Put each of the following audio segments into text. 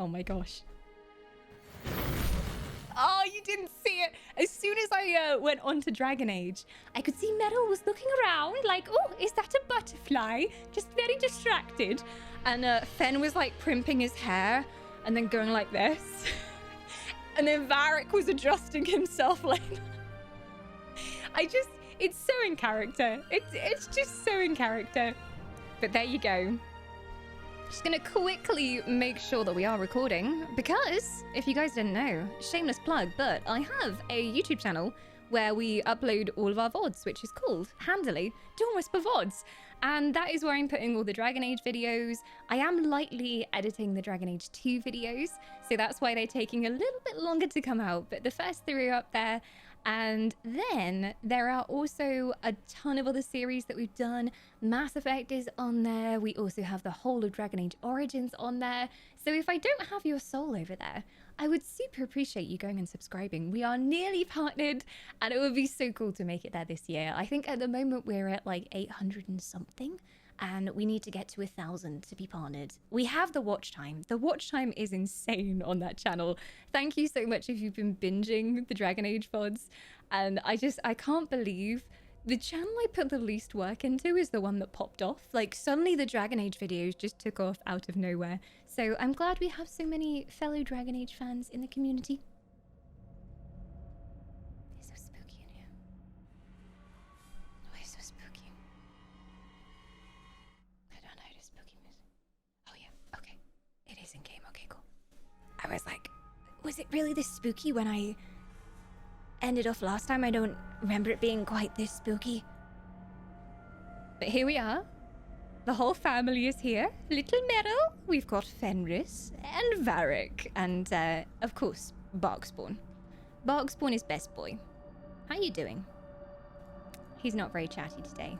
Oh my gosh. Oh, you didn't see it. As soon as I went on to Dragon Age, I could see Metal was looking around like, oh, is that a butterfly? Just very distracted. And Fen was like primping his hair and then going like this. And then Varric was adjusting himself like... It's so in character. It's just so in character. But there you go. Just gonna quickly make sure that we are recording, because if you guys didn't know, shameless plug, but I have a YouTube channel where we upload all of our VODs, which is called, handily, Dawn Whisper VODs. And that is where I'm putting all the Dragon Age videos. I am lightly editing the Dragon Age 2 videos, so that's why they're taking a little bit longer to come out, but the first 3 are up there. And then there are also a ton of other series that we've done. Mass Effect is on there. We also have the whole of Dragon Age Origins on there. So if I don't have your soul over there, I would super appreciate you going and subscribing. We are nearly partnered, and it would be so cool to make it there this year. I think at the moment we're at like 800 and something, and we need to get to 1,000 to be partnered. We have the watch time. The watch time is insane on that channel. Thank you so much if you've been binging the Dragon Age VODs. And I can't believe the channel I put the least work into is the one that popped off. Like, suddenly the Dragon Age videos just took off out of nowhere. So I'm glad we have so many fellow Dragon Age fans in the community. It's so spooky in here. Oh, it's so spooky. I don't know the spooky music. Oh yeah, okay. It is in game, okay, cool. I was like, was it really this spooky when I ended off last time? I don't remember it being quite this spooky. But here we are. The whole family is here. Little Meryl, we've got Fenris and Varric, and of course, Barkspawn. Barkspawn is best boy. How you doing? He's not very chatty today.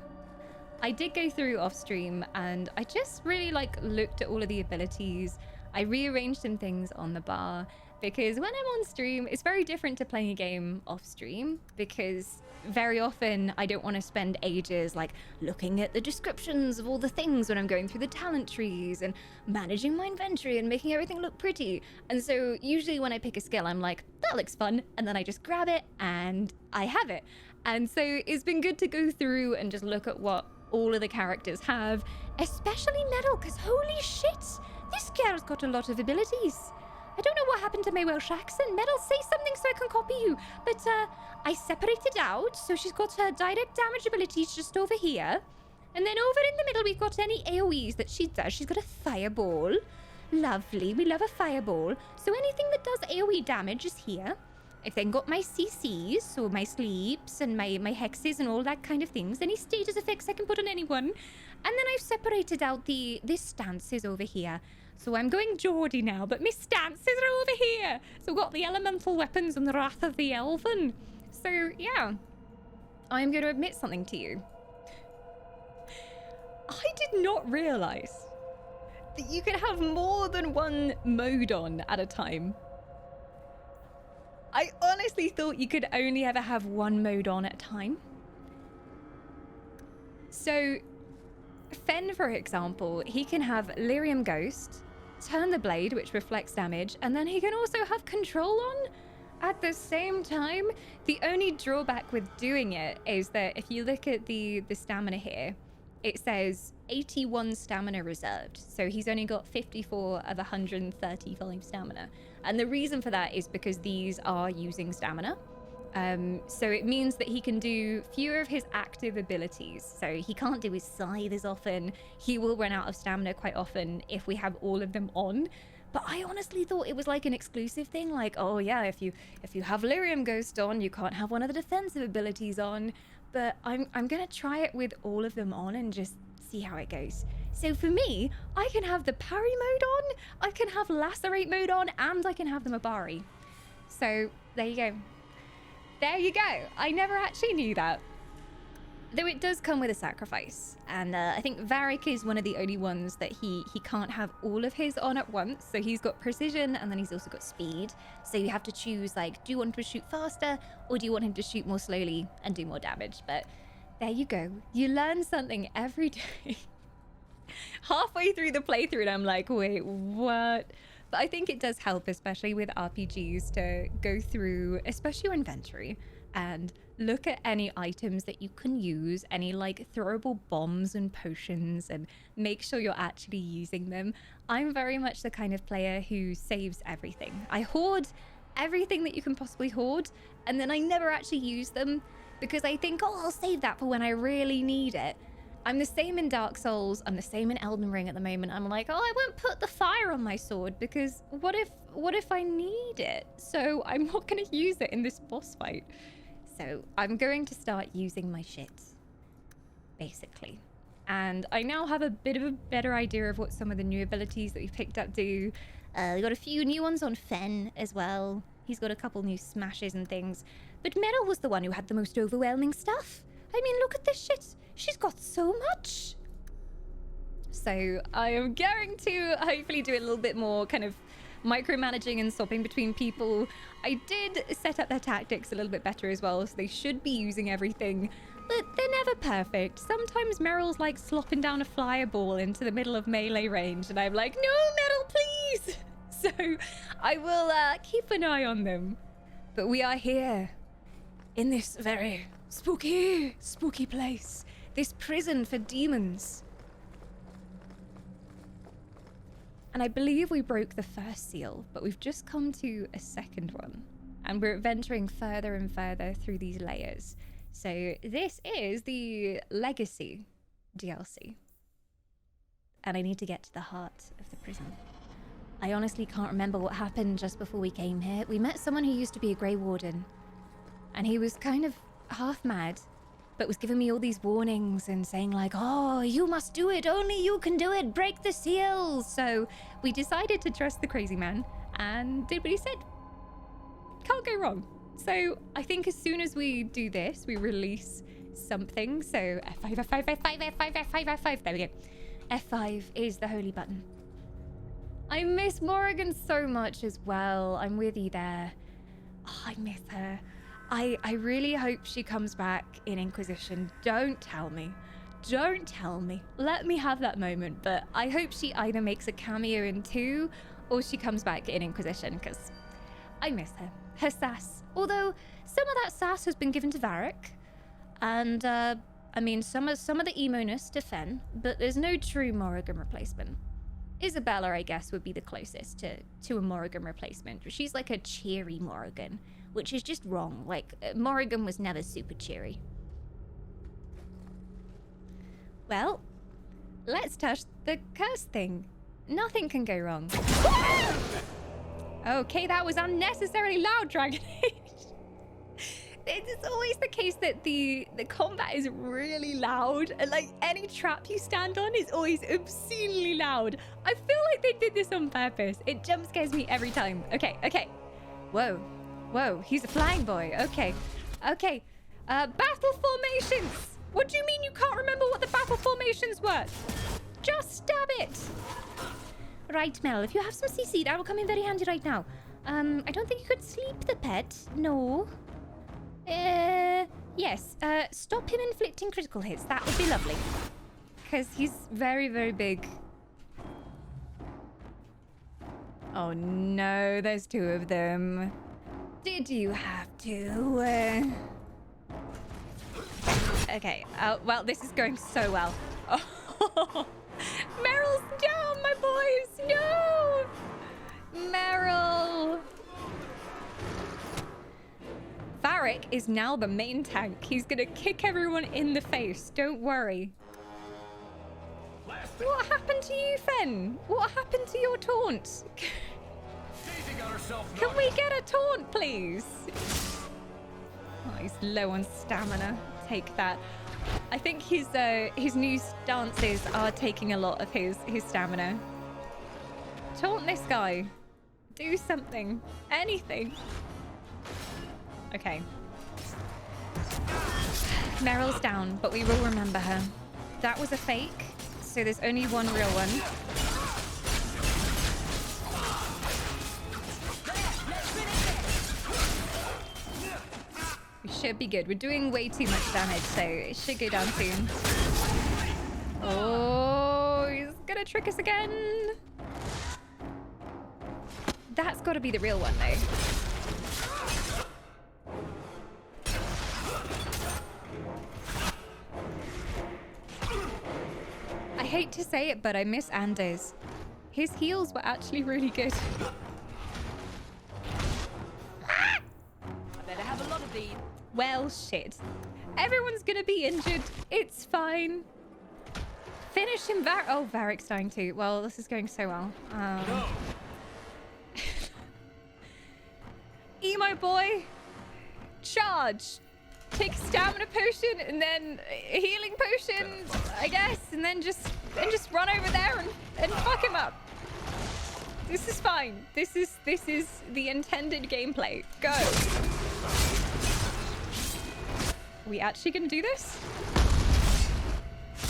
I did go through off stream and I just really looked at all of the abilities. I rearranged some things on the bar, because when I'm on stream, it's very different to playing a game off stream, because very often I don't want to spend ages looking at the descriptions of all the things when I'm going through the talent trees and managing my inventory and making everything look pretty. And so usually when I pick a skill, I'm like, that looks fun, and then I just grab it and I have it. And so it's been good to go through and just look at what all of the characters have, especially Metal, because holy shit, this girl's got a lot of abilities. I don't know what happened to my Welsh accent. Metal, say something so I can copy you. But I separated out, so she's got her direct damage abilities just over here. And then over in the middle, we've got any AoEs that she does. She's got a fireball. Lovely, we love a fireball. So anything that does AoE damage is here. I've then got my CCs, so my sleeps and my hexes and all that kind of things. Any status effects I can put on anyone. And then I've separated out this stances over here. So I'm going Geordie now, but my stances are over here. So I've got the elemental weapons and the Wrath of the Elven. So yeah, I'm going to admit something to you. I did not realize that you can have more than one mode on at a time. I honestly thought you could only ever have one mode on at a time. So Fen, for example, he can have Lyrium Ghost, turn the blade, which reflects damage, and then he can also have control on at the same time. The only drawback with doing it is that if you look at the stamina here, it says 81 stamina reserved. So he's only got 54 of 135 stamina. And the reason for that is because these are using stamina. So it means that he can do fewer of his active abilities. So he can't do his scythe as often. He will run out of stamina quite often if we have all of them on. But I honestly thought it was like an exclusive thing. Like, oh yeah, if you have Lyrium Ghost on, you can't have one of the defensive abilities on. But I'm gonna try it with all of them on and just see how it goes. So for me, I can have the parry mode on, I can have lacerate mode on, and I can have the Mabari. So there you go. There you go. I never actually knew that. Though it does come with a sacrifice. And I think Varric is one of the only ones that he can't have all of his on at once. So he's got precision and then he's also got speed. So you have to choose, like, do you want him to shoot faster or do you want him to shoot more slowly and do more damage? But there you go. You learn something every day. Halfway through the playthrough and I'm like, wait, what? But I think it does help, especially with RPGs, to go through, especially your inventory, and look at any items that you can use, any like throwable bombs and potions, and make sure you're actually using them. I'm very much the kind of player who saves everything. I hoard everything that you can possibly hoard, and then I never actually use them because I think, oh, I'll save that for when I really need it. I'm the same in Dark Souls. I'm the same in Elden Ring at the moment. I'm like, oh, I won't put the fire on my sword because what if I need it? So I'm not going to use it in this boss fight. So I'm going to start using my shit, basically. And I now have a bit of a better idea of what some of the new abilities that we picked up do. We got a few new ones on Fen as well. He's got a couple new smashes and things. But Meryl was the one who had the most overwhelming stuff. I mean, look at this shit. She's got so much. So I am going to hopefully do a little bit more kind of micromanaging and swapping between people. I did set up their tactics a little bit better as well, so they should be using everything, but they're never perfect. Sometimes Meryl's like slopping down a fireball into the middle of melee range, and I'm like, no, Meryl, please. So I will keep an eye on them. But we are here in this very spooky place. This prison for demons. And I believe we broke the first seal, but we've just come to a second one. And we're venturing further and further through these layers. So this is the Legacy DLC. And I need to get to the heart of the prison. I honestly can't remember what happened just before we came here. We met someone who used to be a Grey Warden. And he was kind of half mad, but was giving me all these warnings and saying like, oh, you must do it. Only you can do it. Break the seals. So we decided to trust the crazy man and did what he said. Can't go wrong. So I think as soon as we do this, we release something. So F5, F5, F5, F5, F5, F5. There we go. F5 is the holy button. I miss Morrigan so much as well. I'm with you there. Oh, I miss her. I really hope she comes back in Inquisition. Don't tell me. Don't tell me. Let me have that moment. But I hope she either makes a cameo in 2 or she comes back in Inquisition, because I miss her. Her sass. Although some of that sass has been given to Varric. And, I mean, some of the emo-ness to Fen, but there's no true Morrigan replacement. Isabella, I guess, would be the closest to a Morrigan replacement. She's like a cheery Morrigan, which is just wrong. Like, Morrigan was never super cheery. Well, let's touch the curse thing. Nothing can go wrong. Okay, that was unnecessarily loud, Dragon Age. It's always the case that the combat is really loud, and like any trap you stand on is always obscenely loud. I feel like they did this on purpose. It jump scares me every time. Okay. Whoa, he's a flying boy. Okay. Battle formations. What do you mean you can't remember what the battle formations were? Just stab it. Right, Mel, if you have some CC, that will come in very handy right now. I don't think you could sleep the pet. No. Yes. Stop him inflicting critical hits. That would be lovely. Because he's very, very big. Oh no, there's 2 of them. Did you have to? Okay. Well, this is going so well. Oh, Meryl's down, my boys. No, Meryl. Varric is now the main tank. He's gonna kick everyone in the face. Don't worry. What happened to you, Fen? What happened to your taunt? Can we get a taunt, please? Oh, he's low on stamina. Take that. I think his new stances are taking a lot of his stamina. Taunt this guy. Do something. Anything. Okay. Meryl's down, but we will remember her. That was a fake, so there's only one real one. We should be good. We're doing way too much damage, so it should go down soon. Oh, he's gonna trick us again. That's got to be the real one, though. I hate to say it, but I miss Anders. His heals were actually really good. I better have a lot of these. Well, shit. Everyone's gonna be injured. It's fine. Finish him, Oh, Varric's dying too. Well, this is going so well. Emo boy, charge. Take a stamina potion and then a healing potion, I guess, and then just run over there and fuck him up. This is fine. This is the intended gameplay. Go. Are we actually gonna do this?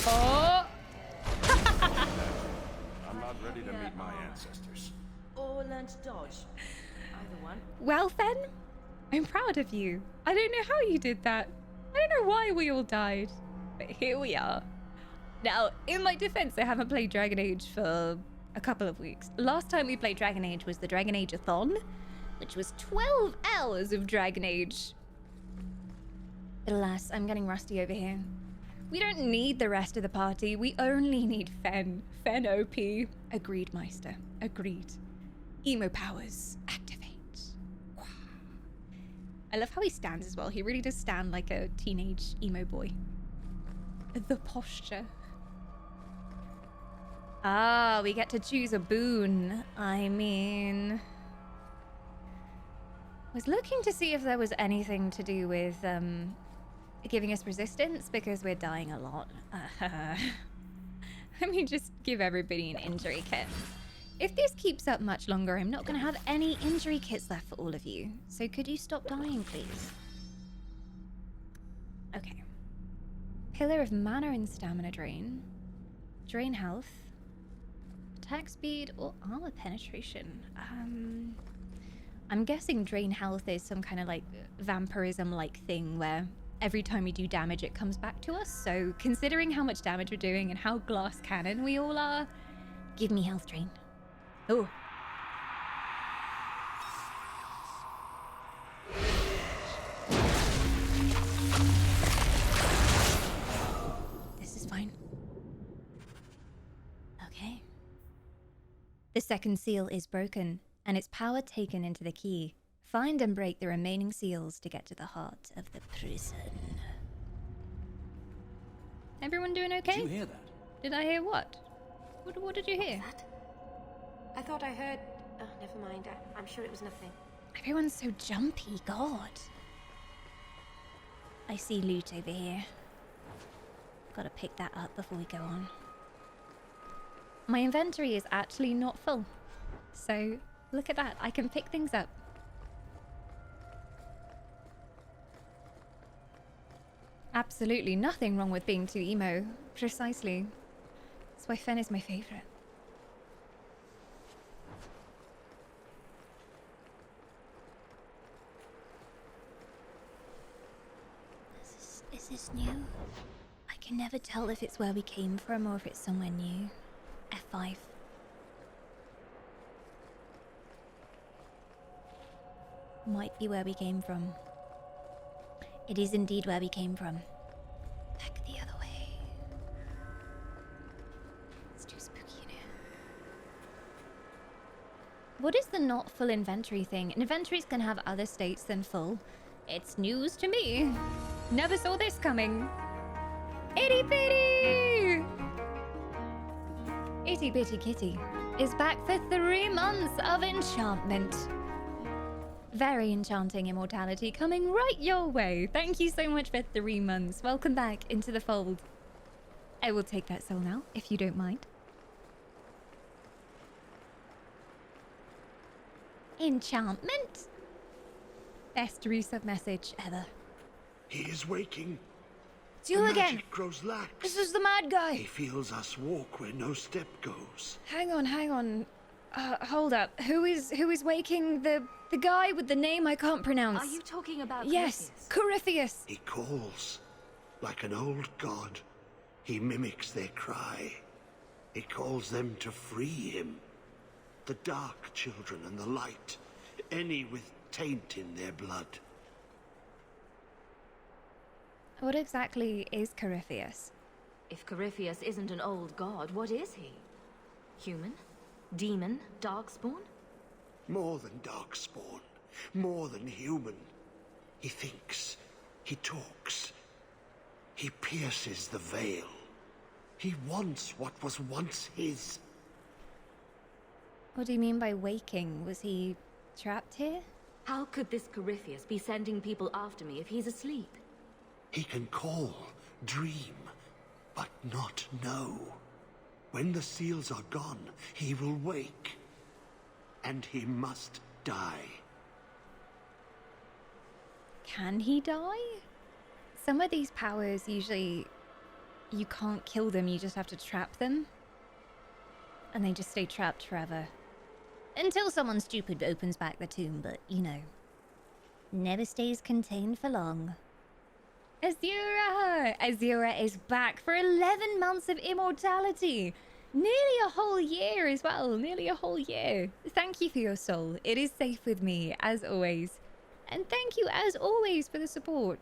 Oh. I'm not ready to meet my ancestors. Or learn to dodge. Either one. Well, Fen, I'm proud of you. I don't know how you did that. I don't know why we all died, but here we are. Now, in my defense, I haven't played Dragon Age for a couple of weeks. Last time we played Dragon Age was the Dragon Age-a-thon, which was 12 hours of Dragon Age. But alas, I'm getting rusty over here. We don't need the rest of the party. We only need Fen. Fen OP. Agreed, Meister. Agreed. Emo powers. Activate. Wow. I love how he stands as well. He really does stand like a teenage emo boy. The posture. Ah, we get to choose a boon. I mean... was looking to see if there was anything to do with, giving us resistance, because we're dying a lot. Let me just give everybody an injury kit. If this keeps up much longer, I'm not going to have any injury kits left for all of you. So could you stop dying, please? Okay. Pillar of Mana and Stamina Drain. Drain Health. Attack Speed or Armor Penetration. I'm guessing Drain Health is some kind of like vampirism-like thing where every time we do damage, it comes back to us. So considering how much damage we're doing and how glass cannon we all are, give me Health Drain. Oh. This is fine. Okay. The second seal is broken, and its power taken into the key. Find and break the remaining seals to get to the heart of the prison. Everyone doing okay? Did you hear that? Did I hear what? What did you hear? That? I thought I heard... Oh, never mind. I'm sure it was nothing. Everyone's so jumpy, God. I see loot over here. Gotta pick that up before we go on. My inventory is actually not full. So, look at that. I can pick things up. Absolutely nothing wrong with being too emo. Precisely. That's why Fen is my favorite. Is this new? I can never tell if it's where we came from or if it's somewhere new. F5. Might be where we came from. It is indeed where we came from. Back the other way. It's too spooky in here. What is the not full inventory thing? An inventory's gonna have other states than full. It's news to me. Never saw this coming. Itty bitty! Itty bitty kitty is back for 3 months of enchantment. Very enchanting immortality coming right your way. Thank you so much for 3 months. Welcome back into the fold. I will take that soul now, if you don't mind. Enchantment? Best resub message ever. He is waking. It's you the again. Magic grows lax. This is the mad guy. He feels us walk where no step goes. Hang on. Hold up. Who is waking the guy with the name I can't pronounce? Are you talking about Yes, Corypheus? Corypheus. He calls like an old god. He mimics their cry. He calls them to free him. The dark children and the light. Any with taint in their blood. What exactly is Corypheus? If Corypheus isn't an old god, what is he? Human? Demon? Darkspawn? More than darkspawn. More than human. He thinks. He talks. He pierces the veil. He wants what was once his. What do you mean by waking? Was he trapped here? How could this Corypheus be sending people after me if he's asleep? He can call, dream, but not know. When the seals are gone, he will wake. And he must die. Can he die? Some of these powers usually... you can't kill them, you just have to trap them. And they just stay trapped forever. Until someone stupid opens back the tomb, but, you know. Never stays contained for long. Azura! Azura is back for 11 months of immortality! Nearly a whole year as well, nearly a whole year. Thank you for your soul. It is safe with me, as always. And thank you, as always, for the support.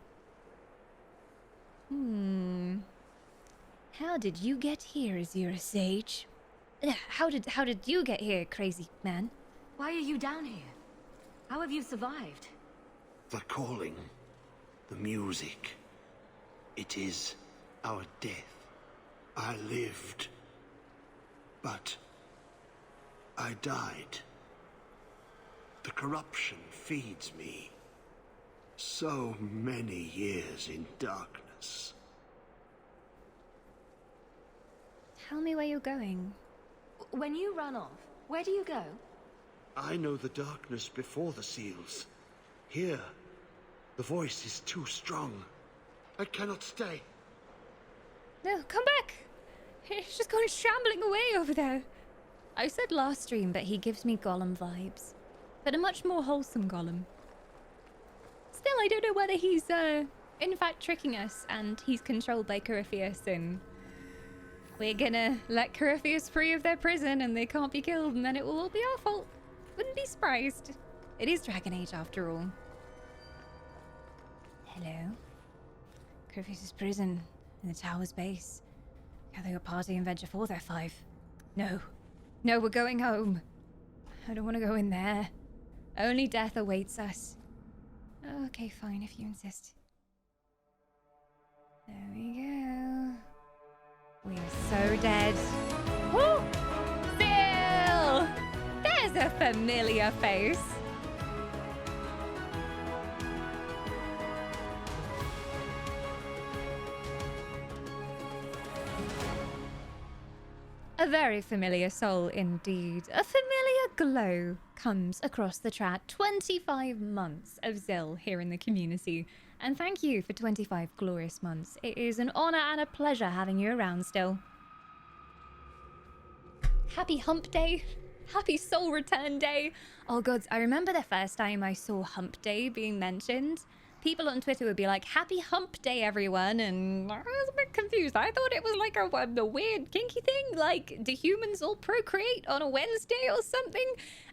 How did you get here, Azura Sage? How did you get here, crazy man? Why are you down here? How have you survived? The calling. The music. It is our death. I lived. But I died. The corruption feeds me. So many years in darkness. Tell me where you're going. When you run off, where do you go? I know the darkness before the seals. Here, the voice is too strong. I cannot stay. No, come back! He's just gone shambling away over there. I said last stream that he gives me Gollum vibes. But a much more wholesome Gollum. Still, I don't know whether he's, in fact tricking us and he's controlled by Corypheus and... we're gonna let Corypheus free of their prison and they can't be killed and then it will all be our fault. Wouldn't be surprised. It is Dragon Age after all. Hello? Corypheus' prison in the tower's base. Gather your party and venture forth, F5. No. No, we're going home. I don't want to go in there. Only death awaits us. Okay, fine, if you insist. There we go. We are so dead. Woo! Still! There's a familiar face. A very familiar soul indeed. A familiar glow comes across the chat. 25 months of Zill here in the community. And thank you for 25 glorious months. It is an honor and a pleasure having you around still. Happy Hump Day. Happy Soul Return Day. Oh gods, I remember the first time I saw Hump Day being mentioned. People on Twitter would be like, Happy Hump Day, everyone. And I was a bit confused. I thought it was like a weird kinky thing. Like, do humans all procreate on a Wednesday or something?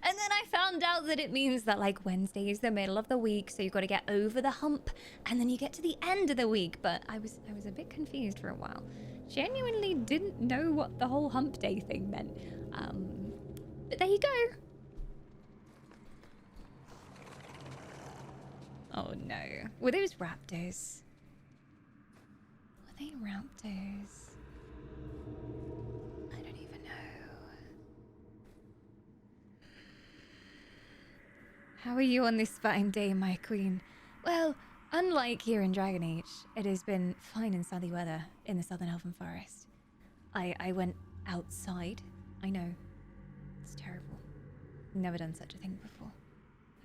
And then I found out that it means that like Wednesday is the middle of the week. So you've got to get over the hump. And then you get to the end of the week. But I was a bit confused for a while. Genuinely didn't know what the whole Hump Day thing meant. But there you go. Oh no. Were those raptors? Were they raptors? I don't even know. How are you on this fine day, my queen? Well, unlike here in Dragon Age, it has been fine and sunny weather in the Southern Elven Forest. I went outside. I know. It's terrible. Never done such a thing before.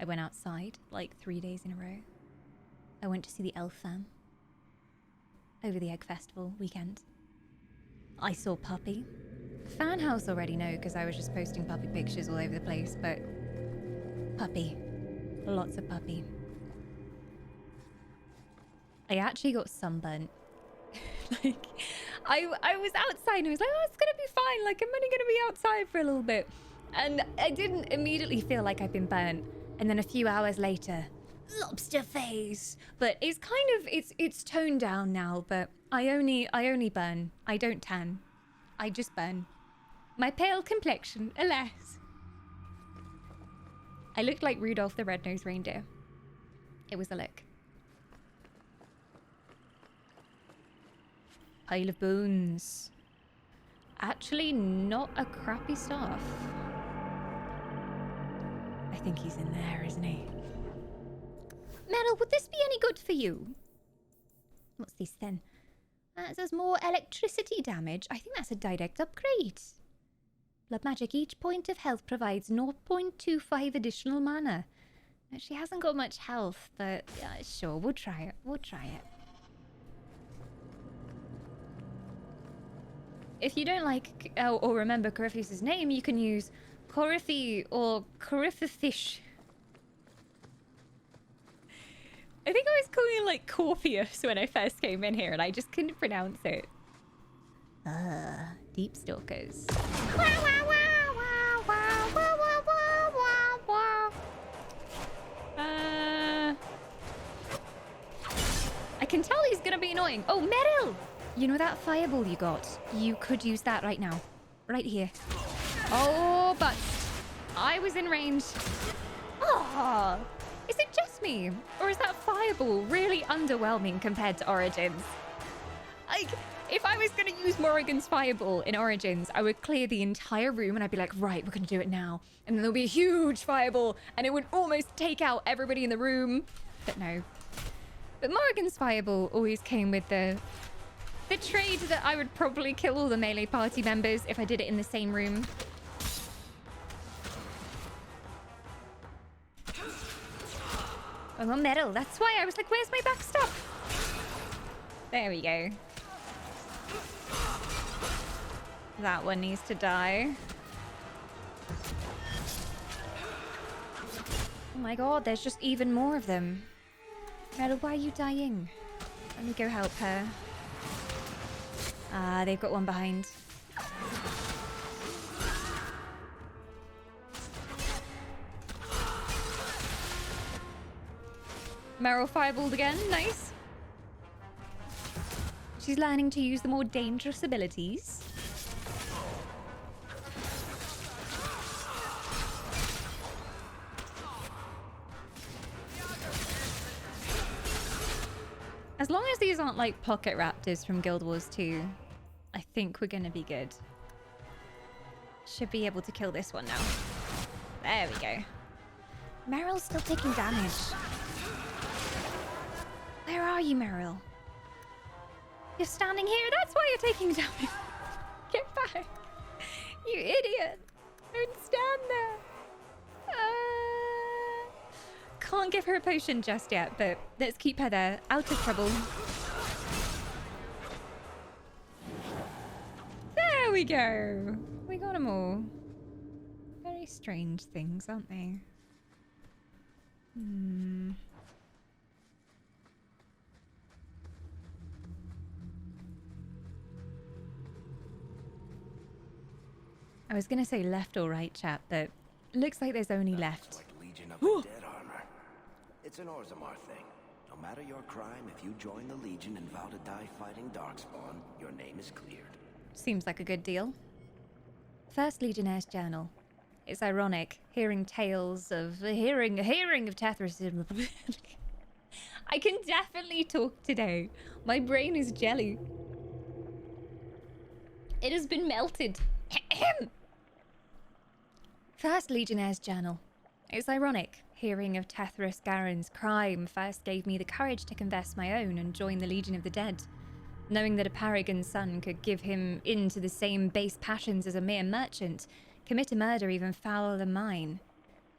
I went outside like 3 days in a row. I went to see the Elf Fam over the Egg Festival weekend. I saw Puppy. Fan House already know because I was just posting puppy pictures all over the place, but Puppy. Lots of Puppy. I actually got sunburnt. Like, I was outside and I was like, oh, it's gonna be fine. Like, I'm only gonna be outside for a little bit. And I didn't immediately feel like I'd been burnt. And then a few hours later, lobster face. But it's kind of, it's toned down now, but I only burn. I don't tan. I just burn. My pale complexion, alas. I looked like Rudolph the Red-Nosed Reindeer. It was a look. Pile of bones. Actually, not a crappy staff. I think he's in there, isn't he? Meryl, would this be any good for you? What's this then? It says more electricity damage. I think that's a direct upgrade. Blood magic. Each point of health provides 0.25 additional mana. Now, she hasn't got much health, but sure, we'll try it. We'll try it. If you don't like or remember Corypheus' name, you can use Coryphe or Coryphish. I think I was calling it like Corpheus when I first came in here and I just couldn't pronounce it. Deep stalkers. I can tell he's gonna be annoying. Oh, Meryl! You know that fireball you got? You could use that right now. Right here. Oh, but I was in range. Oh, is it just me? Or is that fireball really underwhelming compared to Origins? Like, if I was going to use Morrigan's fireball in Origins, I would clear the entire room and I'd be like, right, we're going to do it now. And then there'll be a huge fireball and it would almost take out everybody in the room. But no. But Morrigan's fireball always came with the trade that I would probably kill all the melee party members if I did it in the same room. Oh, metal. That's why I was like, where's my backstop? There we go. That one needs to die. Oh my god, there's just even more of them. Metal, why are you dying? Let me go help her. Ah, they've got one behind. Meryl fireballed again. Nice. She's learning to use the more dangerous abilities. As long as these aren't like pocket raptors from Guild Wars 2, I think we're gonna be good. Should be able to kill this one now. There we go. Meryl's still taking damage. Where are you, Meryl? You're standing here? That's why you're taking damage. Get back. You idiot. Don't stand there. Can't give her a potion just yet, but let's keep her there. Out of trouble. There we go. We got them all. Very strange things, aren't they? I was gonna say left or right, chat, but looks like there's only left. Like Legion of the Dead armor. It's an Orzammar thing. No matter your crime, if you join the Legion and vow to die fighting Darkspawn, your name is cleared. Seems like a good deal. First Legionnaire's Journal. It's ironic hearing tales of hearing of Tethras. I can definitely talk today. My brain is jelly. It has been melted. First Legionnaire's Journal. It's ironic hearing of Tethras Garen's crime first gave me the courage to confess my own and join the Legion of the Dead. Knowing that a paragon's son could give him into the same base passions as a mere merchant, commit a murder even fouler than mine.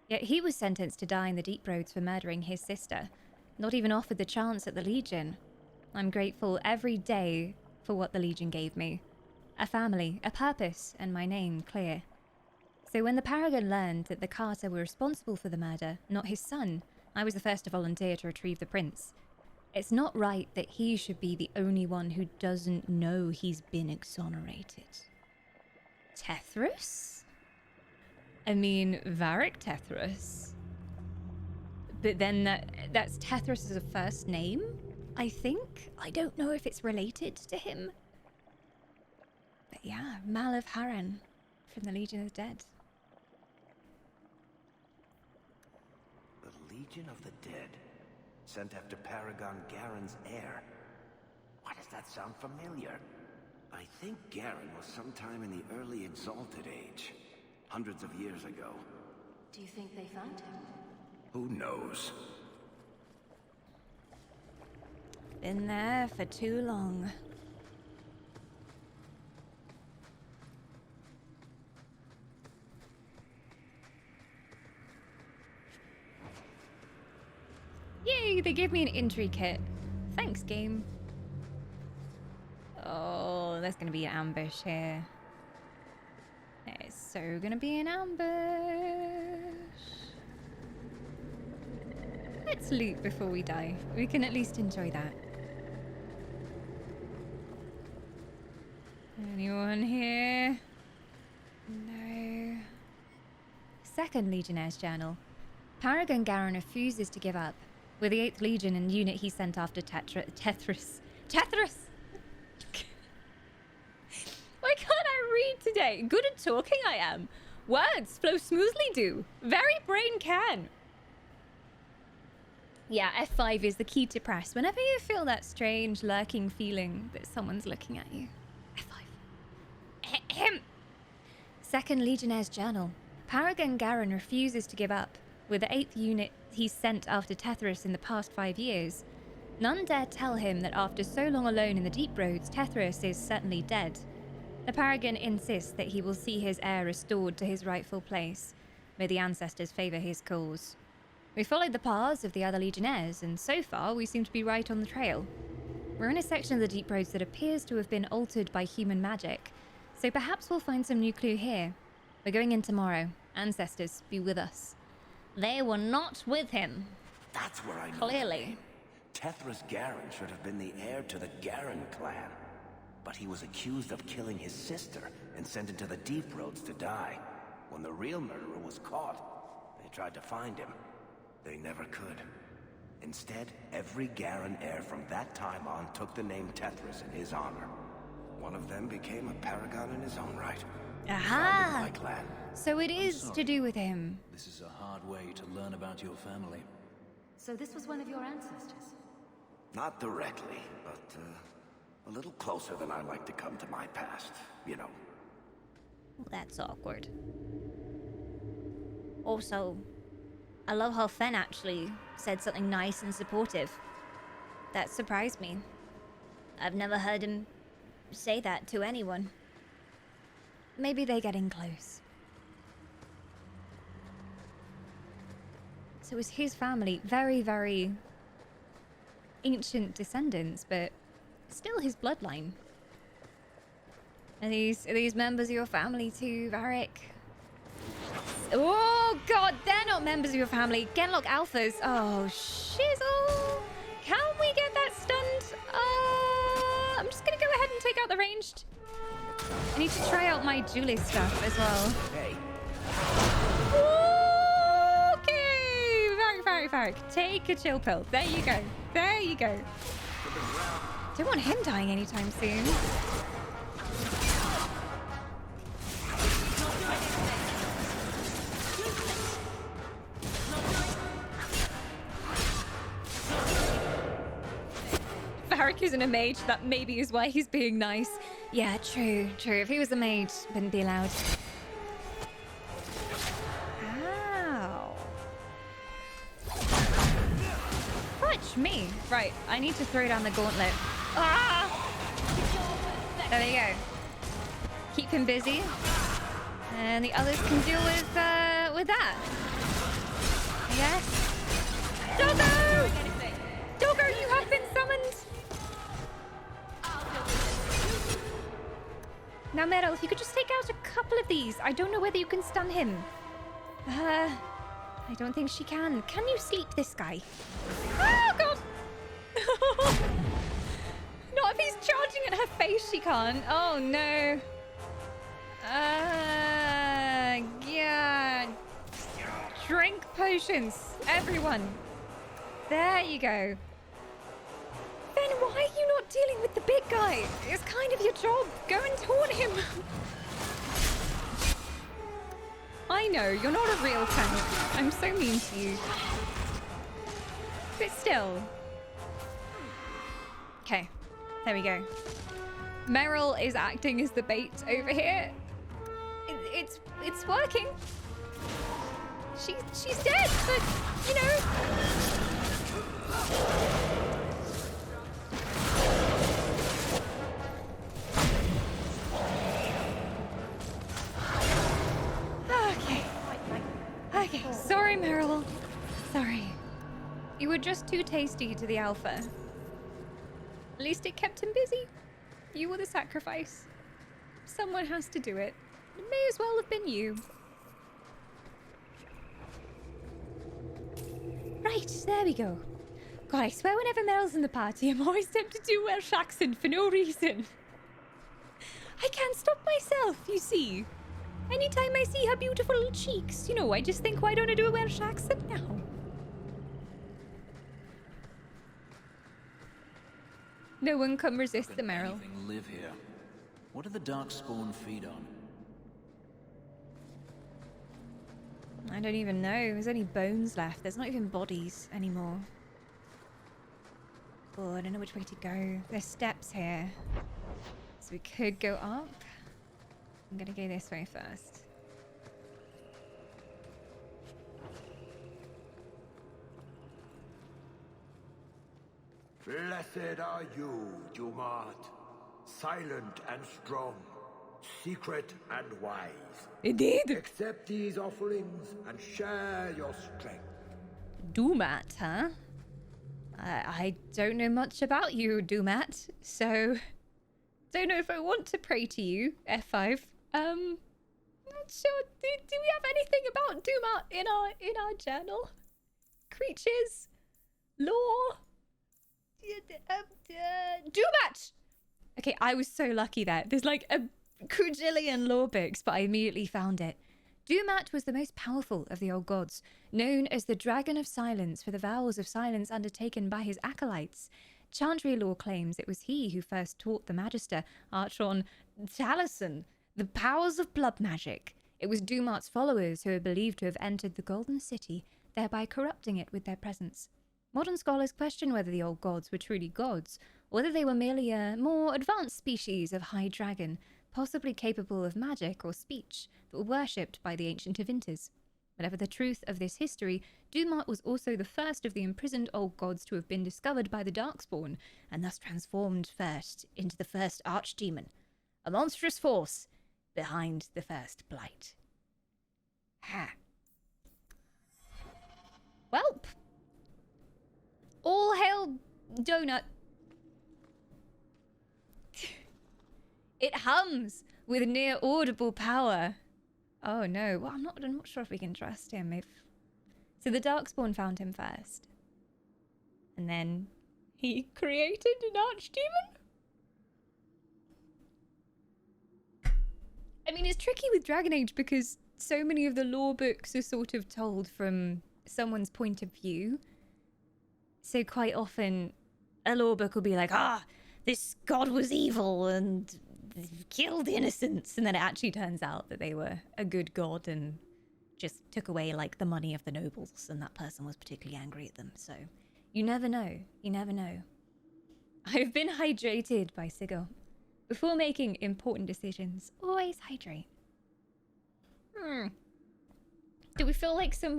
Yet he was sentenced to die in the deep roads for murdering his sister, not even offered the chance at the Legion. I'm grateful every day for what the Legion gave me. A family, a purpose, and my name clear. So when the Paragon learned that the Carter were responsible for the murder, not his son, I was the first to volunteer to retrieve the prince. It's not right that he should be the only one who doesn't know he's been exonerated. Tethras? I mean, Varric Tethras. But then that's Tethras as a first name, I think. I don't know if it's related to him. But yeah, Malav Haran from the Legion of the Dead. The Legion of the Dead, sent after Paragon Garen's heir. Why does that sound familiar? I think Garen was sometime in the early Exalted Age, hundreds of years ago. Do you think they found him? Who knows? Been there for too long. Yay, they gave me an entry kit. Thanks, game. Oh, there's gonna be an ambush here. There's so gonna be an ambush. Let's loot before we die. We can at least enjoy that. Anyone here? No. Second Legionnaire's journal. Paragon Garen refuses to give up. With the 8th Legion and unit he sent after Tethras. Tethras! Why can't I read today? Good at talking I am. Words flow smoothly do. Very brain can. Yeah, F5 is the key to press whenever you feel that strange lurking feeling that someone's looking at you. F5. Ahem. Second Legionnaire's journal. Paragon Garen refuses to give up. With the 8th unit he sent after Tethras in the past 5 years, none dare tell him that after so long alone in the deep roads, Tethras is certainly dead. The Paragon insists that he will see his heir restored to his rightful place. May the ancestors favour his cause. We followed the paths of the other Legionnaires, and so far we seem to be right on the trail. We're in a section of the deep roads that appears to have been altered by human magic, so perhaps we'll find some new clue here. We're going in tomorrow. Ancestors, be with us. They were not with him. That's where I know. Clearly. Tethras Garen should have been the heir to the Garen clan. But he was accused of killing his sister and sent into the deep roads to die. When the real murderer was caught, they tried to find him. They never could. Instead, every Garen heir from that time on took the name Tethras in his honor. One of them became a paragon in his own right. Aha! Founded my clan. So it is to do with him. This is a hard way to learn about your family. So this was one of your ancestors? Not directly, but a little closer than I like to come to my past, you know. That's awkward. Also, I love how Fen actually said something nice and supportive. That surprised me. I've never heard him say that to anyone. Maybe they're getting close. So it was his family, very, very ancient descendants, but still his bloodline. Are these members of your family too, Varric? Oh god, they're not members of your family. Genlock Alphas. Oh, shizzle. Can we get that stunned? I'm just gonna go ahead and take out the ranged. I need to try out my duelist stuff as well. Hey, Okay, Varric. Take a chill pill. There you go. There you go. Don't want him dying anytime soon. Varric isn't a mage. That maybe is why he's being nice. Yeah, true. If he was a mage, wouldn't be allowed. Ow. Fudge me. Right, I need to throw down the gauntlet. Ah! There we go. Keep him busy. And the others can deal with that. Yes. Doggo! Doggo, you have been summoned! Now, Meryl, if you could just take out a couple of these. I don't know whether you can stun him. I don't think she can. Can you sleep this guy? Oh, God! Not if he's charging at her face, she can't. Oh, no. Yeah. Potions, everyone. There you go. Then why are you not dealing with the big guy? It's kind of your job. Go and taunt him. I know, you're not a real tank. I'm so mean to you. But still. Okay, there we go. Meryl is acting as the bait over here. It's working. She's dead, but you know. Okay, sorry, Meryl. Sorry. You were just too tasty to the Alpha. At least it kept him busy. You were the sacrifice. Someone has to do it. It may as well have been you. Right, there we go. God, I swear whenever Meryl's in the party, I'm always tempted to do Welsh accent for no reason. I can't stop myself, you see. Anytime I see her beautiful little cheeks, you know, I just think, why don't I do a Welsh accent now? No one can resist the Meryl. Anything live here? What do the Darkspawn feed on? I don't even know. There's only bones left. There's not even bodies anymore. Oh, I don't know which way to go. There's steps here. So we could go up. I'm gonna go this way first. Blessed are you, Dumat, silent and strong, secret and wise. Indeed. Accept these offerings and share your strength. Dumat, huh? I don't know much about you, Dumat, so don't know if I want to pray to you, F5. Not sure. Do we have anything about Dumat in our journal? Creatures, lore. Dumat. Okay, I was so lucky there. There's like a quadrillion lore books, but I immediately found it. Dumat was the most powerful of the old gods, known as the Dragon of Silence for the vows of silence undertaken by his acolytes. Chantry lore claims it was he who first taught the Magister, Archon Taliesin, the powers of blood magic. It was Dumat's followers who are believed to have entered the Golden City, thereby corrupting it with their presence. Modern scholars question whether the old gods were truly gods, or whether they were merely a more advanced species of high dragon, possibly capable of magic or speech, that were worshipped by the ancient Avinters. Whatever the truth of this history, Dumat was also the first of the imprisoned old gods to have been discovered by the Darkspawn, and thus transformed first into the first archdemon, a monstrous force behind the first blight. Ha. Welp. All hail Donut. It hums with near audible power. Oh no, well, I'm not sure if we can trust him. So the Darkspawn found him first. And then he created an archdemon? I mean, it's tricky with Dragon Age because so many of the lore books are sort of told from someone's point of view. So quite often, a lore book will be like, this god was evil and killed innocents. And then it actually turns out that they were a good god and just took away, like, the money of the nobles. And that person was particularly angry at them. So you never know. You never know. I've been hydrated by Sigil. Before making important decisions, always hydrate. Do we feel like some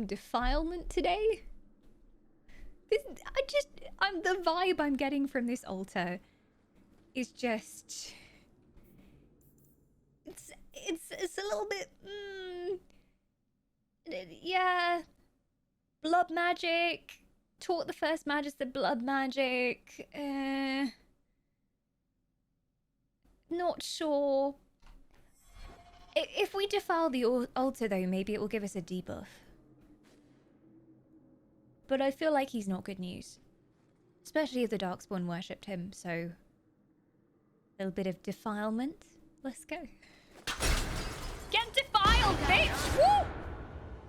defilement today? The vibe I'm getting from this altar is just, it's a little bit, yeah, blood magic, taught the first Magister blood magic, not sure. If we defile the altar though, maybe it will give us a debuff. But I feel like he's not good news. Especially if the Darkspawn worshipped him, so a little bit of defilement. Let's go. Get defiled, bitch! Woo!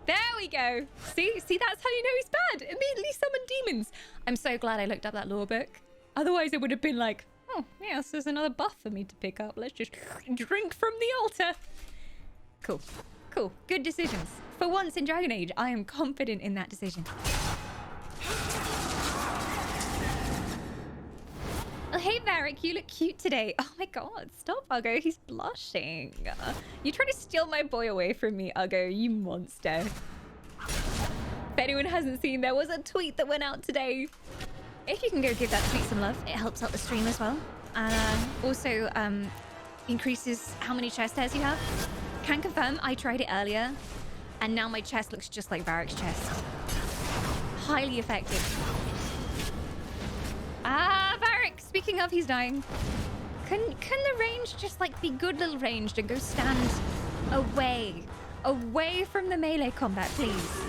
There we go. See, that's how you know he's bad. Immediately summon demons. I'm so glad I looked up that lore book. Otherwise, it would have been like, oh, yes, there's another buff for me to pick up. Let's just drink from the altar. Cool. Cool. Good decisions. For once in Dragon Age, I am confident in that decision. Oh, hey, Varric, you look cute today. Oh my god, stop, Uggo. He's blushing. You trying to steal my boy away from me, Uggo, you monster. If anyone hasn't seen, there was a tweet that went out today. If you can go give that tweet some love, it helps out the stream as well. And also increases how many chest hairs you have. Can confirm, I tried it earlier, and now my chest looks just like Varric's chest. Highly effective. Ah, Varric! Speaking of, he's dying. Can the range just like be good little ranged and go stand away from the melee combat, please?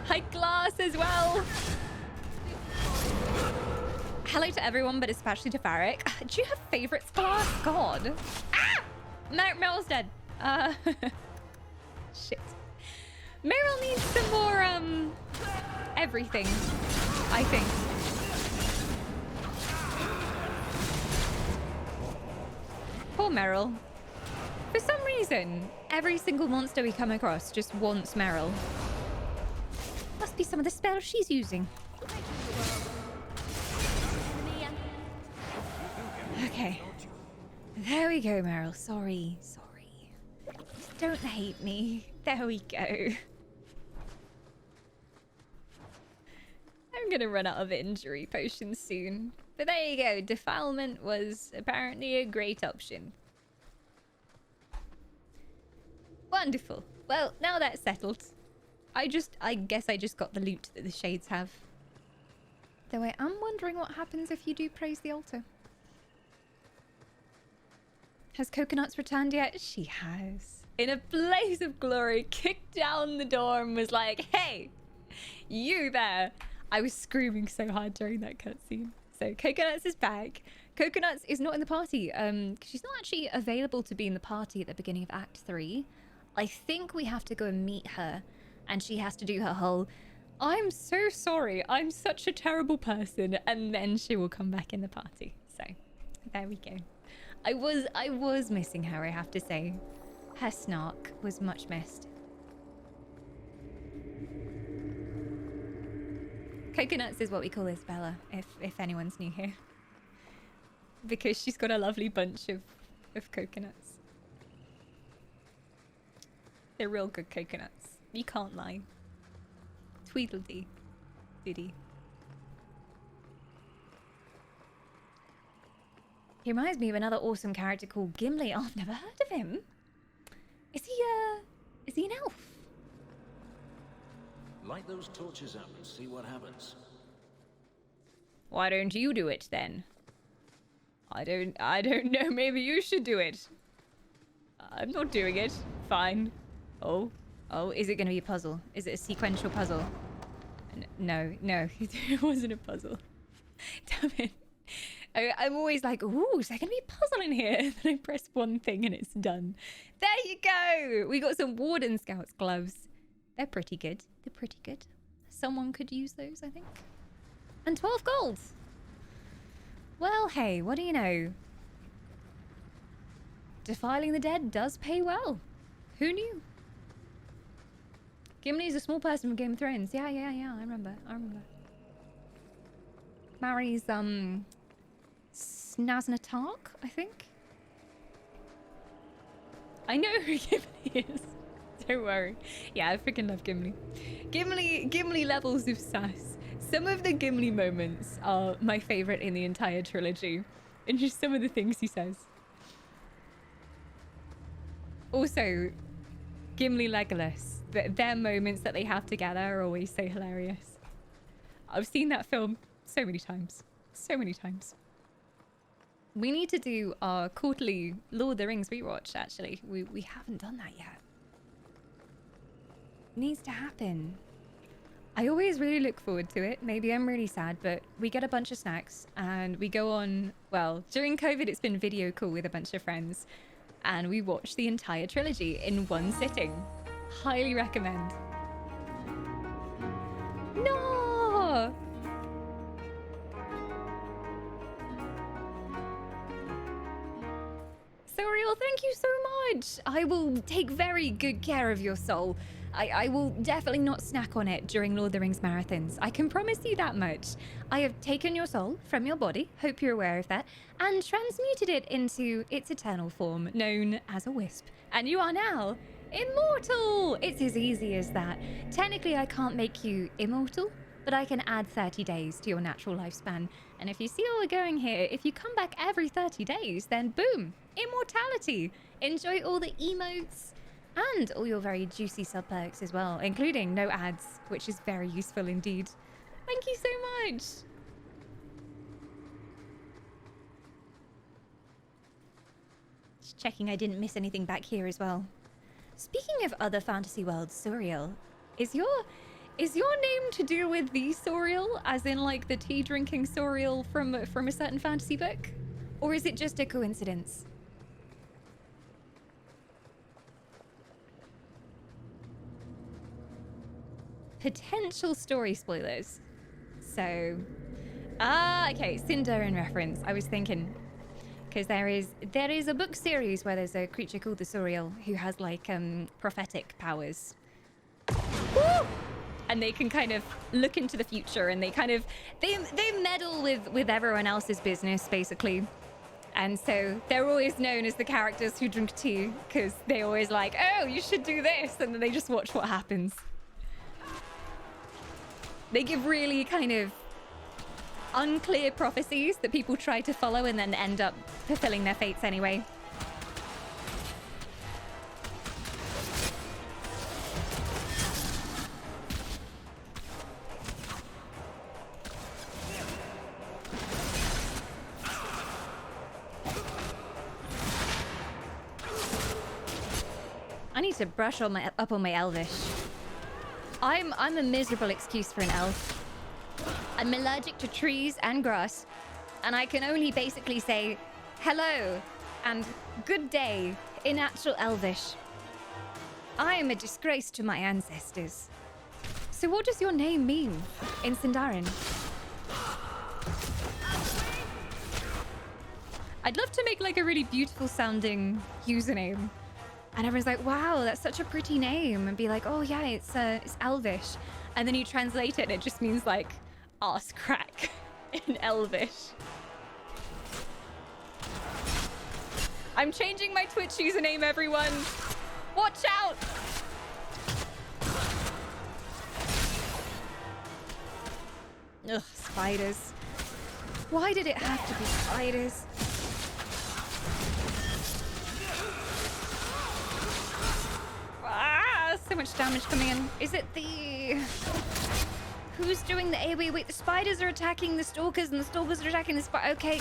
Hi, Glass as well. Hello to everyone, but especially to Varric. Do you have favorites, Glass? God. Ah! Meryl's dead. Shit. Meryl needs some more, everything, I think. Poor Meryl. For some reason, every single monster we come across just wants Meryl. Must be some of the spells she's using. Okay. There we go, Meryl. Sorry. Don't hate me. There we go. I'm gonna run out of injury potions soon. But there you go. Defilement was apparently a great option. Wonderful. Well, now that's settled. I guess I just got the loot that the shades have. Though I am wondering what happens if you do praise the altar. Has Coconuts returned yet? She has. In a blaze of glory, kicked down the door and was like, hey, you there. I was screaming so hard during that cutscene. So Coconuts is back. Coconuts is not in the party. She's not actually available to be in the party at the beginning of Act 3. I think we have to go and meet her. And she has to do her whole, I'm so sorry, I'm such a terrible person. And then she will come back in the party. So there we go. I was missing her, I have to say. Her snark was much missed. Coconuts is what we call Isabella, if anyone's new here. Because she's got a lovely bunch of coconuts. They're real good coconuts. You can't lie. Tweedledee. Diddy. He reminds me of another awesome character called Gimli. Oh, I've never heard of him. Is he an elf? Light those torches up and see what happens. Why don't you do it then? I don't know. Maybe you should do it. I'm not doing it. Fine. Oh, is it going to be a puzzle? Is it a sequential puzzle? No, it wasn't a puzzle. Damn it. I'm always like, ooh, is there going to be a puzzle in here? And then I press one thing and it's done. There you go. We got some Warden Scouts gloves. They're pretty good. Someone could use those, I think. And 12 gold. Well, hey, what do you know? Defiling the dead does pay well. Who knew? Gimli's a small person from Game of Thrones. Yeah, I remember. Marries, Snazna Tark, I think. I know who Gimli is. Don't worry. Yeah, I freaking love Gimli. Gimli levels of sass. Some of the Gimli moments are my favorite in the entire trilogy. And just some of the things he says. Also, Gimli Legolas. Their moments that they have together are always so hilarious. I've seen that film so many times. We need to do our quarterly Lord of the Rings rewatch, actually. We haven't done that yet. Needs to happen. I always really look forward to it. Maybe I'm really sad, but we get a bunch of snacks and we go on, well, during COVID, it's been video call with a bunch of friends. and we watched the entire trilogy in one sitting. Highly recommend. No! Suriel, thank you so much. I will take very good care of your soul. I will definitely not snack on it during Lord of the Rings marathons. I can promise you that much. I have taken your soul from your body, hope you're aware of that, and transmuted it into its eternal form, known as a wisp. And you are now immortal! It's as easy as that. Technically, I can't make you immortal, but I can add 30 days to your natural lifespan. And if you see where we're going here, if you come back every 30 days, then boom, immortality. Enjoy all the emotes and all your very juicy sub perks as well, including no ads, which is very useful indeed. Thank you so much. Just checking I didn't miss anything back here as well. Speaking of other fantasy worlds, Suriel, is your name to do with the Suriel, as in like the tea drinking Suriel from a certain fantasy book? Or is it just a coincidence? Potential story spoilers. So, okay, Sindarin reference. I was thinking, because there is a book series where there's a creature called the Suriel who has like prophetic powers. Woo! And they can kind of look into the future, and they meddle with everyone else's business basically. And so they're always known as the characters who drink tea, because they always like, oh, you should do this, and then they just watch what happens. They give really kind of unclear prophecies that people try to follow and then end up fulfilling their fates anyway. I need to brush up on my Elvish. I'm a miserable excuse for an elf. I'm allergic to trees and grass, and I can only basically say hello and good day in actual Elvish. I am a disgrace to my ancestors. So what does your name mean in Sindarin? I'd love to make like a really beautiful sounding username. And everyone's like, wow, that's such a pretty name. And be like, oh yeah, it's Elvish. And then you translate it and it just means like arse crack in Elvish. I'm changing my Twitch username, everyone. Watch out. Ugh, spiders. Why did it have to be spiders? Ah, so much damage coming in. Is it the... Who's doing the AoE? Wait, the spiders are attacking the stalkers and the stalkers are attacking the spider. Okay,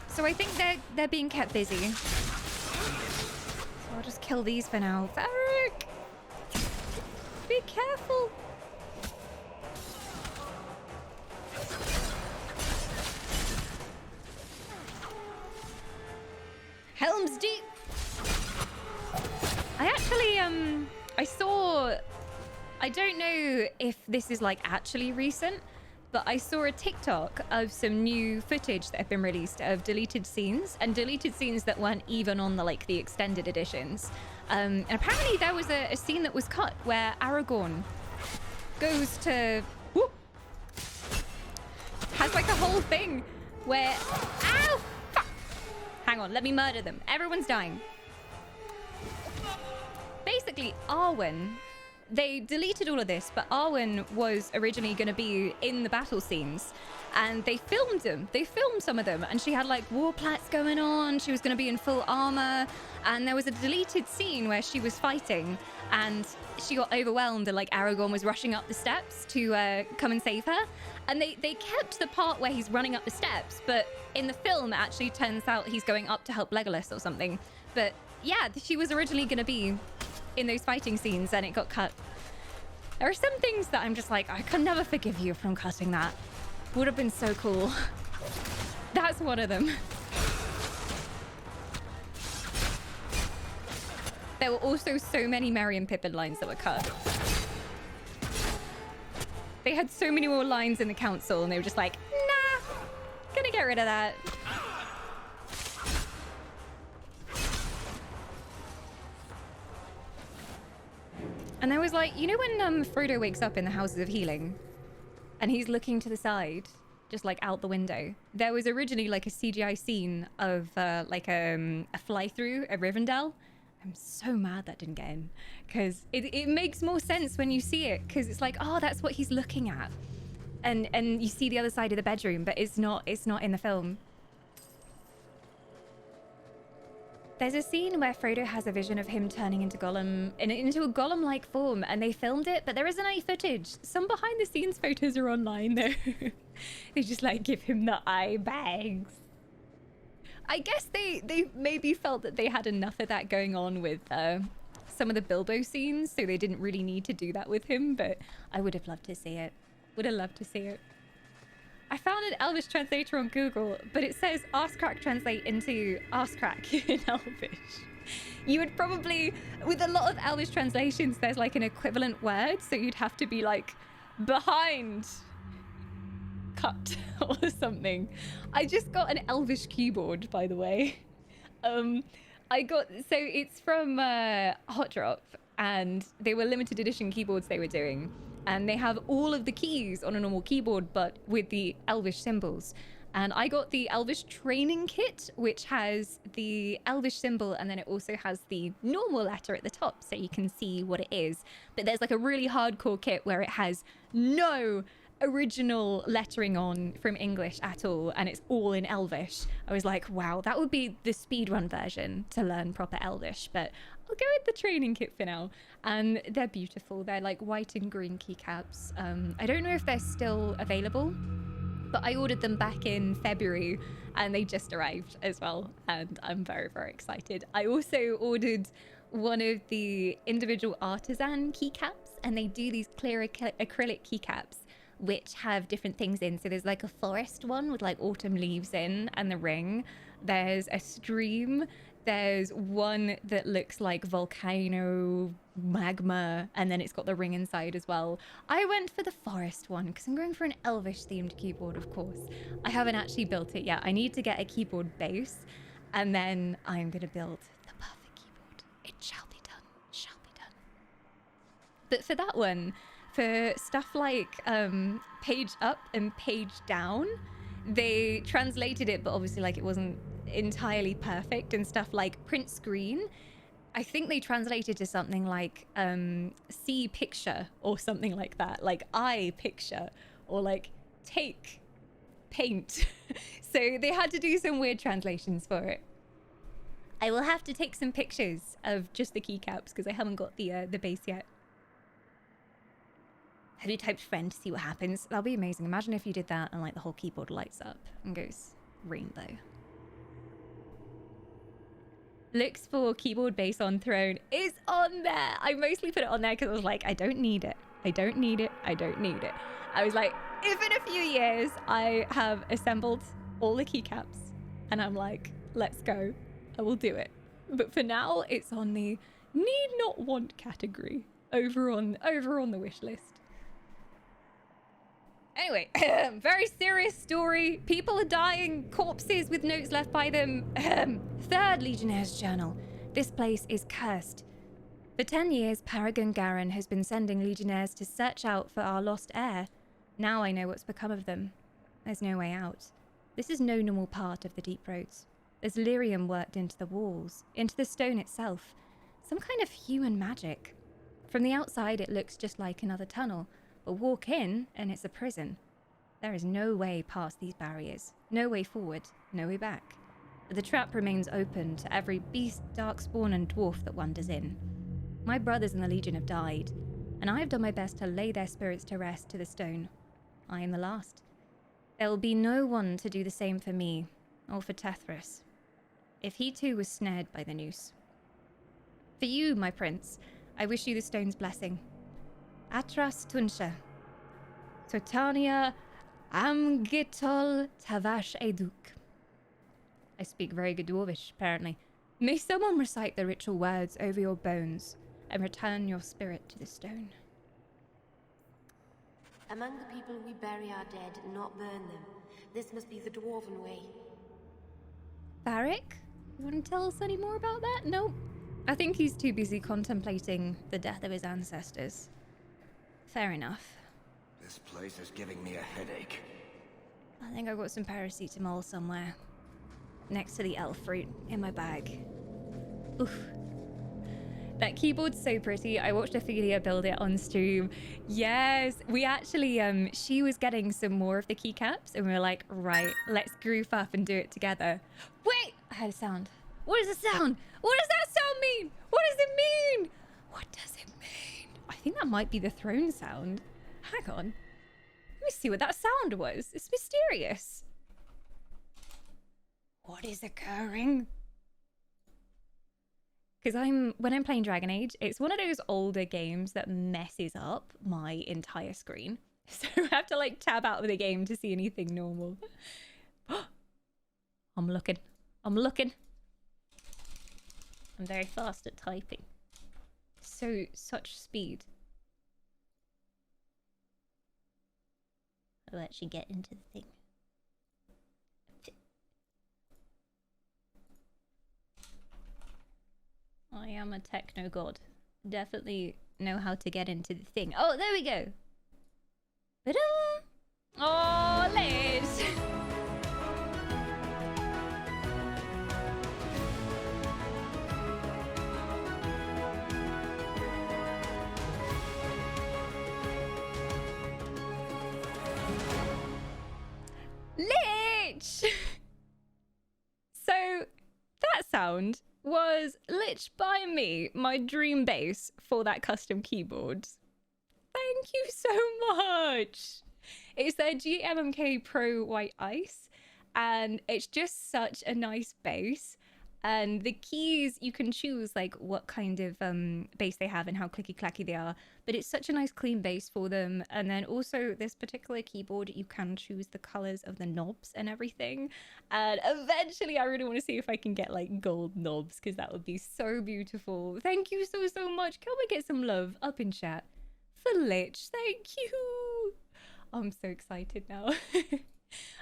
so I think they're being kept busy. So I'll just kill these for now. Varric! Be careful! Helm's Deep! I actually, I saw... I don't know if this is like actually recent, but I saw a TikTok of some new footage that have been released of deleted scenes, and deleted scenes that weren't even on the like the extended editions. And apparently there was a scene that was cut where Aragorn goes to... Whoop, has like a whole thing where... Ow! Fuck! Hang on, let me murder them. Everyone's dying. Basically, Arwen... They deleted all of this, but Arwen was originally going to be in the battle scenes, and they filmed them. They filmed some of them, and she had like war plats going on. She was going to be in full armor, and there was a deleted scene where she was fighting, and she got overwhelmed, and like Aragorn was rushing up the steps to come and save her. And they kept the part where he's running up the steps, but in the film, it actually turns out he's going up to help Legolas or something. But yeah, she was originally going to be in those fighting scenes, and it got cut. There are some things that I'm just like, I can never forgive you from cutting that. Would have been so cool. That's one of them. There were also so many Merry and Pippin lines that were cut. They had so many more lines in the council, and they were just like, nah, gonna get rid of that. And there was like, you know when Frodo wakes up in the Houses of Healing and he's looking to the side, just like out the window? There was originally like a CGI scene of like a fly-through at Rivendell. I'm so mad that didn't get in, because it makes more sense when you see it, because it's like, oh, that's what he's looking at. And you see the other side of the bedroom, but it's not in the film. There's a scene where Frodo has a vision of him turning into into a Gollum-like form, and they filmed it, but there isn't any footage. Some behind-the-scenes photos are online, though. They just, like, give him the eye bags. I guess they maybe felt that they had enough of that going on with some of the Bilbo scenes, so they didn't really need to do that with him, but I would have loved to see it. Would have loved to see it. I found an Elvish translator on Google, but it says Arscrack translate into Arscrack in Elvish. You would probably, with a lot of Elvish translations, there's like an equivalent word, so you'd have to be like behind cut or something. I just got an Elvish keyboard, by the way. So it's from Hot Drop, and they were limited edition keyboards they were doing. And they have all of the keys on a normal keyboard, but with the Elvish symbols. And I got the Elvish training kit, which has the Elvish symbol, and then it also has the normal letter at the top, so you can see what it is. But there's like a really hardcore kit where it has no original lettering on from English at all, and it's all in Elvish. I was like, wow, that would be the speedrun version to learn proper Elvish, but I'll go with the training kit for now. And they're beautiful. They're like white and green keycaps. I don't know if they're still available, but I ordered them back in February and they just arrived as well, and I'm very, very excited. I also ordered one of the individual artisan keycaps, and they do these clear acrylic keycaps which have different things in. So there's like a forest one with like autumn leaves in and the ring. There's a stream. There's one that looks like volcano magma, and then it's got the ring inside as well. I went for the forest one because I'm going for an Elvish themed keyboard, of course. I haven't actually built it yet. I need to get a keyboard base, and then I'm going to build the perfect keyboard. It shall be done. Shall be done. But for that one, for stuff like page up and page down, they translated it, but obviously like it wasn't entirely perfect, and stuff like print screen, I think they translated to something like see picture or something like that, like eye picture, or like take paint. So they had to do some weird translations for it. I will have to take some pictures of just the keycaps because I haven't got the base yet. Have you typed friend to see what happens? That'll be amazing. Imagine if you did that and like the whole keyboard lights up and goes rainbow. Looks for keyboard base on throne is on there. I mostly put it on there because I was like, I don't need it. I don't need it. I don't need it. I was like, if in a few years I have assembled all the keycaps and I'm like, let's go, I will do it. But for now, it's on the need not want category over on the wish list. Anyway, very serious story. People are dying, corpses with notes left by them. Third Legionnaire's journal. This place is cursed. For 10 years, Paragon Garin has been sending Legionnaires to search out for our lost heir. Now I know what's become of them. There's no way out. This is no normal part of the Deep Roads. There's lyrium worked into the walls, into the stone itself. Some kind of human magic. From the outside, it looks just like another tunnel. But walk in, and it's a prison. There is no way past these barriers. No way forward, no way back. But the trap remains open to every beast, darkspawn, and dwarf that wanders in. My brothers in the Legion have died, and I have done my best to lay their spirits to rest to the stone. I am the last. There will be no one to do the same for me, or for Tethras, if he too was snared by the noose. For you, my prince, I wish you the stone's blessing. Atras Tunsha, Totania Amgitol Tavash Eduk. I speak very good Dwarvish, apparently. May someone recite the ritual words over your bones and return your spirit to the stone. Among the people we bury our dead, not burn them. This must be the Dwarven way. Varric? You want to tell us any more about that? Nope. I think he's too busy contemplating the death of his ancestors. Fair enough. This place is giving me a headache. I think I've got some paracetamol somewhere. Next to the elf fruit in my bag. Oof. That keyboard's so pretty. I watched Ophelia build it on stream. Yes, we actually, she was getting some more of the keycaps and we were like, right, let's goof up and do it together. Wait, I heard a sound. What is the sound? What does that sound mean? What does it mean? What does it mean? I think that might be the throne sound. Hang on. Let me see what that sound was. It's mysterious. What is occurring? Because when I'm playing Dragon Age, it's one of those older games that messes up my entire screen. So I have to like tab out of the game to see anything normal. I'm looking. I'm very fast at typing. Such speed. I'll actually get into the thing. I am a techno god. Definitely know how to get into the thing. Oh, there we go. Ba-dum! Oh, Liz! Lich! So, that sound was Lich by me, my dream base for that custom keyboard. Thank you so much. It's their GMMK Pro White Ice, and it's just such a nice bass. And the keys, you can choose like what kind of bass they have and how clicky clacky they are, but it's such a nice clean bass for them. And then also this particular keyboard, you can choose the colors of the knobs and everything. And eventually I really want to see if I can get like gold knobs, because that would be so beautiful. Thank you so much. Can we get some love up in chat for Lich? Thank you. I'm so excited now.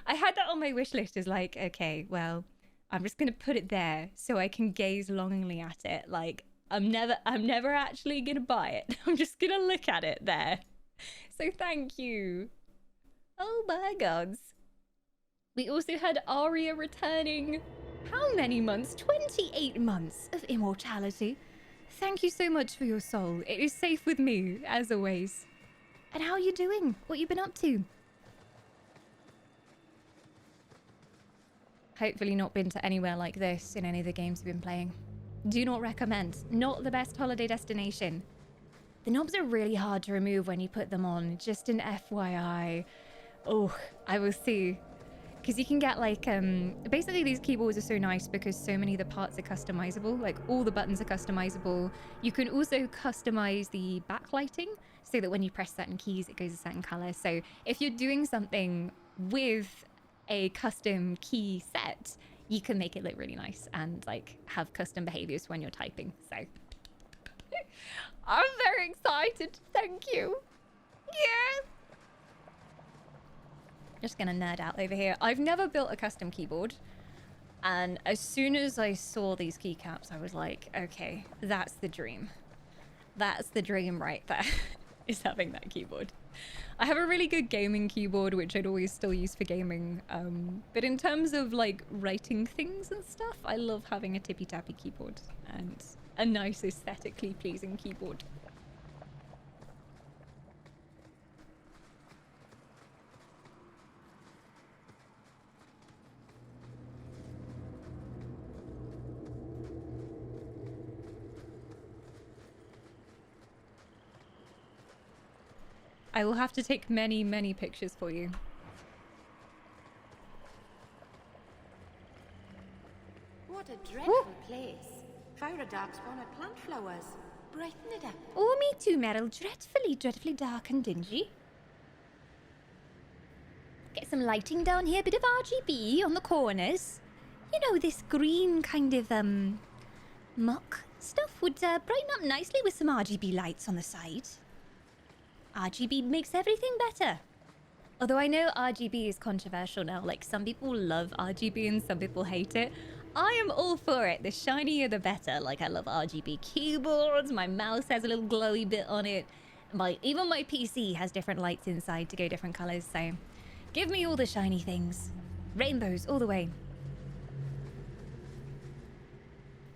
I had that on my wish list as like, okay, well, I'm just gonna put it there so I can gaze longingly at it. Like, I'm never actually gonna buy it. I'm just gonna look at it there. So thank you. Oh my gods. We also had Arya returning. How many months? 28 months of immortality. Thank you so much for your soul. It is safe with me, as always. And how are you doing? What you been up to? Hopefully not been to anywhere like this in any of the games we've been playing. Do not recommend. Not the best holiday destination. The knobs are really hard to remove when you put them on. Just an FYI. Oh, I will see. Because you can get like, basically these keyboards are so nice because so many of the parts are customizable. Like all the buttons are customizable. You can also customize the backlighting so that when you press certain keys, it goes a certain color. So if you're doing something with a custom key set, you can make it look really nice and like have custom behaviors when you're typing. So I'm very excited. Thank you. Yeah. Just gonna nerd out over here. I've never built a custom keyboard, and as soon as I saw these keycaps, I was like, okay, that's the dream. That's the dream right there, is having that keyboard. I have a really good gaming keyboard, which I'd always still use for gaming. But in terms of like writing things and stuff, I love having a tippy-tappy keyboard and a nice aesthetically pleasing keyboard. I will have to take many pictures for you. What a dreadful place. Fire darkspawn had plant flowers. Brighten it up. Oh, me too, Meryl. Dreadfully dark and dingy. Get some lighting down here, bit of RGB on the corners. You know, this green kind of, mock stuff would brighten up nicely with some RGB lights on the side. RGB makes everything better. Although I know RGB is controversial now. Like, some people love RGB and some people hate it. I am all for it. The shinier the better. Like, I love RGB keyboards. My mouse has a little glowy bit on it. Even my PC has different lights inside to go different colors. So, give me all the shiny things. Rainbows all the way.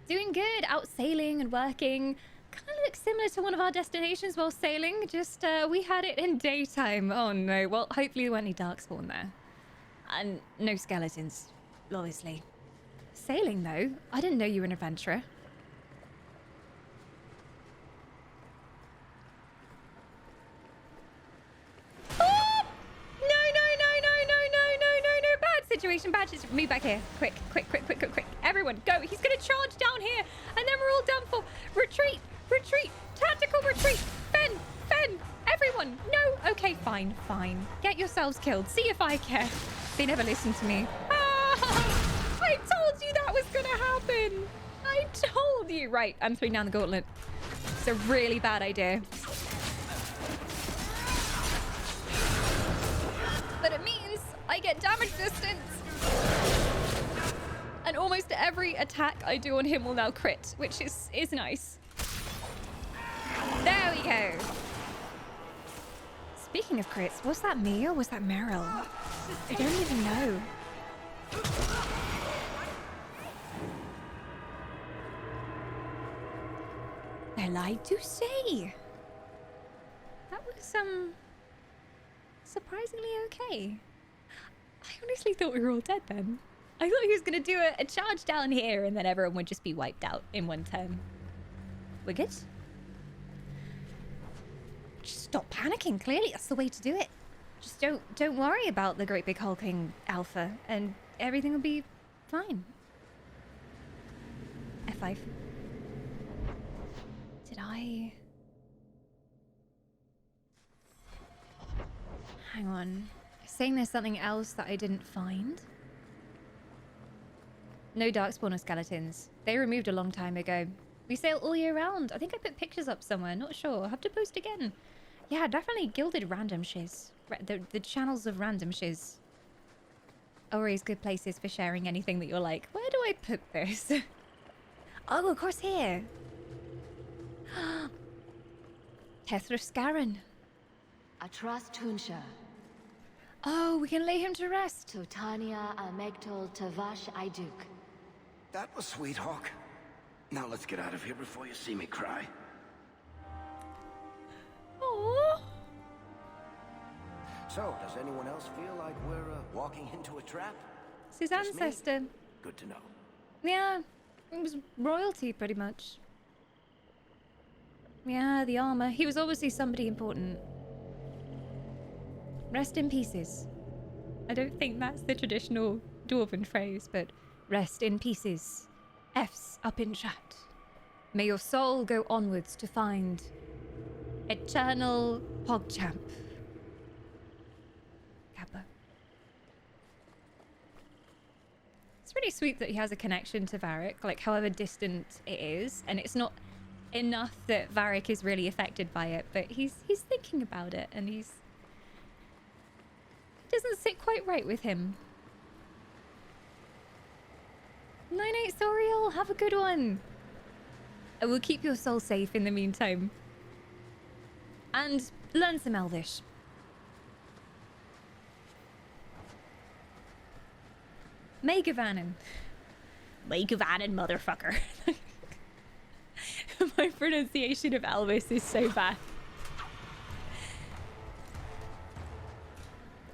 Doing good. Out sailing and working. Kind of looks similar to one of our destinations while sailing. Just, we had it in daytime. Oh no. Well, hopefully there weren't any darkspawn there. And no skeletons, obviously. Sailing, though? I didn't know you were an adventurer. Oh! No. Bad situation. Bad situation. Move back here. Quick. Everyone, go. He's going to charge down here. And then we're all done for. Retreat. Tactical retreat. Fen. Everyone. No. Okay, fine. Get yourselves killed. See if I care. They never listen to me. I told you that was going to happen. I told you. Right, I'm throwing down the gauntlet. It's a really bad idea. But it means I get damage distance. And almost every attack I do on him will now crit, which is nice. There we go. Speaking of crits, was that me or was that Meryl? I don't even know. I lied to say. That was, surprisingly okay. I honestly thought we were all dead then. I thought he was going to do a charge down here and then everyone would just be wiped out in one turn. We're good? Just stop panicking. Clearly, that's the way to do it. Just don't worry about the great big hulking alpha and everything will be fine. F5. Did I... Hang on. Saying there's something else that I didn't find. No darkspawn or skeletons. They removed a long time ago. We sail all year round. I think I put pictures up somewhere. Not sure. I'll have to post again. Yeah, definitely gilded random shiz. The channels of random shiz. Always good places for sharing anything that you're like, where do I put this? Oh, of course here. Tethras Scaran. Atras Tunsha. Oh, we can lay him to rest. Totania Amegtol Tavash Iduk. That was sweet, Hawk. Now let's get out of here before you see me cry. Aww. So, does anyone else feel like we're walking into a trap? It's his Just me? ancestor. Good to know. Yeah, it was royalty pretty much. Yeah, the armor. He was obviously somebody important. Rest in pieces. I don't think that's the traditional dwarven phrase, but rest in pieces. F's up in chat. May your soul go onwards to find eternal PogChamp. Kappa. It's really sweet that he has a connection to Varric, like however distant it is, and it's not enough that Varric is really affected by it, but he's thinking about it, and it doesn't sit quite right with him. 9-8 Soriel, have a good one. I will keep your soul safe in the meantime. And learn some Elvish. Megavanen. Megavanen, motherfucker. My pronunciation of Elvis is so bad.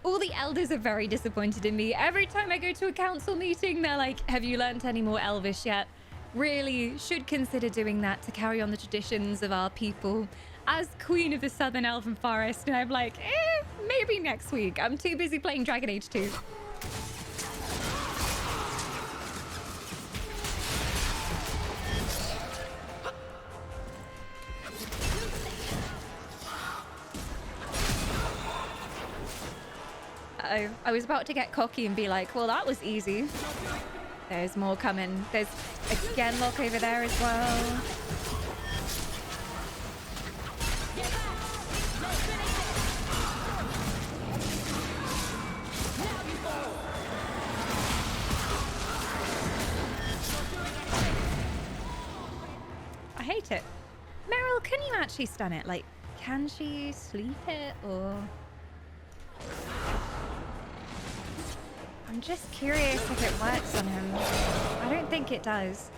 All the elders are very disappointed in me. Every time I go to a council meeting, they're like, have you learnt any more Elvish yet? Really should consider doing that to carry on the traditions of our people as Queen of the Southern Elven Forest. And I'm like, maybe next week. I'm too busy playing Dragon Age 2. I was about to get cocky and be like, well, that was easy. There's more coming. There's a Genlock over there as well. I hate it. Meryl, can you actually stun it? Like, can she sleep it or... I'm just curious if it works on him. I don't think it does.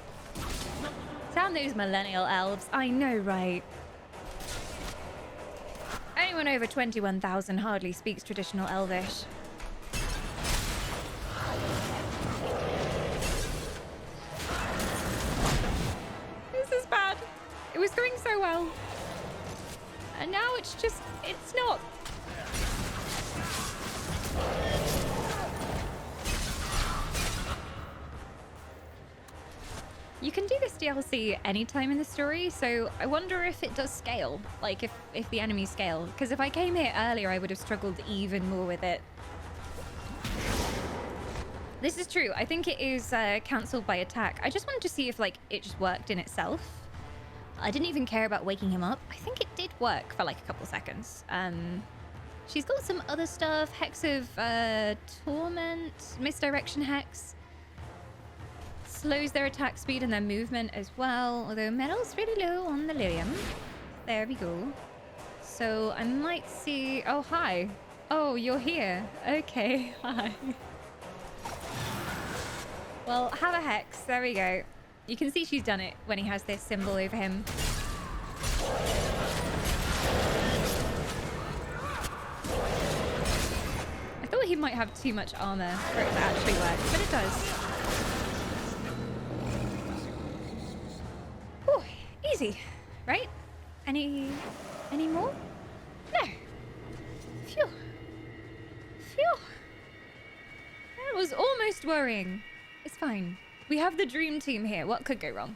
Damn those millennial elves. I know, right? Anyone over 21,000 hardly speaks traditional Elvish. This is bad. It was going so well. And now it's just, it's not. You can do this DLC anytime in the story, so I wonder if it does scale, like if the enemies scale. Because if I came here earlier, I would have struggled even more with it. This is true. I think it is cancelled by attack. I just wanted to see if like it just worked in itself. I didn't even care about waking him up. I think it did work for like a couple seconds. She's got some other stuff. Hex of Torment, Misdirection Hex. Slows their attack speed and their movement as well. Although Meryl's really low on the Lilium. There we go. So I might see... Oh, hi. Oh, you're here. Okay, hi. Well, have a Hex. There we go. You can see she's done it when he has this symbol over him. I thought he might have too much armor for it to actually work, but it does. Whew, easy, right? Any more? No. Phew. Phew. That was almost worrying. It's fine. We have the dream team here. What could go wrong?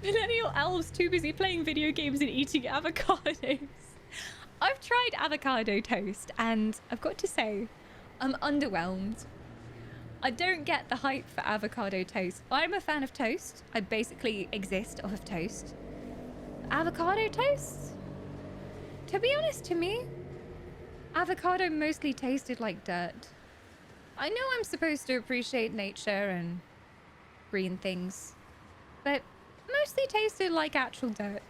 Millennial elves too busy playing video games and eating avocados. I've tried avocado toast and I've got to say, I'm underwhelmed. I don't get the hype for avocado toast. I'm a fan of toast. I basically exist off of toast. Avocado toast? To be honest, to me, avocado mostly tasted like dirt. I know I'm supposed to appreciate nature and green things, but mostly tasted like actual dirt.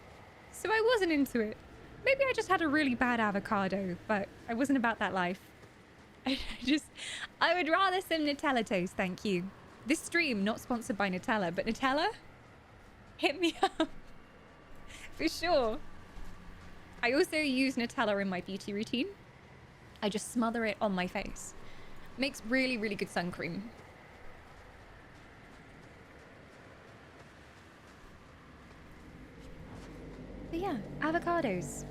So I wasn't into it. Maybe I just had a really bad avocado, but I wasn't about that life. I would rather some Nutella toast, thank you. This stream not sponsored by Nutella, but Nutella, hit me up. For sure. I also use Nutella in my beauty routine. I just smother it on my face. Makes really, really good sun cream. But yeah, avocados.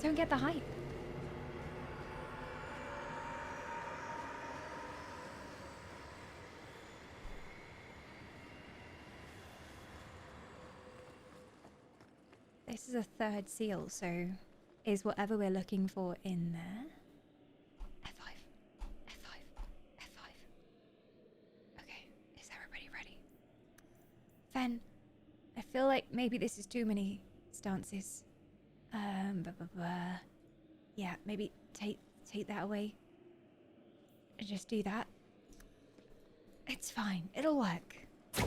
Don't get the hype. This is a third seal, so is whatever we're looking for in there. F5, F5, F5. Okay, is everybody ready? Fen, I feel like maybe this is too many stances. Yeah, maybe take that away. Just do that. It's fine. It'll work. Okay.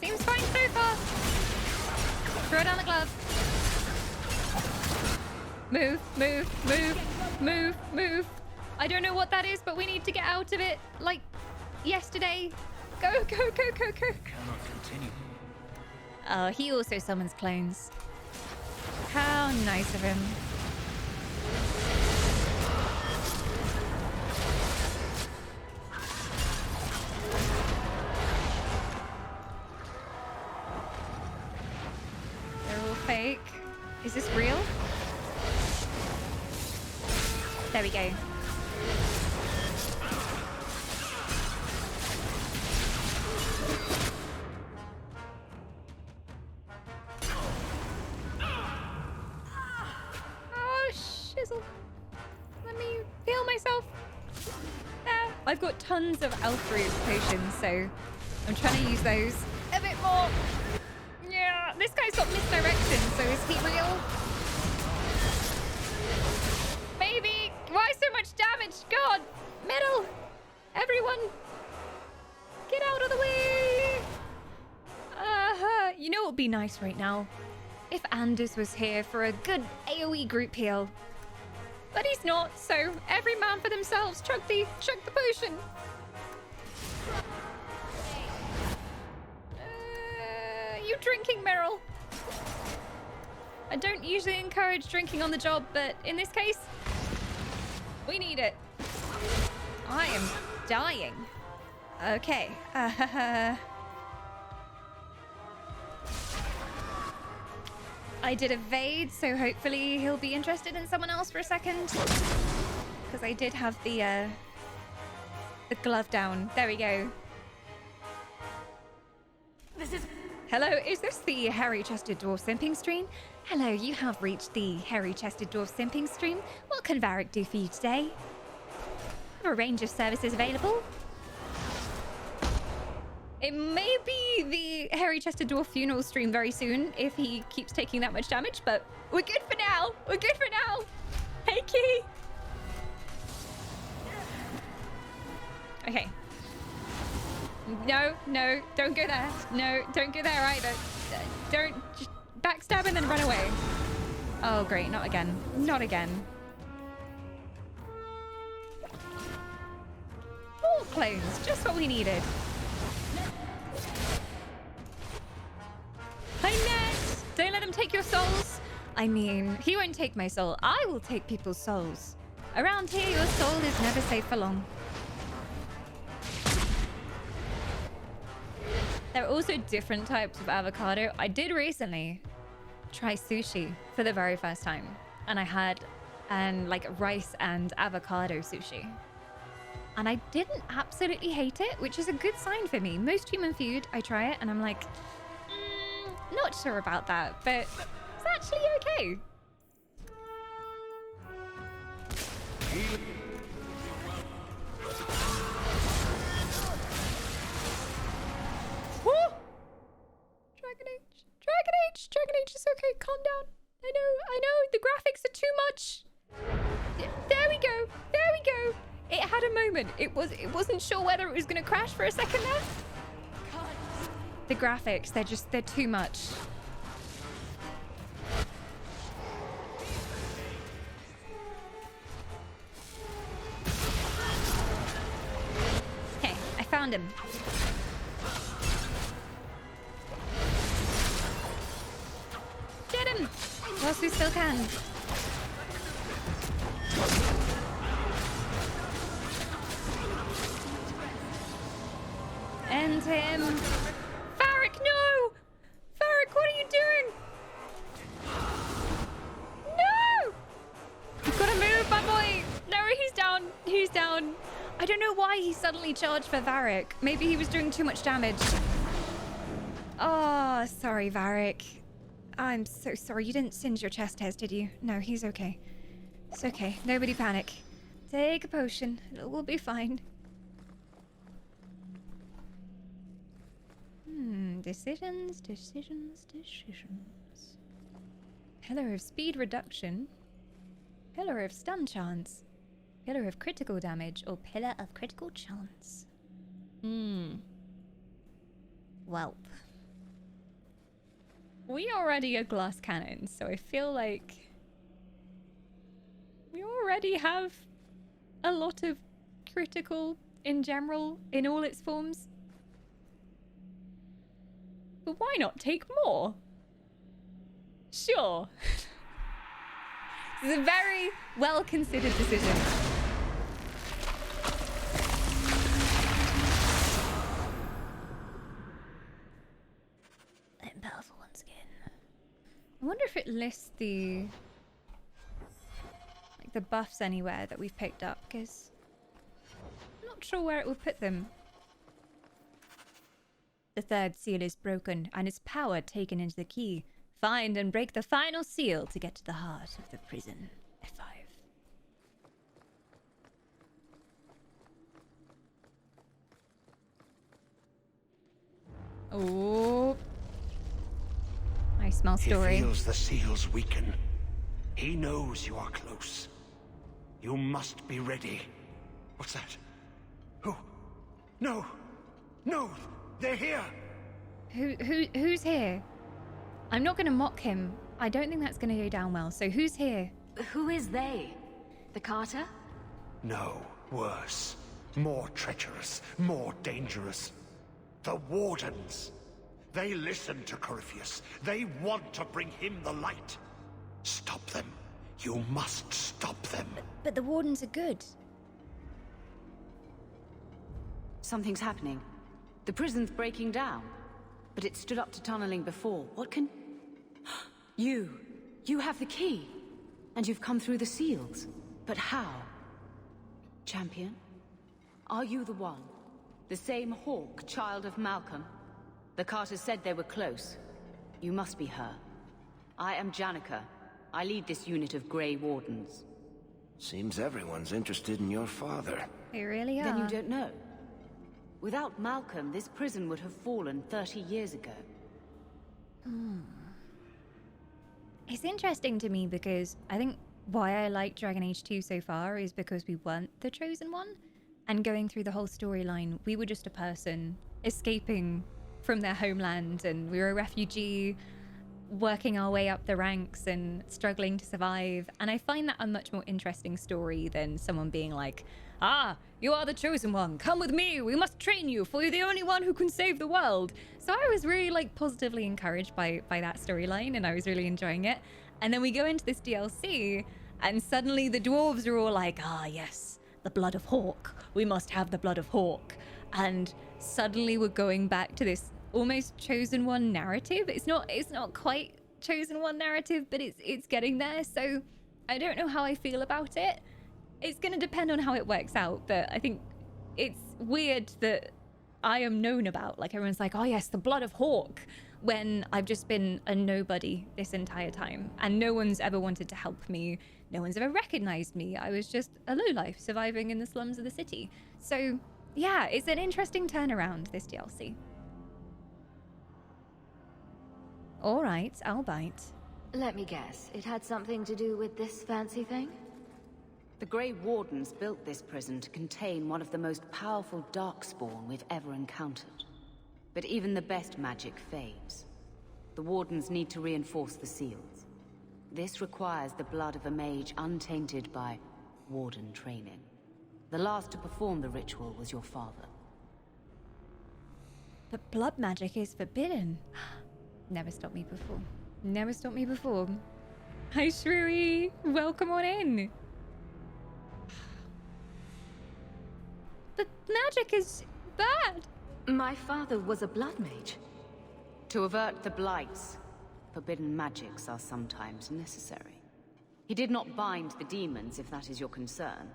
Seems fine so far. Throw down the glove. Move, move, move, move, move. I don't know what that is, but we need to get out of it like yesterday. Go, go, go, go, go. Cannot continue. Oh, he also summons clones. How nice of him. They're all fake. Is this real? There we go. Let me heal myself. There. I've got tons of elf root potions, so I'm trying to use those a bit more. Yeah, this guy's got misdirection, so is he real? Maybe. Why so much damage? God. Metal. Everyone. Get out of the way. You know what would be nice right now? If Anders was here for a good AoE group heal. But he's not, so every man for themselves. Chug the potion. You drinking, Meryl? I don't usually encourage drinking on the job, but in this case, we need it. I am dying. Okay. I did evade, so hopefully he'll be interested in someone else for a second. Because I did have the glove down. There we go. Hello, is this the hairy-chested dwarf simping stream? Hello, you have reached the hairy-chested dwarf simping stream. What can Varric do for you today? I have a range of services available. It may be the hairy-chested dwarf funeral stream very soon if he keeps taking that much damage, but we're good for now. We're good for now. Hey, Key. Okay. No, don't go there. No, don't go there either. Don't just backstab and then run away. Oh, great. Not again. Not again. More clones. Just what we needed. Hi, Ned! Don't let him take your souls. I mean, he won't take my soul. I will take people's souls. Around here, your soul is never safe for long. There are also different types of avocado. I did recently try sushi for the very first time. And I had like rice and avocado sushi. And I didn't absolutely hate it, which is a good sign for me. Most human food, I try it and I'm like, not sure about that, but it's actually okay. Woo! Dragon Age is okay. Calm down. I know. The graphics are too much. There we go. It had a moment. It wasn't sure whether it was going to crash for a second there. The graphics, they're too much. Okay, I found him. Get him! Whilst we still can. End him. Varric, no! Varric, what are you doing? No! You've got to move, my boy. No, he's down. I don't know why he suddenly charged for Varric. Maybe he was doing too much damage. Oh, sorry, Varric. I'm so sorry. You didn't singe your chest hairs, did you? No, he's okay. It's okay. Nobody panic. Take a potion. It will be fine. Decisions. Pillar of speed reduction. Pillar of stun chance. Pillar of critical damage or pillar of critical chance. Welp. We already are glass cannons, so I feel like we already have a lot of critical in general in all its forms. But why not take more? Sure. This is a very well-considered decision. I'm powerful once again. I wonder if it lists the buffs anywhere that we've picked up, because I'm not sure where it will put them. The third seal is broken, and its power taken into the key. Find and break the final seal to get to the heart of the prison. F5. smell story. He feels the seals weaken. He knows you are close. You must be ready. What's that? Who? No! No! They're here! Who's here? I'm not going to mock him. I don't think that's going to go down well. So who's here? Who is they? The Carter? No, worse. More treacherous, more dangerous. The Wardens. They listen to Corypheus. They want to bring him the light. Stop them. You must stop them. But the Wardens are good. Something's happening. The prison's breaking down. But it stood up to tunneling before. What can... You have the key. And you've come through the seals. But how? Champion? Are you the one? The same Hawke, child of Malcolm? The Carters said they were close. You must be her. I am Janica. I lead this unit of Grey Wardens. Seems everyone's interested in your father. They really are. Then you don't know. Without Malcolm, this prison would have fallen 30 years ago. It's interesting to me because I think why I like Dragon Age 2 so far is because we weren't the Chosen One. And going through the whole storyline, we were just a person escaping from their homeland, and we were a refugee working our way up the ranks and struggling to survive. And I find that a much more interesting story than someone being like, ah, you are the Chosen One, come with me, we must train you, for you're the only one who can save the world. So I was really like positively encouraged by that storyline, and I was really enjoying it. And then we go into this DLC, and suddenly the dwarves are all like, ah, yes, the blood of Hawke, we must have the blood of Hawke. And suddenly we're going back to this almost Chosen One narrative. It's not quite Chosen One narrative, but it's getting there. So I don't know how I feel about it. It's going to depend on how it works out, but I think it's weird that I am known about. Like, everyone's like, oh yes, the blood of Hawke, when I've just been a nobody this entire time, and no one's ever wanted to help me. No one's ever recognized me. I was just a lowlife surviving in the slums of the city. So yeah, it's an interesting turnaround, this DLC. All right, I'll bite. Let me guess, it had something to do with this fancy thing? The Grey Wardens built this prison to contain one of the most powerful Darkspawn we've ever encountered. But even the best magic fades. The Wardens need to reinforce the seals. This requires the blood of a mage untainted by Warden training. The last to perform the ritual was your father. But blood magic is forbidden. Never stopped me before. Never stopped me before. Hi, Shrewy. Welcome on in. But magic is bad. My father was a blood mage. To avert the blights, forbidden magics are sometimes necessary. He did not bind the demons, if that is your concern.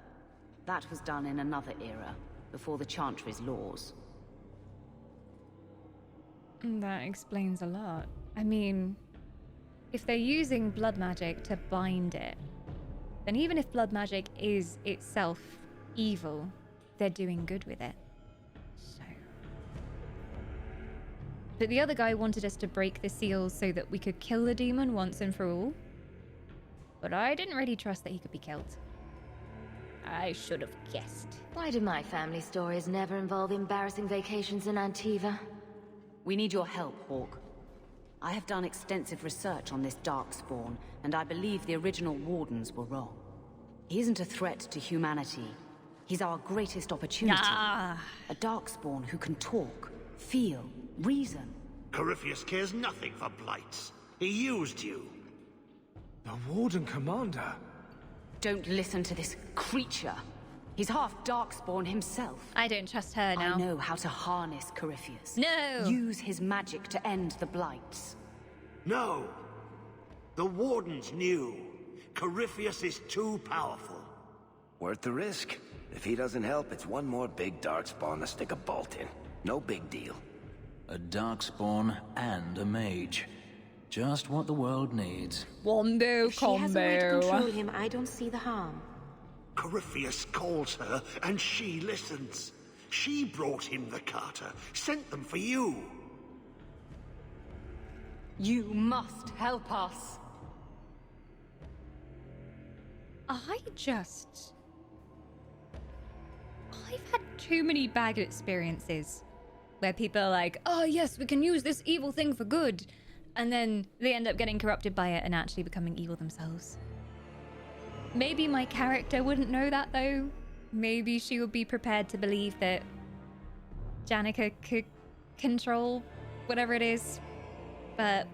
That was done in another era, before the Chantry's laws. That explains a lot. I mean, if they're using blood magic to bind it, then even if blood magic is itself evil, they're doing good with it. So... But the other guy wanted us to break the seals so that we could kill the demon once and for all. But I didn't really trust that he could be killed. I should have guessed. Why do my family stories never involve embarrassing vacations in Antiva? We need your help, Hawke. I have done extensive research on this Darkspawn, and I believe the original Wardens were wrong. He isn't a threat to humanity. He's our greatest opportunity. Ah. A Darkspawn who can talk, feel, reason. Corypheus cares nothing for blights. He used you. The Warden Commander? Don't listen to this creature. He's half Darkspawn himself. I don't trust her now. I know how to harness Corypheus. No! Use his magic to end the blights. No. The Wardens knew. Corypheus is too powerful. Worth the risk. If he doesn't help, it's one more big Darkspawn to stick a bolt in. No big deal. A Darkspawn and a mage. Just what the world needs. Wombo If she has a way to combo. control him, I don't see the harm. Corypheus calls her, and she listens. She brought him the Carter, sent them for you. You must help us. I've had too many bad experiences where people are like, oh yes, we can use this evil thing for good. And then they end up getting corrupted by it and actually becoming evil themselves. Maybe my character wouldn't know that though. Maybe she would be prepared to believe that Janica could control whatever it is. But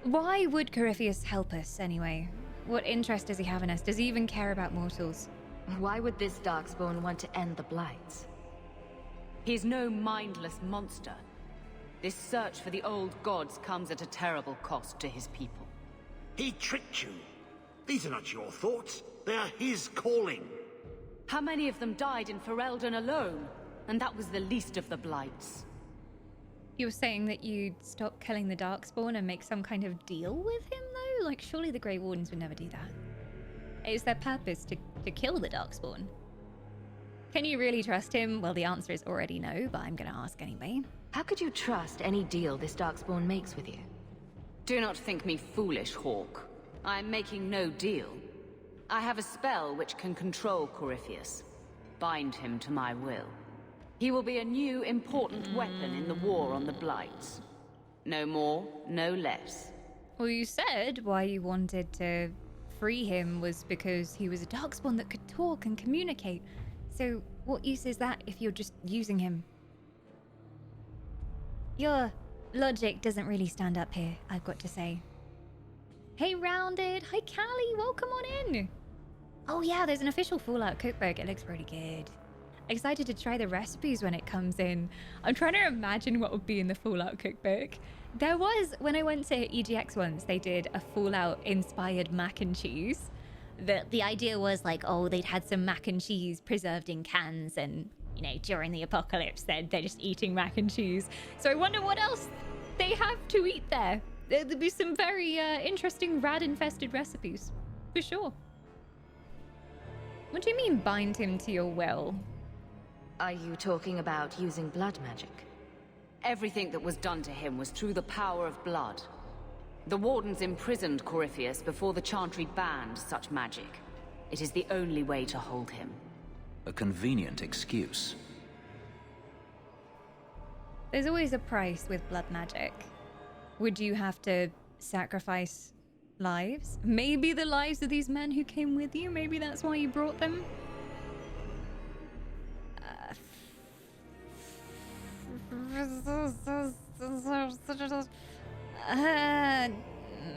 why would Corypheus help us anyway? What interest does he have in us? Does he even care about mortals? Why would this Darkspawn want to end the Blights? He's no mindless monster. This search for the old gods comes at a terrible cost to his people. He tricked you. These are not your thoughts. They are his calling. How many of them died in Ferelden alone? And that was the least of the Blights. You were saying that you'd stop killing the Darkspawn and make some kind of deal with him, though? Like, surely the Grey Wardens would never do that. Is their purpose to kill the Darkspawn? Can you really trust him? Well, the answer is already no, but I'm gonna ask anyway. How could you trust any deal this Darkspawn makes with you? Do not think me foolish, Hawk. I am making no deal. I have a spell which can control Corypheus. Bind him to my will. He will be a new, important weapon in the war on the Blights. No more, no less. Well, you said why you wanted to free him was because he was a Darkspawn that could talk and communicate. So what use is that if you're just using him? Your logic doesn't really stand up here, I've got to say. Hey, Rounded. Hi, Callie. Welcome on in. Oh, yeah, there's an official Fallout cookbook. It looks pretty good. Excited to try the recipes when it comes in. I'm trying to imagine what would be in the Fallout cookbook. There was, when I went to EGX once, they did a Fallout-inspired mac and cheese. The idea was like, oh, they'd had some mac and cheese preserved in cans and, you know, during the apocalypse, they're just eating mac and cheese. So I wonder what else they have to eat there. There'll be some very interesting rat-infested recipes, for sure. What do you mean, bind him to your will? Are you talking about using blood magic? Everything that was done to him was through the power of blood. The Wardens imprisoned Corypheus before the Chantry banned such magic. It is the only way to hold him. A convenient excuse. There's always a price with blood magic. Would you have to sacrifice lives? Maybe the lives of these men who came with you? Maybe that's why you brought them?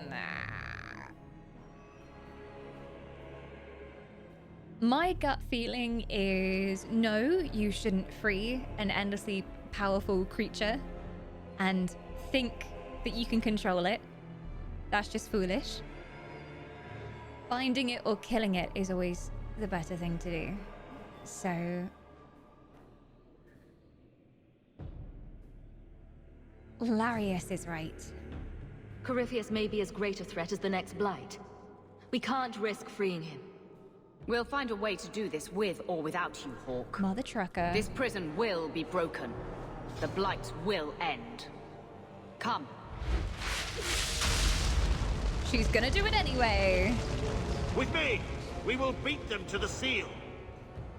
Nah. My gut feeling is no, you shouldn't free an endlessly powerful creature and think that you can control it. That's just foolish. Finding it or killing it is always the better thing to do. So Larius is right. Corypheus may be as great a threat as the next Blight. We can't risk freeing him. We'll find a way to do this with or without you, Hawk. Mother trucker. This prison will be broken. The Blights will end. Come. She's gonna do it anyway. With me, we will beat them to the seal.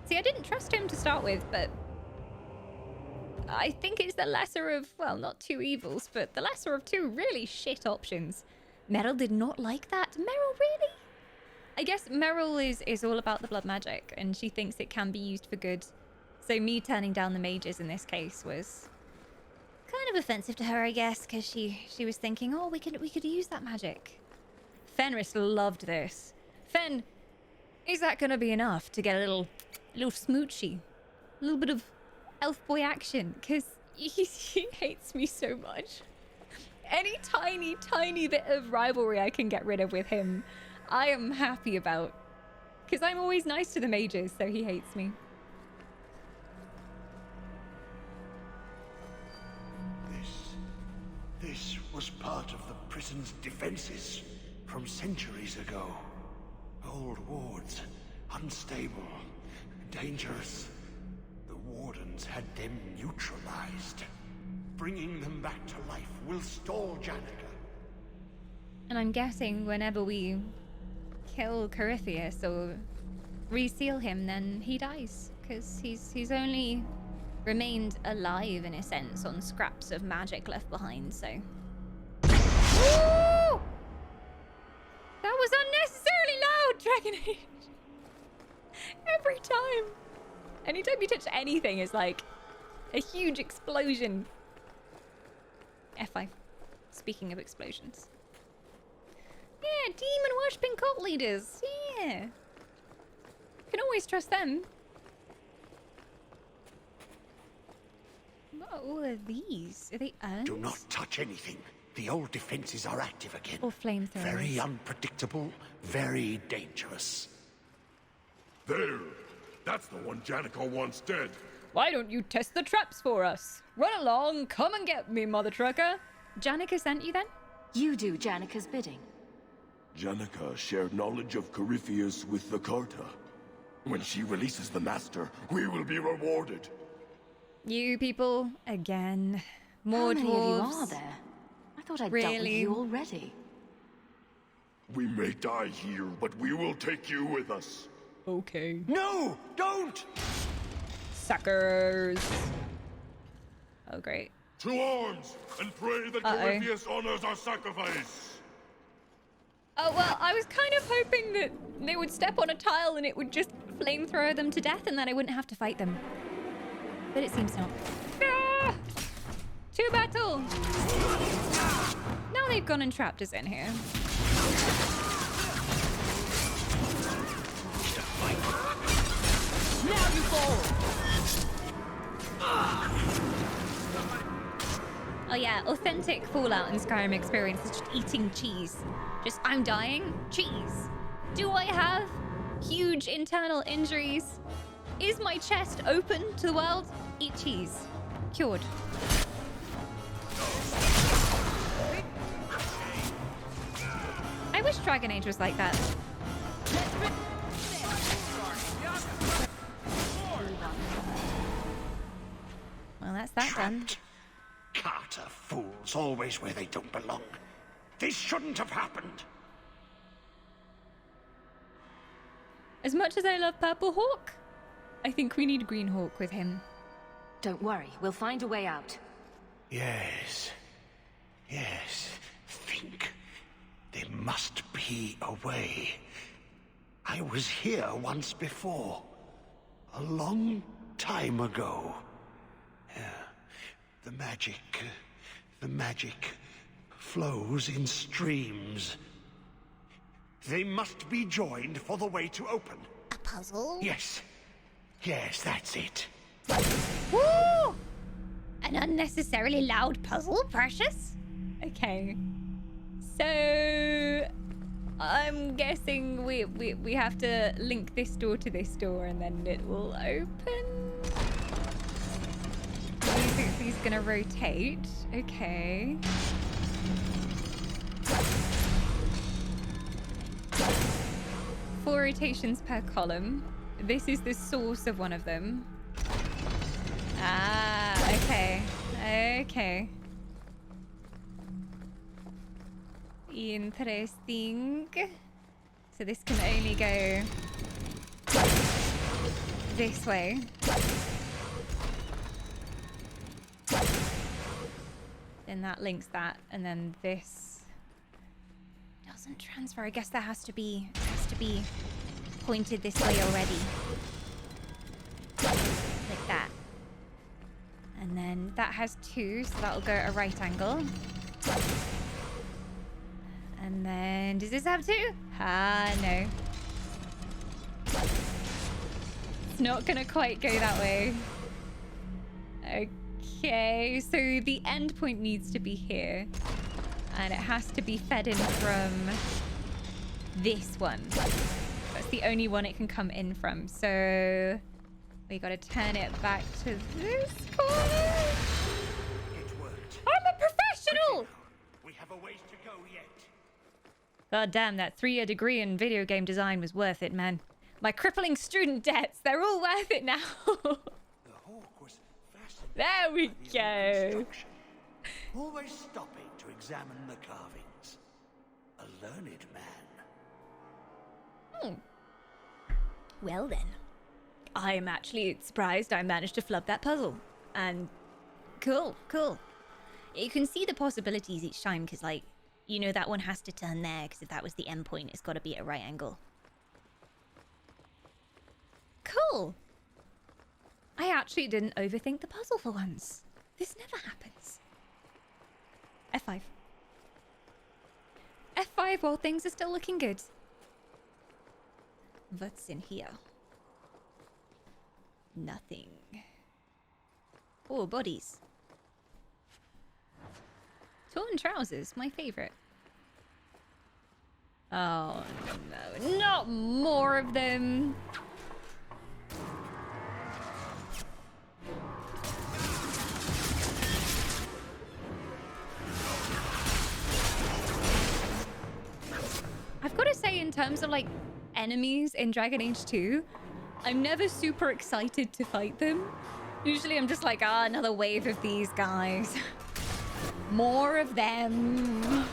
See, I didn't trust him to start with, but I think it's the lesser of, well, not two evils, but the lesser of two really shit options. Meryl did not like that. Meryl, really? I guess Meryl is all about the blood magic, and she thinks it can be used for good. So me turning down the mages in this case was kind of offensive to her, I guess, because she was thinking, oh, we could use that magic. Fenris loved this. Fen, is that gonna be enough to get a little smoochy? A little bit of elf boy action? Because he hates me so much. Any tiny bit of rivalry I can get rid of with him, I am happy about. Because I'm always nice to the mages, so he hates me. This was part of the prison's defenses from centuries ago. Old wards, unstable, dangerous. The Wardens had them neutralized. Bringing them back to life will stall Janica. And I'm guessing whenever we kill Corypheus or reseal him, then he dies. Because he's only remained alive, in a sense, on scraps of magic left behind, so... Ooh! That was unnecessarily loud, Dragon Age! Every time! Anytime you touch anything, it's like a huge explosion. F5. Speaking of explosions. Yeah, demon worshipping cult leaders. Yeah. Can always trust them. What are all of these? Are they urns? Do not touch anything. The old defenses are active again. Or flamethrowers. Very unpredictable, very dangerous. There! That's the one Janica wants dead. Why don't you test the traps for us? Run along, come and get me, mother trucker. Janica sent you then? You do Janica's bidding. Janica shared knowledge of Corypheus with the Carta. When she releases the Master, we will be rewarded. You people, again. More How many dwarves. of you are there? I thought I'd dealt with Really? you already. We may die here, but we will take you with us. Okay. No! Don't! Suckers. Oh, great. To arms, and pray that Uh-oh. Corypheus honors our sacrifice. Oh, well, I was kind of hoping that they would step on a tile and it would just flamethrower them to death and then I wouldn't have to fight them. But it seems not. Ah! To battle! Now they've gone and trapped us in here. Now you fall! Oh yeah, authentic Fallout and Skyrim experience is just eating cheese. Just, I'm dying, cheese. Do I have huge internal injuries? Is my chest open to the world? Eat cheese. Cured. I wish Dragon Age was like that. Well, that's that done. Trapped. Carter fools always where they don't belong. This shouldn't have happened. As much as I love Purple Hawk, I think we need Green Hawk with him. Don't worry, we'll find a way out. Yes. Yes. Think. There must be a way. I was here once before. A long time ago. Yeah. The magic flows in streams. They must be joined for the way to open. A puzzle? Yes. Yes, that's it. Woo! An unnecessarily loud puzzle, Precious? Okay. So... I'm guessing we have to link this door to this door and then it will open. He's gonna rotate. Okay. Four rotations per column. This is the source of one of them. Ah, okay. Okay. Interesting. So this can only go this way. Then that links that, and then this doesn't transfer. I guess that has to be pointed this way already. Like that. And then that has two, so that'll go at a right angle. And then, does this have two? Ah, no. It's not gonna quite go that way. Okay, so the end point needs to be here. And it has to be fed in from this one. That's the only one it can come in from. So we gotta turn it back to this corner. It worked. I'm a professional! We have a ways to go yet. God damn, that 3-year degree in video game design was worth it, man. My crippling student debts, they're all worth it now. The hawk was fascinated There we by the go. instruction. always stopping to examine the carvings. A learned man. Well then. I'm actually surprised I managed to flub that puzzle. And cool. You can see the possibilities each time because, like, you know that one has to turn there because if that was the end point, it's got to be at a right angle. Cool. I actually didn't overthink the puzzle for once. This never happens. F5. F5 while things are still looking good. What's in here? Nothing. Oh, bodies. Torn trousers, my favorite. Oh no, not more of them. I've got to say, in terms of like enemies in Dragon Age 2, I'm never super excited to fight them. Usually I'm just like, another wave of these guys. More of them.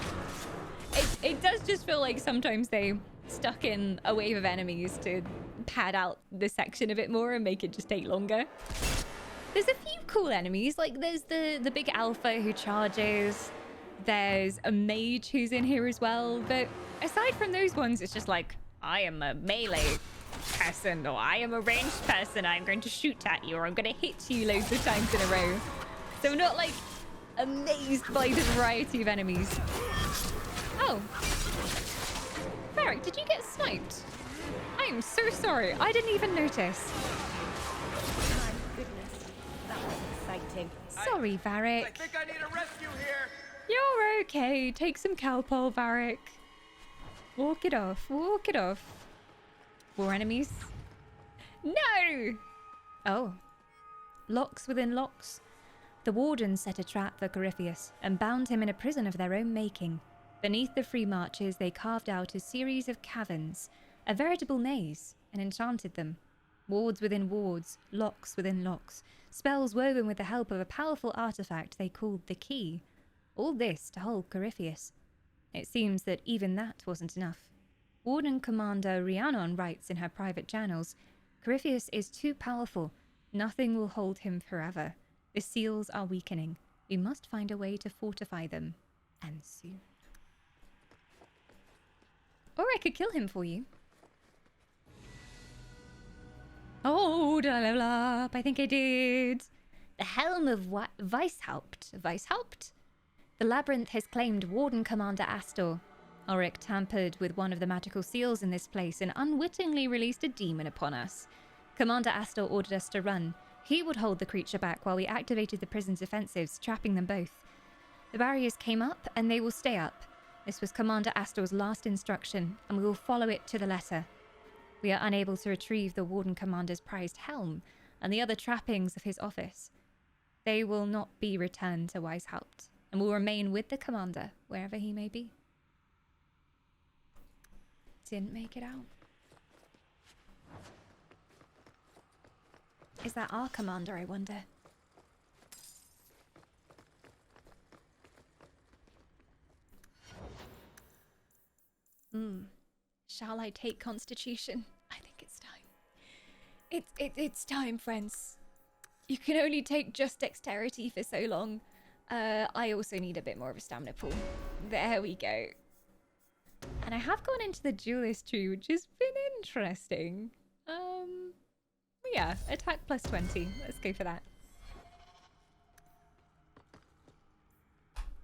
It does just feel like sometimes they stuck in a wave of enemies to pad out the section a bit more and make it just take longer. There's a few cool enemies, like there's the big alpha who charges. There's a mage who's in here as well, but aside from those ones, it's just like, I am a melee person, or I am a ranged person, I'm going to shoot at you, or I'm going to hit you loads of times in a row. So I'm not like amazed by the variety of enemies. Oh. Varric, did you get sniped? I am so sorry, I didn't even notice. My goodness, that was exciting. Sorry, Varric. I think I need a rescue here. You're okay. Take some Calpol, Varric. Walk it off. Walk it off. More enemies? No! Oh. Locks within locks. The Wardens set a trap for Corypheus and bound him in a prison of their own making. Beneath the free marches, they carved out a series of caverns, a veritable maze, and enchanted them. Wards within wards, locks within locks, spells woven with the help of a powerful artifact they called the Key. All this to hold Corypheus. It seems that even that wasn't enough. Warden Commander Rhiannon writes in her private journals, Corypheus is too powerful. Nothing will hold him forever. The seals are weakening. We must find a way to fortify them. And soon. Or I could kill him for you. Oh, da la la. I think I did. The Helm of Weishaupt. Weishaupt? The Labyrinth has claimed Warden Commander Astor. Auric tampered with one of the magical seals in this place and unwittingly released a demon upon us. Commander Astor ordered us to run. He would hold the creature back while we activated the prison's defensives, trapping them both. The barriers came up, and they will stay up. This was Commander Astor's last instruction, and we will follow it to the letter. We are unable to retrieve the Warden Commander's prized helm and the other trappings of his office. They will not be returned to Weishaupt, and will remain with the Commander, wherever he may be. Didn't make it out. Is that our Commander, I wonder? Shall I take Constitution? I think it's time. It's time, friends. You can only take just dexterity for so long. I also need a bit more of a stamina pool. There we go. And I have gone into the duelist tree, which has been interesting. Yeah, attack plus 20. Let's go for that.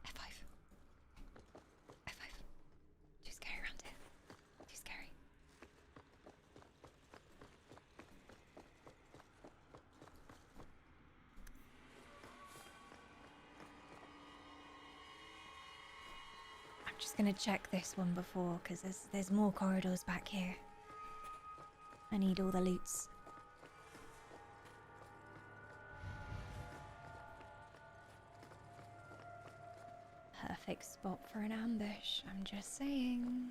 F5. F5. Too scary around here. Too scary. I'm just gonna check this one before, because there's more corridors back here. I need all the loots. Perfect spot for an ambush, I'm just saying.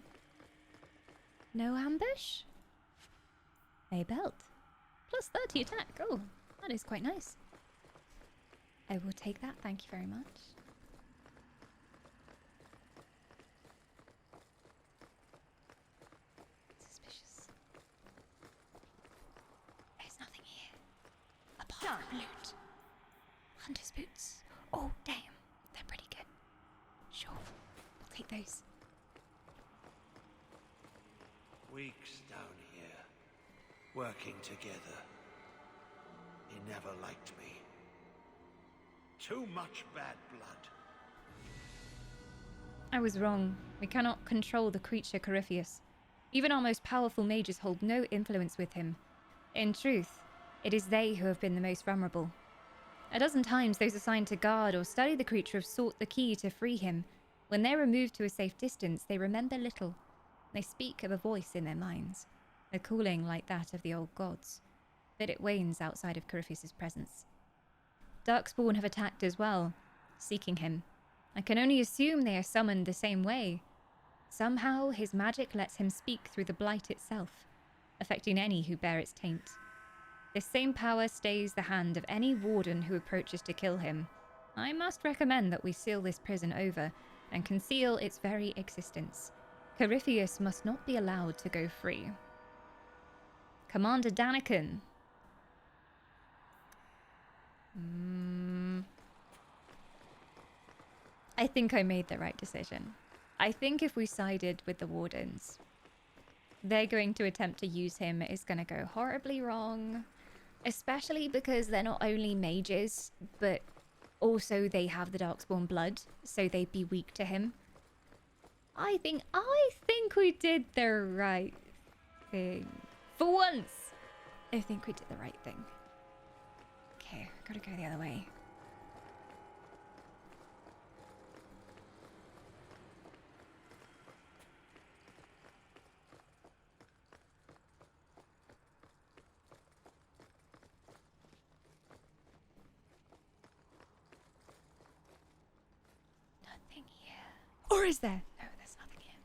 No ambush? A belt. Plus 30 attack. Oh, that is quite nice. I will take that, thank you very much. loot. Hunter's boots. Oh, damn. They're pretty good. Sure. I'll take those. Weeks down here, working together. He never liked me. Too much bad blood. I was wrong. We cannot control the creature Corypheus. Even our most powerful mages hold no influence with him. In truth, it is they who have been the most vulnerable. A dozen times those assigned to guard or study the creature have sought the key to free him. When they're removed to a safe distance, they remember little. They speak of a voice in their minds, a calling like that of the old gods. But it wanes outside of Corypheus' presence. Darkspawn have attacked as well, seeking him. I can only assume they are summoned the same way. Somehow his magic lets him speak through the blight itself, affecting any who bear its taint. This same power stays the hand of any warden who approaches to kill him. I must recommend that we seal this prison over and conceal its very existence. Corypheus must not be allowed to go free. Commander Daniken. I think I made the right decision. I think if we sided with the wardens, they're going to attempt to use him. It's going to go horribly wrong. Especially because they're not only mages, but also they have the Darkspawn blood, so they'd be weak to him. I think we did the right thing. For once, I think we did the right thing. Okay, gotta go the other way. Nothing here. Or is there? No, there's nothing here.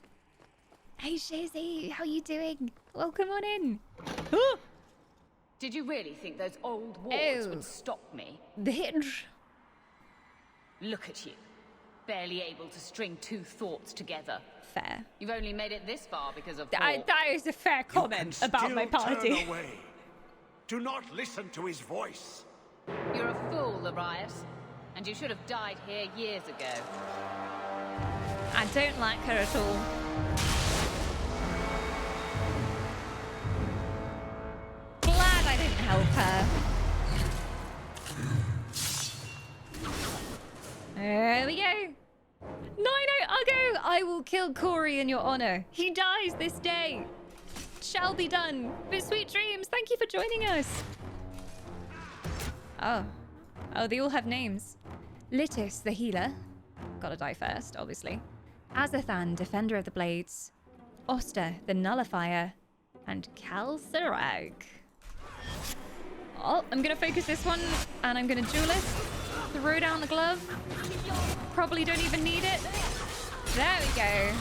Hey, Shizzy, how you doing? Welcome on in. Did you really think those old walls would stop me? Bitch. Look at you. Barely able to string two thoughts together. Fair. You've only made it this far because of That is a fair comment about my party. Turn away. Do not listen to his voice. You're a fool, Arias. And you should have died here years ago. I don't like her at all. Glad I didn't help her. There we go. Nino, I will kill Corey in your honor. He dies this day. Shall be done. But sweet dreams. Thank you for joining us. Oh, they all have names. Litis, the healer. Gotta die first, obviously. Azathan, defender of the blades. Oster, the nullifier. And Kalsarag. Oh, I'm gonna focus this one, and I'm gonna duelist. Throw down the glove. Probably don't even need it. There we go.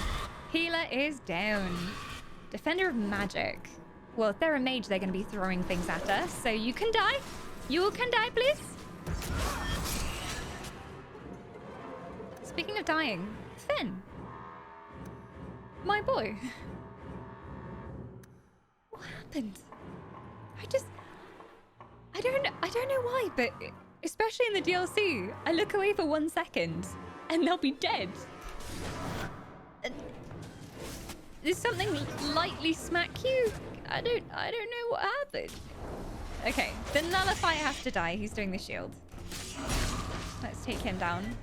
Healer is down. Defender of magic. Well, if they're a mage, they're gonna be throwing things at us, so you can die. You can die, please. Speaking of dying, Finn. My boy. What happened? I don't know why, but especially in the DLC, I look away for 1 second and they'll be dead. Did something lightly smack you? I don't know what happened. Okay, the nullifier has to die. He's doing the shield. Let's take him down.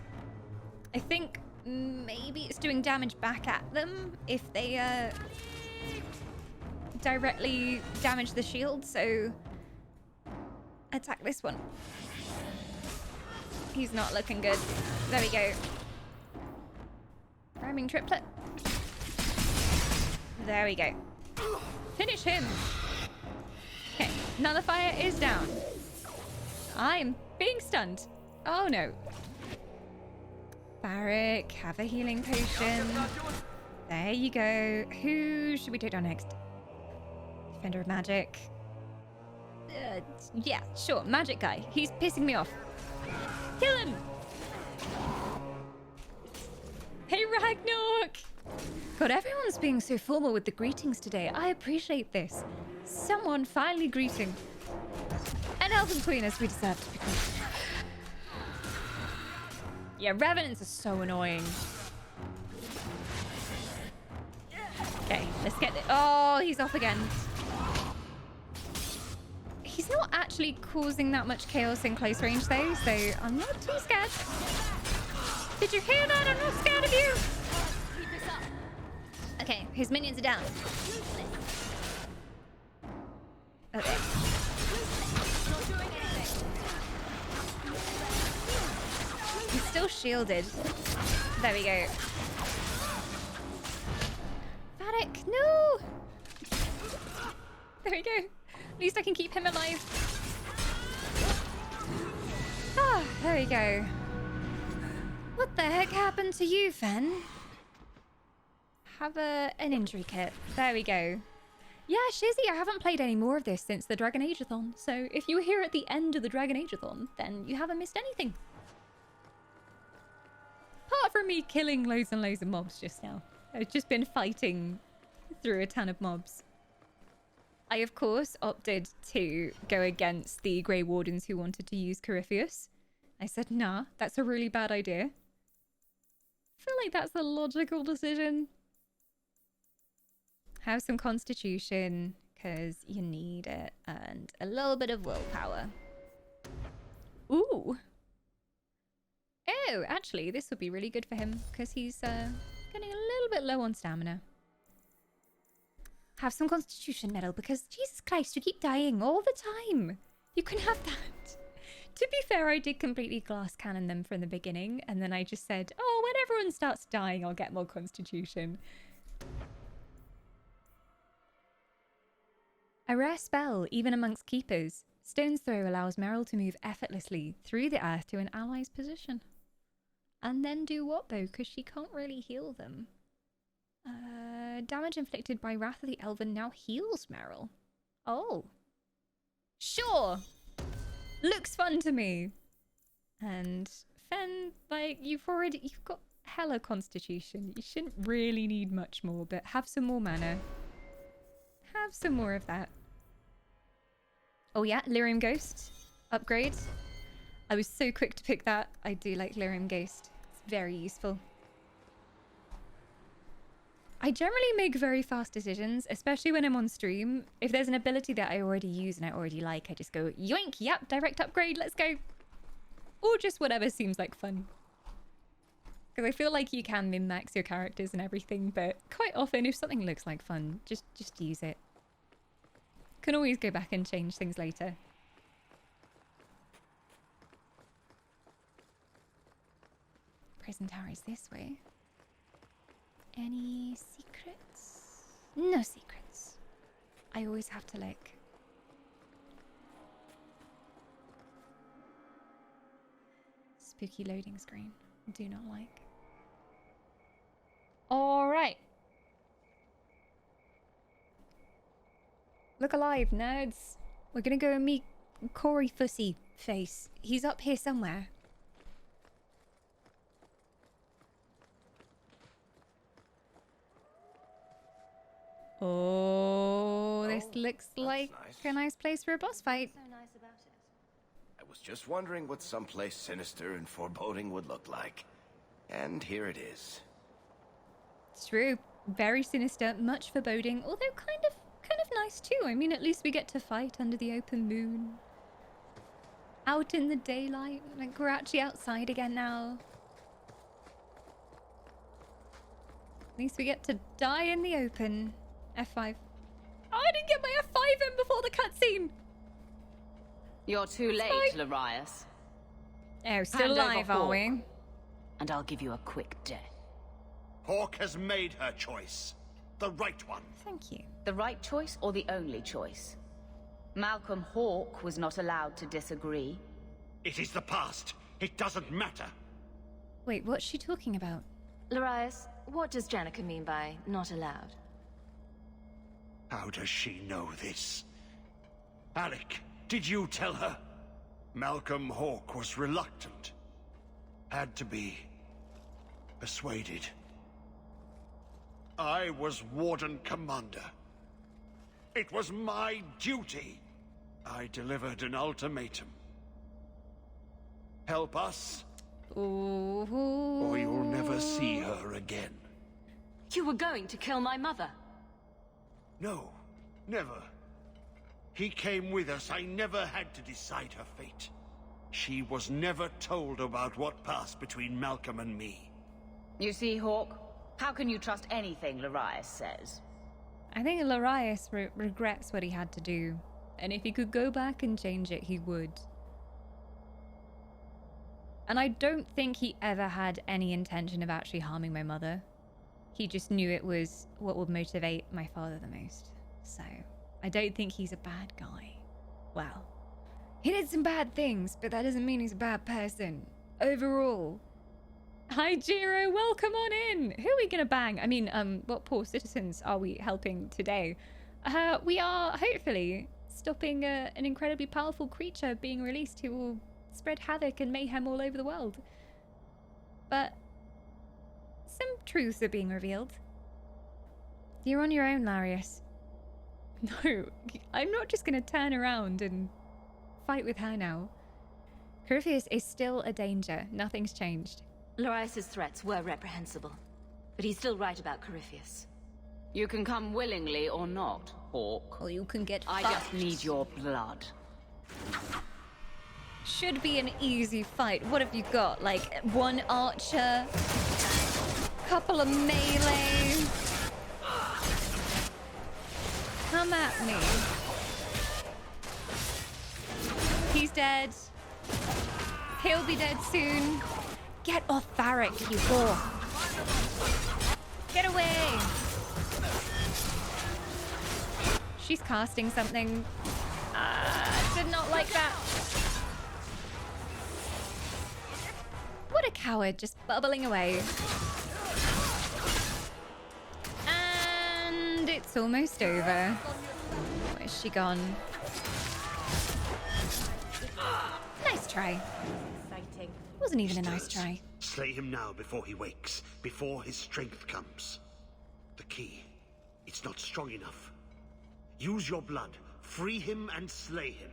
I think maybe it's doing damage back at them if they directly damage the shield, so attack this one. He's not looking good. There we go. Rhyming triplet. There we go. Finish him. Okay, nullifier is down. I'm being stunned. Oh no. Barrick, have a healing potion. There you go. Who should we take down next? Defender of magic. Yeah, sure. Magic guy. He's pissing me off. Kill him! Hey, Ragnarok! God, everyone's being so formal with the greetings today. I appreciate this. Someone finally greeting. An Elven Queen as we deserve to be greeted. Yeah, Revenants are so annoying. Okay, let's get it. Oh, he's off again. He's not actually causing that much chaos in close range though, so I'm not too scared. Did you hear that? I'm not scared of you. Okay, his minions are down. Okay. He's still shielded. There we go. Vanek, no! There we go. At least I can keep him alive. Ah, there we go. What the heck happened to you, Fen? Have an injury kit. There we go. Yeah, Shizzy, I haven't played any more of this since the Dragon Age-a-thon, so if you were here at the end of the Dragon Age-a-thon, then you haven't missed anything. Apart from me killing loads and loads of mobs just now. I've just been fighting through a ton of mobs. I, of course, opted to go against the Grey Wardens who wanted to use Corypheus. I said, nah, that's a really bad idea. I feel like that's a logical decision. Have some constitution, because you need it, and a little bit of willpower. Ooh. Oh, actually, this would be really good for him, because he's getting a little bit low on stamina. Have some constitution medal, because Jesus Christ, you keep dying all the time. You can have that. To be fair, I did completely glass cannon them from the beginning, and then I just said, oh, when everyone starts dying, I'll get more constitution. A rare spell, even amongst keepers. Stone's Throw allows Meryl to move effortlessly through the earth to an ally's position. And then do what, though? Because she can't really heal them. Damage inflicted by Wrath of the Elven now heals Meryl. Oh. Sure. Looks fun to me. And Fen, like, you've got hella constitution. You shouldn't really need much more, but have some more mana. Have some more of that. Oh yeah, Lyrium Ghost. Upgrade. I was so quick to pick that. I do like Lyrium Ghost. It's very useful. I generally make very fast decisions, especially when I'm on stream. If there's an ability that I already use and I already like, I just go, yoink, yep, direct upgrade, let's go. Or just whatever seems like fun. Because I feel like you can min-max your characters and everything, but quite often if something looks like fun, just use it. Can always go back and change things later. Prison Tower is this way. Any secrets? No secrets. I always have to look. Spooky loading screen. Do not like. Alright. Look alive, nerds. We're gonna go and meet Corey Fussy Face. He's up here somewhere. Oh, this looks like a nice place for a boss fight. So nice about it. I was just wondering what someplace sinister and foreboding would look like. And here it is. It's true. Very sinister, much foreboding, although kind of nice too. I mean, at least we get to fight under the open moon. Out in the daylight. Like, we're actually outside again now. At least we get to die in the open. F5. Oh, I didn't get my F5 in before the cutscene! You're too late, Larius. Oh, still alive, are we? And I'll give you a quick death. Hawke has made her choice. The right one. Thank you. The right choice or the only choice? Malcolm Hawke was not allowed to disagree. It is the past. It doesn't matter. Wait, what's she talking about? Larius, what does Janica mean by not allowed? How does she know this? Alec, did you tell her? Malcolm Hawke was reluctant. Had to be persuaded. I was Warden Commander. It was my duty. I delivered an ultimatum. Help us, or you'll never see her again. You were going to kill my mother. No, never. He came with us. I never had to decide her fate. She was never told about what passed between Malcolm and me. You see, Hawk? How can you trust anything Larius says? I think Larius regrets what he had to do. And if he could go back and change it, he would. And I don't think he ever had any intention of actually harming my mother. He just knew it was what would motivate my father the most. So, I don't think he's a bad guy. Well, he did some bad things, but that doesn't mean he's a bad person. Overall. Hi, Jiro. Welcome on in. Who are we going to bang? I mean, what poor citizens are we helping today? We are, hopefully, stopping an incredibly powerful creature being released who will spread havoc and mayhem all over the world. But some truths are being revealed. You're on your own, Larius. No, I'm not just going to turn around and fight with her now. Corypheus is still a danger. Nothing's changed. Larius's threats were reprehensible, but he's still right about Corypheus. You can come willingly or not, Hawk. Or you can get I fucked. just need your blood. Should be an easy fight. What have you got? Like, one archer? Couple of melee? Come at me. He's dead. He'll be dead soon. Get off Varric, you whore. Get away. She's casting something. Did not like that. What a coward, just bubbling away. And it's almost over. Where's she gone? Nice try. Exciting. Wasn't even a nice try. Slay him now before he wakes, before his strength comes. The key. It's not strong enough. Use your blood. Free him and slay him.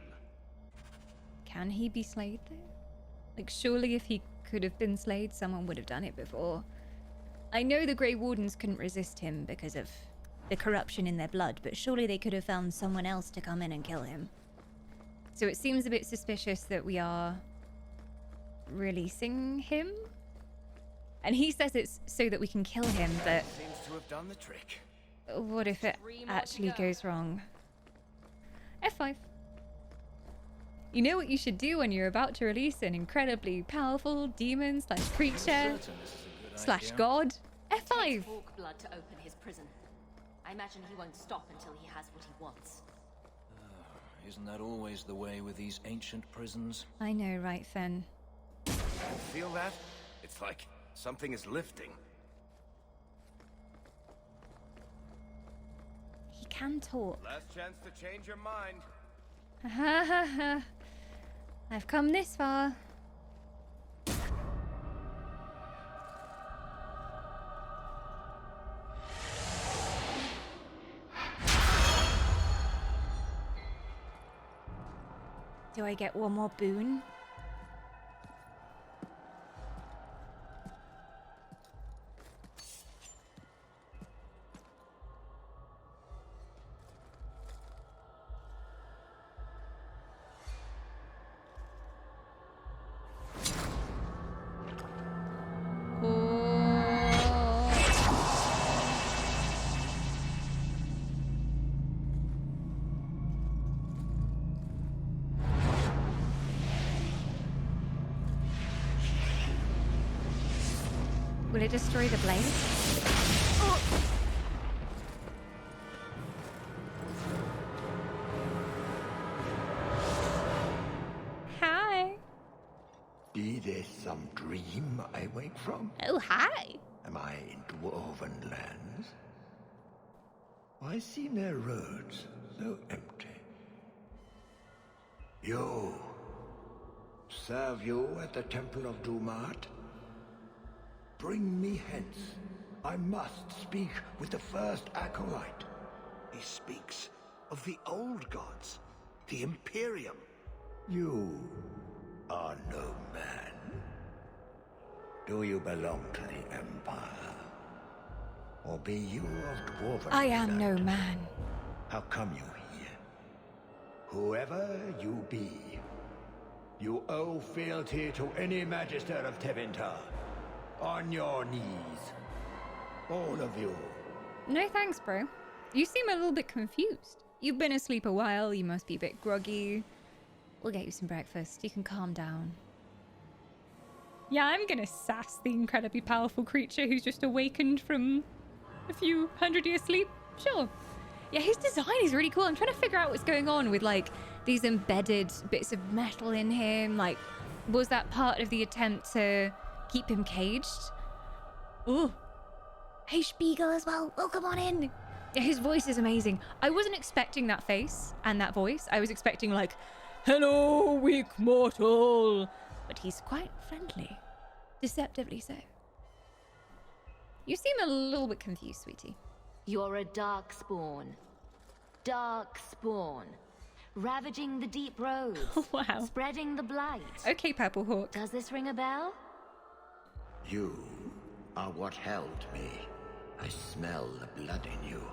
Can he be slayed though? Like, surely if he could have been slayed, someone would have done it before. I know the Grey Wardens couldn't resist him because of the corruption in their blood, but surely they could have found someone else to come in and kill him. So it seems a bit suspicious that we are releasing him. And he says it's so that we can kill him, but Seems to have done the trick. what if it actually goes wrong? F5. You know what you should do when you're about to release an incredibly powerful demon / creature / god? F5. Hawk blood to open his prison. I imagine he won't stop until he has what he wants. Isn't that always the way with these ancient prisons? I know, right, Fen? Feel that? It's like something is lifting. He can talk. Last chance to change your mind. Ha ha ha. I've come this far. Do I get one more boon? Will it destroy the blade? Hi. Be this some dream I wake from? Oh, hi. Am I in dwarven lands? Why seem their roads so empty? You. Serve you at the Temple of Dumat? Bring me hence I must speak with the first acolyte. He speaks of the old gods, the Imperium. You are no man. Do you belong to the Empire? Or be you of dwarven I am no descent? man. How come you here? Whoever you be, you owe fealty to any Magister of Tevinter. On your knees. All of you. No thanks, bro. You seem a little bit confused. You've been asleep a while, you must be a bit groggy. We'll get you some breakfast. You can calm down. Yeah, I'm gonna sass the incredibly powerful creature who's just awakened from a few hundred years sleep. Sure. Yeah, his design is really cool. I'm trying to figure out what's going on with, like, these embedded bits of metal in him. Like, was that part of the attempt to keep him caged? Ooh. Hey, Spiegel as well. Welcome on in. Yeah, his voice is amazing. I wasn't expecting that face and that voice. I was expecting, like, hello, weak mortal. But he's quite friendly. Deceptively so. You seem a little bit confused, sweetie. You're a Darkspawn. Darkspawn. Ravaging the deep roads. Wow. Spreading the blight. Okay, Purple Hawk. Does this ring a bell? You are what held me. I smell the blood in you.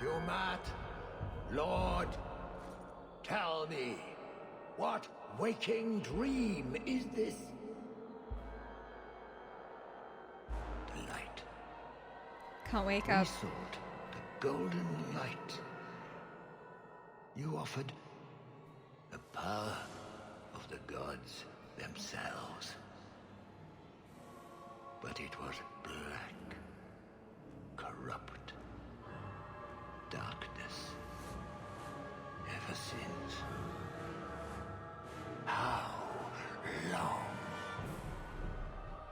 Dumat, Lord, tell me, what waking dream is this? The light. Can't wake We up. sought the golden light. You offered the power of the gods themselves. But it was black, corrupt, darkness, ever since. How long?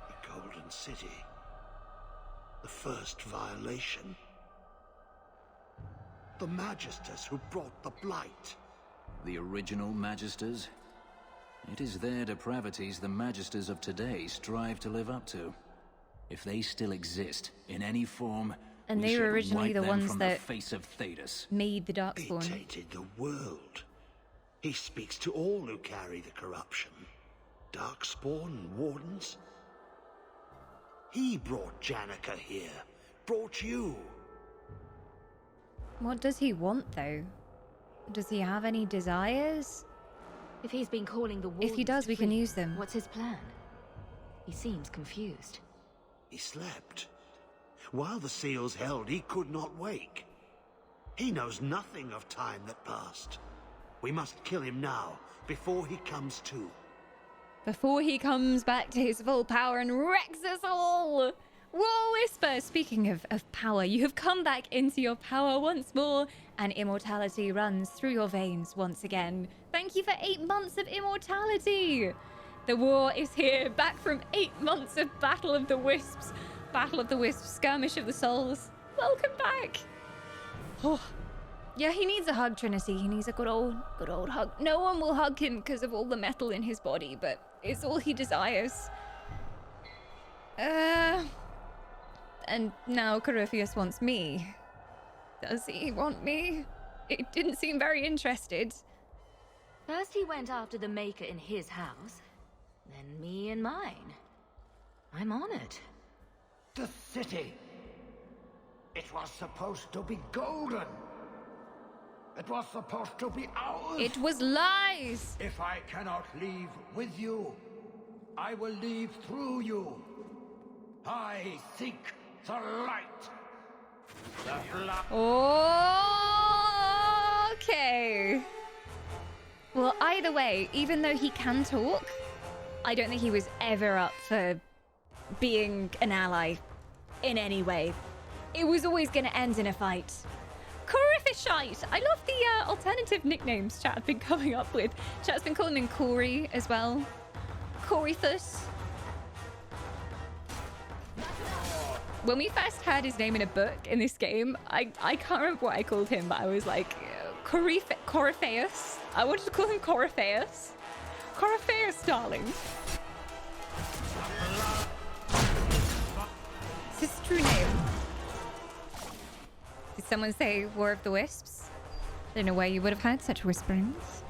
The Golden City. The first violation. The Magisters who brought the Blight. The original Magisters? It is their depravities the Magisters of today strive to live up to. If they still exist, in any form, And we they were should originally wipe the them ones from that the face of Thedas. made the He Darkspawn. tainted the world. He speaks to all who carry the corruption. Darkspawn and Wardens. He brought Janica here. Brought you. What does he want, though? Does he have any desires? If he's been calling the If he Wardens does, to we can free, use them. What's his plan? He seems confused. He slept. While the seals held, he could not wake. He knows nothing of time that passed. We must kill him now, before he comes to. Before he comes back to his full power and wrecks us all! War Whisper! Speaking of power, you have come back into your power once more, and immortality runs through your veins once again. Thank you for 8 months of immortality! The war is here, back from 8 months of Battle of the Wisps. Battle of the Wisps, Skirmish of the Souls. Welcome back! Oh. Yeah, he needs a hug, Trinity. He needs a good old hug. No one will hug him because of all the metal in his body, but it's all he desires. And now Corypheus wants me. Does he want me? It didn't seem very interested. First he went after the Maker in his house, then me in mine. I'm honored. The city. It was supposed to be golden. It was supposed to be ours. It was lies! If I cannot leave with you, I will leave through you. I seek the light. The blood. Okay. Well, either way, even though he can talk, I don't think he was ever up for being an ally in any way. It was always going to end in a fight. Coryphishite! I love the alternative nicknames chat have been coming up with. Chat's been calling him Corey as well. Coryphus. When we first heard his name in a book in this game, I can't remember what I called him, but I was like, Corypheus. I wanted to call him Corypheus. Coryphaeus, darling. Is this a true name? Did someone say War of the Wisps? I don't know where you would have had such whisperings.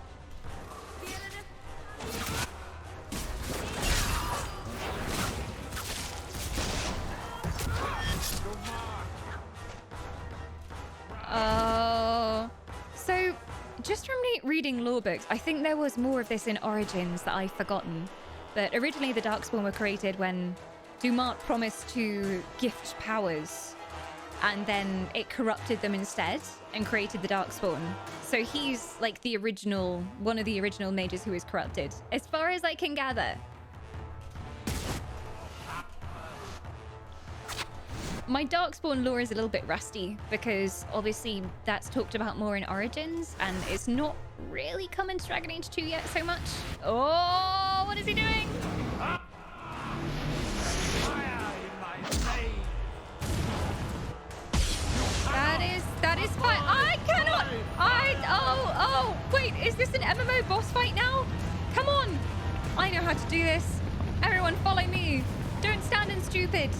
So just from reading lore books, I think there was more of this in Origins that I've forgotten. But originally the Darkspawn were created when Dumat promised to gift powers, and then it corrupted them instead and created the Darkspawn. So he's like the original, one of the original mages who is corrupted, as far as I can gather. My Darkspawn lore is a little bit rusty because obviously that's talked about more in Origins and it's not really come into Dragon Age 2 yet so much. Oh, what is he doing? That is fine. I cannot. Oh, wait, is this an MMO boss fight now? Come on. I know how to do this. Everyone follow me. Don't stand in stupid.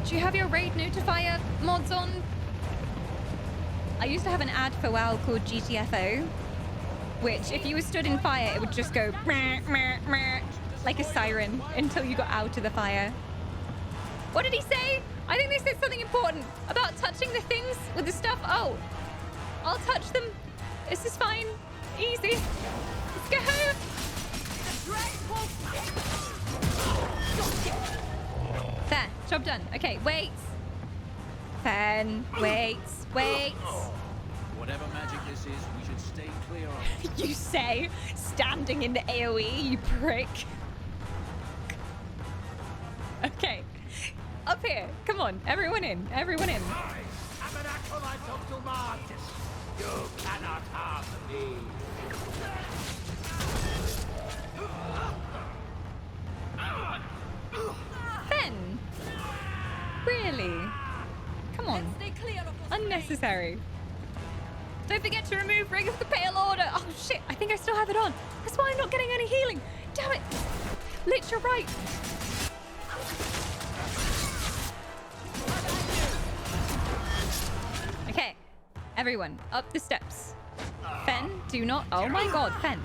Do you have your raid notifier mods on? I used to have an ad for WoW called GTFO, which if you were stood in fire, it would just go meh, meh, meh, like a siren until you got out of the fire. What did he say? I think they said something important about touching the things with the stuff. Oh, I'll touch them. This is fine. Easy. Let's go. There, job done. Okay, wait. Fen, wait. Whatever magic this is, we should stay clear of. You say, standing in the AoE, you prick. Okay, up here. Come on, everyone in. Everyone in. I am an acolyte of Dumat. You cannot harm me. Fen? Really? Come on. Unnecessary. Don't forget to remove Ring of the Pale Order. Oh shit, I think I still have it on. That's why I'm not getting any healing. Damn it. Lich, you're right. Okay, everyone, up the steps. Fen, do not. Oh my god, Fen.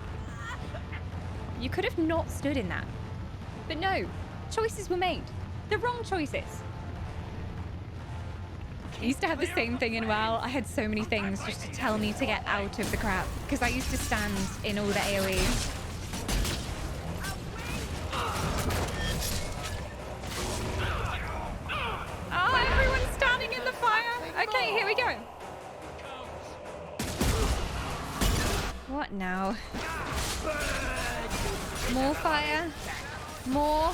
You could have not stood in that. But no, choices were made. The wrong choices. I used to have the same thing in WoW. I had so many things just to tell me to get out of the crap because I used to stand in all the AoE. Oh, everyone's standing in the fire. Okay, here we go. What now? More fire. More.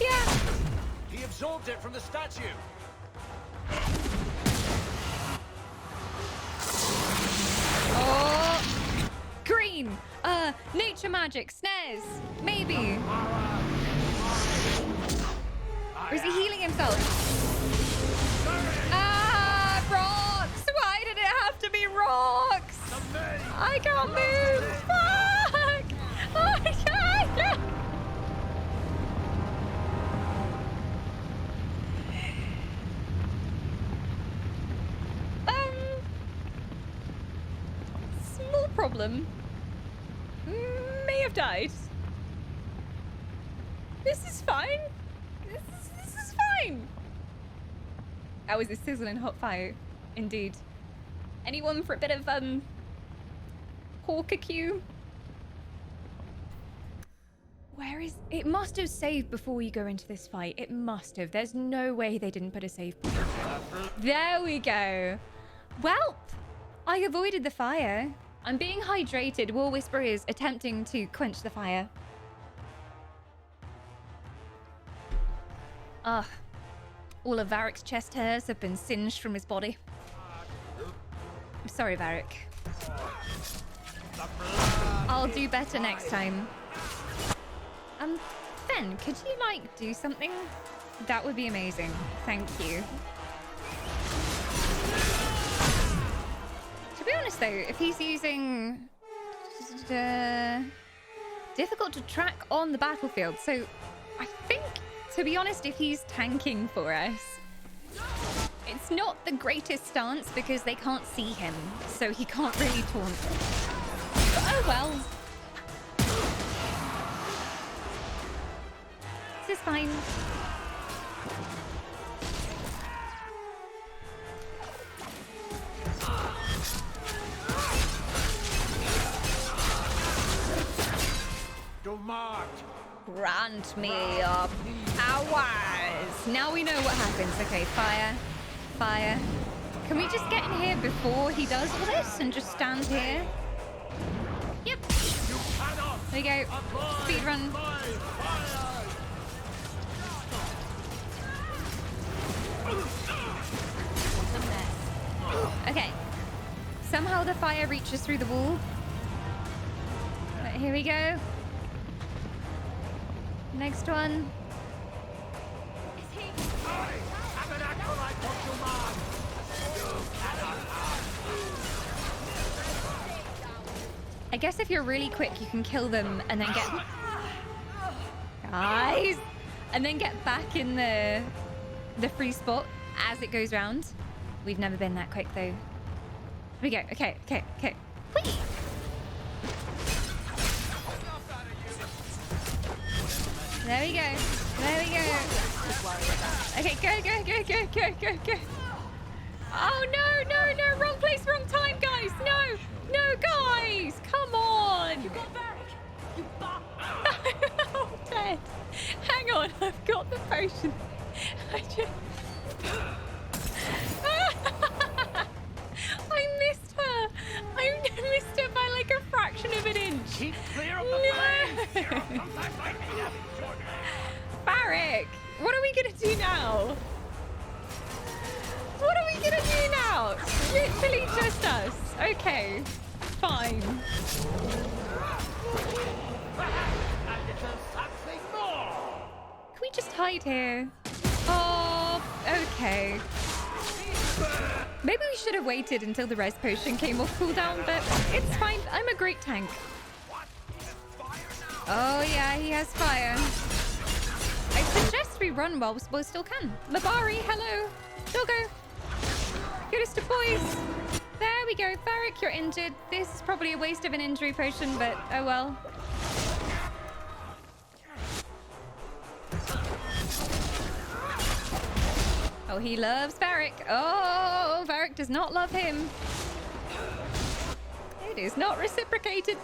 Yeah. He absorbed it from the statue. Oh. Green. Nature magic. Snares. Maybe. Or is he healing himself? Ah, rocks. Why did it have to be rocks? I can't move. Fuck. Oh my god. Small problem. May have died. This is fine. This is fine. That was a sizzling hot fire, indeed. Anyone for a bit of Hawker Q? Where is it? Must have saved before you go into this fight. It must have. There's no way they didn't put a save point. There we go. Well, I avoided the fire. I'm being hydrated. War Whisperer is attempting to quench the fire. Ugh. All of Varric's chest hairs have been singed from his body. I'm sorry, Varric. I'll do better next time. Ben, could you, like, do something? That would be amazing. Thank you. To be honest, though, if he's using Difficult to track on the battlefield. So I think, to be honest, if he's tanking for us, it's not the greatest stance because they can't see him, so he can't really taunt. But oh well. This is fine. Grant me your powers. Now we know what happens. Okay, fire. Fire. Can we just get in here before he does all this and just stand here? Yep. There we go. Speed run. Okay. Somehow the fire reaches through the wall. But here we go. Next one. I guess if you're really quick, you can kill them and then get... Guys! And then get back in the free spot as it goes round. We've never been that quick, though. Here we go. Okay, okay, okay. Whee! There we go. There we go. Okay, go. Oh, no. Wrong place, wrong time, guys. No, guys. Come on. You got back. You I'm dead. Hang on. I've got the potion. I missed her. I missed her by like a fraction of an inch. Keep clear of the flames. Varric, what are we gonna do now? What are we gonna do now? Literally just us. Okay, fine. Can we just hide here? Oh, okay. Maybe we should have waited until the res potion came off cooldown, but it's fine. I'm a great tank. Oh yeah, he has fire. I suggest we run while we still can. Labari, hello. Doggo. Goodest of boys. There we go. Varric, you're injured. This is probably a waste of an injury potion, but oh well. Oh, he loves Varric. Oh, Varric does not love him. It is not reciprocated.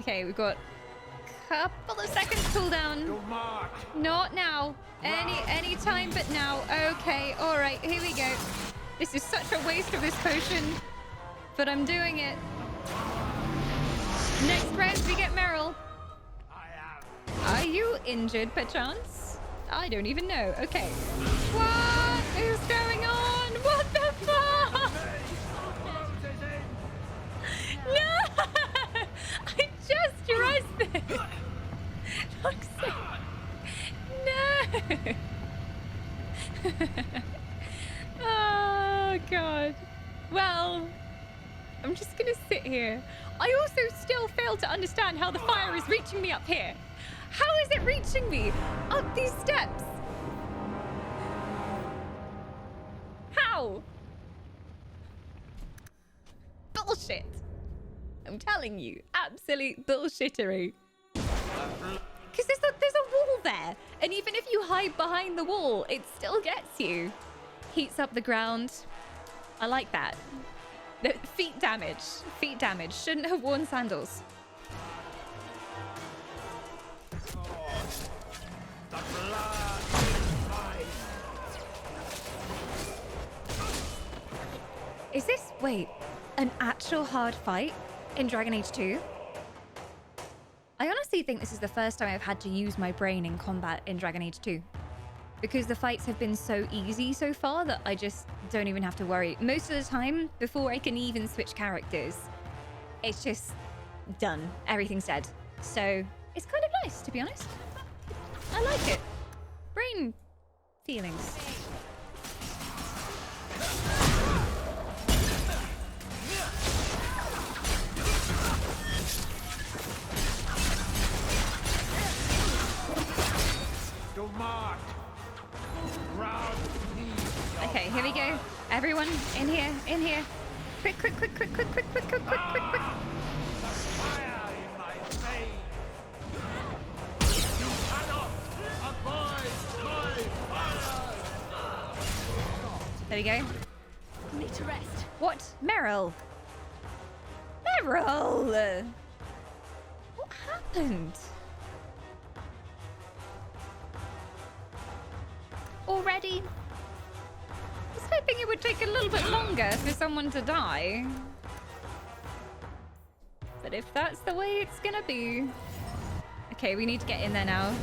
Okay, we've got a couple of seconds cooldown. Not now. Any time but now. Okay, all right, here we go. This is such a waste of this potion, but I'm doing it. Next round, we get Meryl. Are you injured, perchance? I don't even know. Okay. What is going on? What the fuck? No! I just dressed it. No! Oh, God. Well, I'm just gonna sit here. I also still fail to understand how the fire is reaching me up here. How is it reaching me up these steps? How? Bullshit. I'm telling you, absolute bullshittery. Because there's a wall there. And even if you hide behind the wall, it still gets you. Heats up the ground. I like that. The feet damage. Feet damage. Shouldn't have worn sandals. Is this, wait, an actual hard fight in Dragon Age 2? I honestly think this is the first time I've had to use my brain in combat in Dragon Age 2. Because the fights have been so easy so far that I just don't even have to worry. Most of the time, before I can even switch characters, it's just done. Everything's dead. So it's kind of nice, to be honest. I like it. Brain feelings. mark. Round these. Okay, here we go. Everyone, in here, in here. Quick, quick, quick, quick, quick, quick, quick, quick, quick, quick, quick. Fire in my veins. You cannot avoid my fire. There we go. Need to rest. What? Meryl? Meryl! What happened? Already? I was hoping it would take a little bit longer for someone to die. But if that's the way it's gonna be... Okay, we need to get in there now.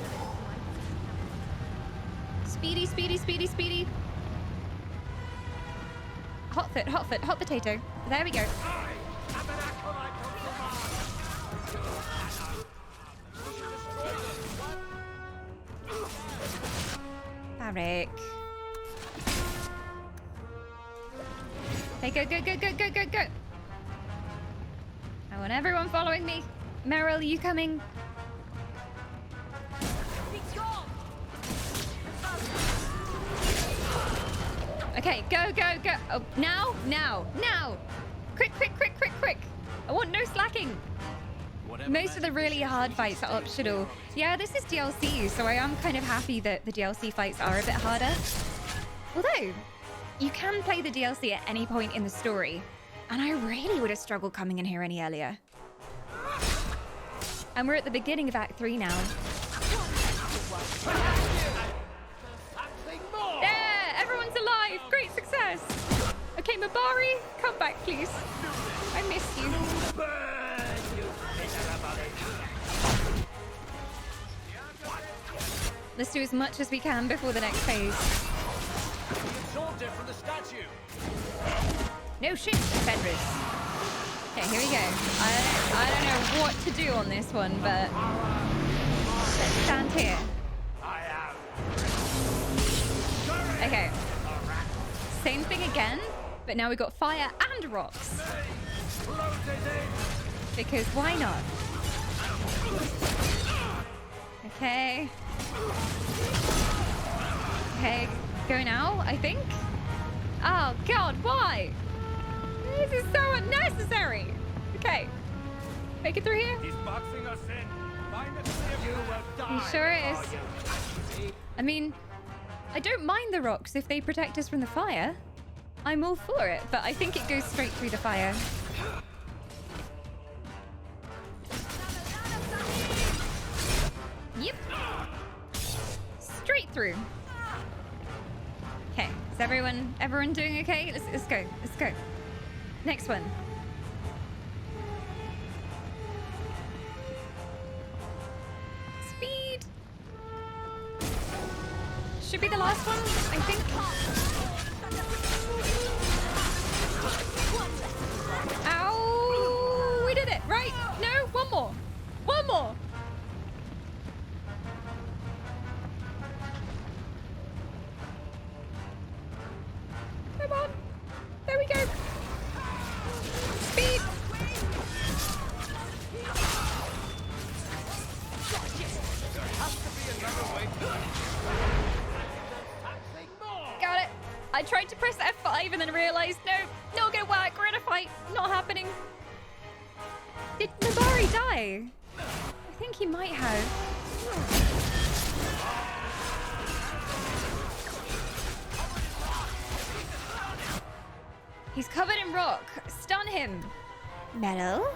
Speedy, speedy, speedy, speedy. Hot foot, hot potato. There we go. Varric. Hey, go, go, go, go, go, go, go. I want everyone following me. Meryl, are you coming? Okay, go, go, go. Oh, now, now, now. Quick, quick, quick, quick, quick. I want no slacking. Most of the really hard fights are optional. Yeah, this is DLC, so I am kind of happy that the DLC fights are a bit harder. Although, you can play the DLC at any point in the story, and I really would have struggled coming in here any earlier. And we're at the beginning of Act 3 now. There! Everyone's alive! Great success! Okay, Mabari, come back, please. I miss you. Let's do as much as we can before the next phase. Absorbed it from the statue. No shit, Fenris. Okay, here we go. I don't know what to do on this one, but let's stand here. Okay. Same thing again, but now we've got fire and rocks. Because why not? Okay. Okay, go now, I think. Oh god, why? This is so unnecessary. Okay. Make it through here? He's boxing us in. Find a clear. You will die. You sure it is? I mean, I don't mind the rocks if they protect us from the fire. I'm all for it, but I think it goes straight through the fire. Yep. Straight through. Okay, is everyone doing okay? Let's go. Let's go. Next one. Speed. Should be the last one, I think. Ow! We did it, right? No, one more. One more. Come on. There we go. Speed. Got it. I tried to press F5 and then realized, no, not gonna work. We're in a fight. Not happening. Did Nabari die? I think he might have. He's covered in rock. Stun him. Metal?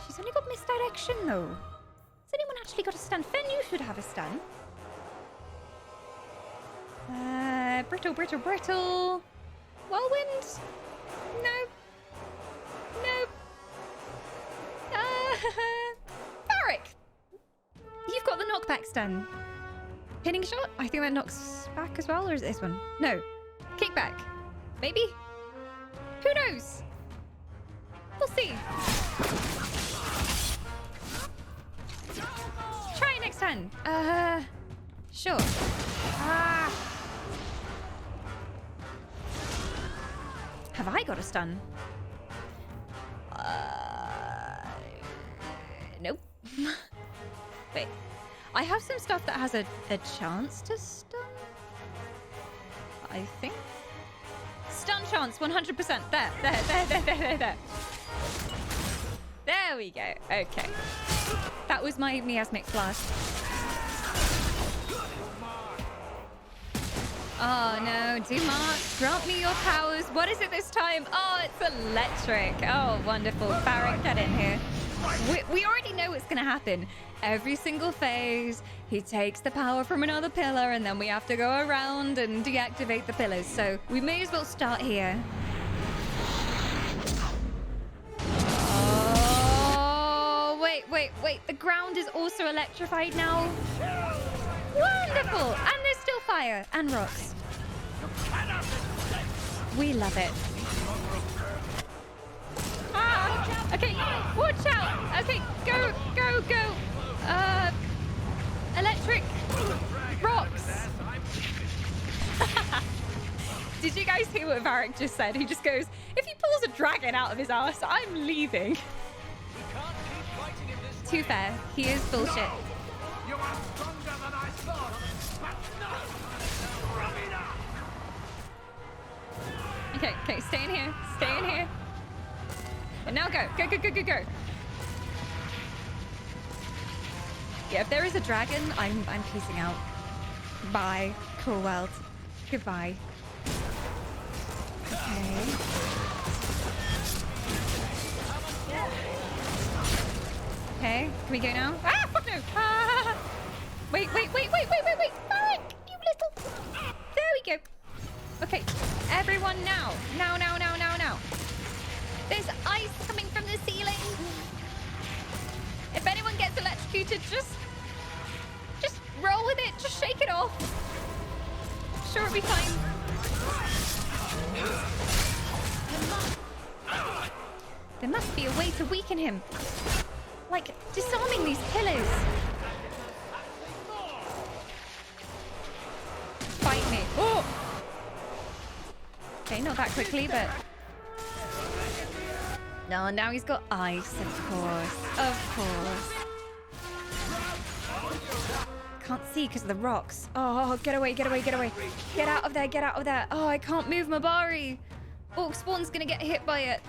She's only got misdirection though. Has anyone actually got a stun? Fen, you should have a stun. Brittle, brittle, brittle. Whirlwind? No. No. Varric! You've got the knockback stun. Pinning shot? I think that knocks back as well, or is it this one? No. Kickback. Maybe? Who knows? We'll see. Try it next time. Sure. Ah. Have I got a stun? Nope. Wait. I have some stuff that has a chance to stun. I think. Stun chance, 100%. There. There we go. Okay. That was my miasmic blast. Oh no, Dumark, grant me your powers. What is it this time? Oh, it's electric. Oh, wonderful. Barrick, get in here. We already know what's gonna happen. Every single phase, he takes the power from another pillar, and then we have to go around and deactivate the pillars. So we may as well start here. Oh, wait. The ground is also electrified now. Wonderful! And there's still fire and rocks. We love it. Ah! Okay, watch out! Okay, go! Electric rocks. Did you guys hear what Varric just said? He just goes, if he pulls a dragon out of his ass, I'm leaving. Too fair. He is bullshit. No! You are stronger than I thought, but no! Rub it up! Okay, stay in here. And now go. Yeah, if there is a dragon, I'm peacing out. Bye. Cool world. Goodbye. Okay. Okay, can we go now? Ah, fuck no! Ah! Wait! Barrick, you little... There we go. Okay, everyone now. Now. There's ice coming from the ceiling. If anyone gets electrocuted, just roll with it. Just shake it off. Sure, it'll be fine. There must be a way to weaken him. Like, disarming these pillars. Fight me. Oh! Okay, not that quickly, but... No, now he's got ice, of course. Can't see because of the rocks. Oh, get away. Get out of there. Oh, I can't move Mabari. Orc Spawn's gonna get hit by it.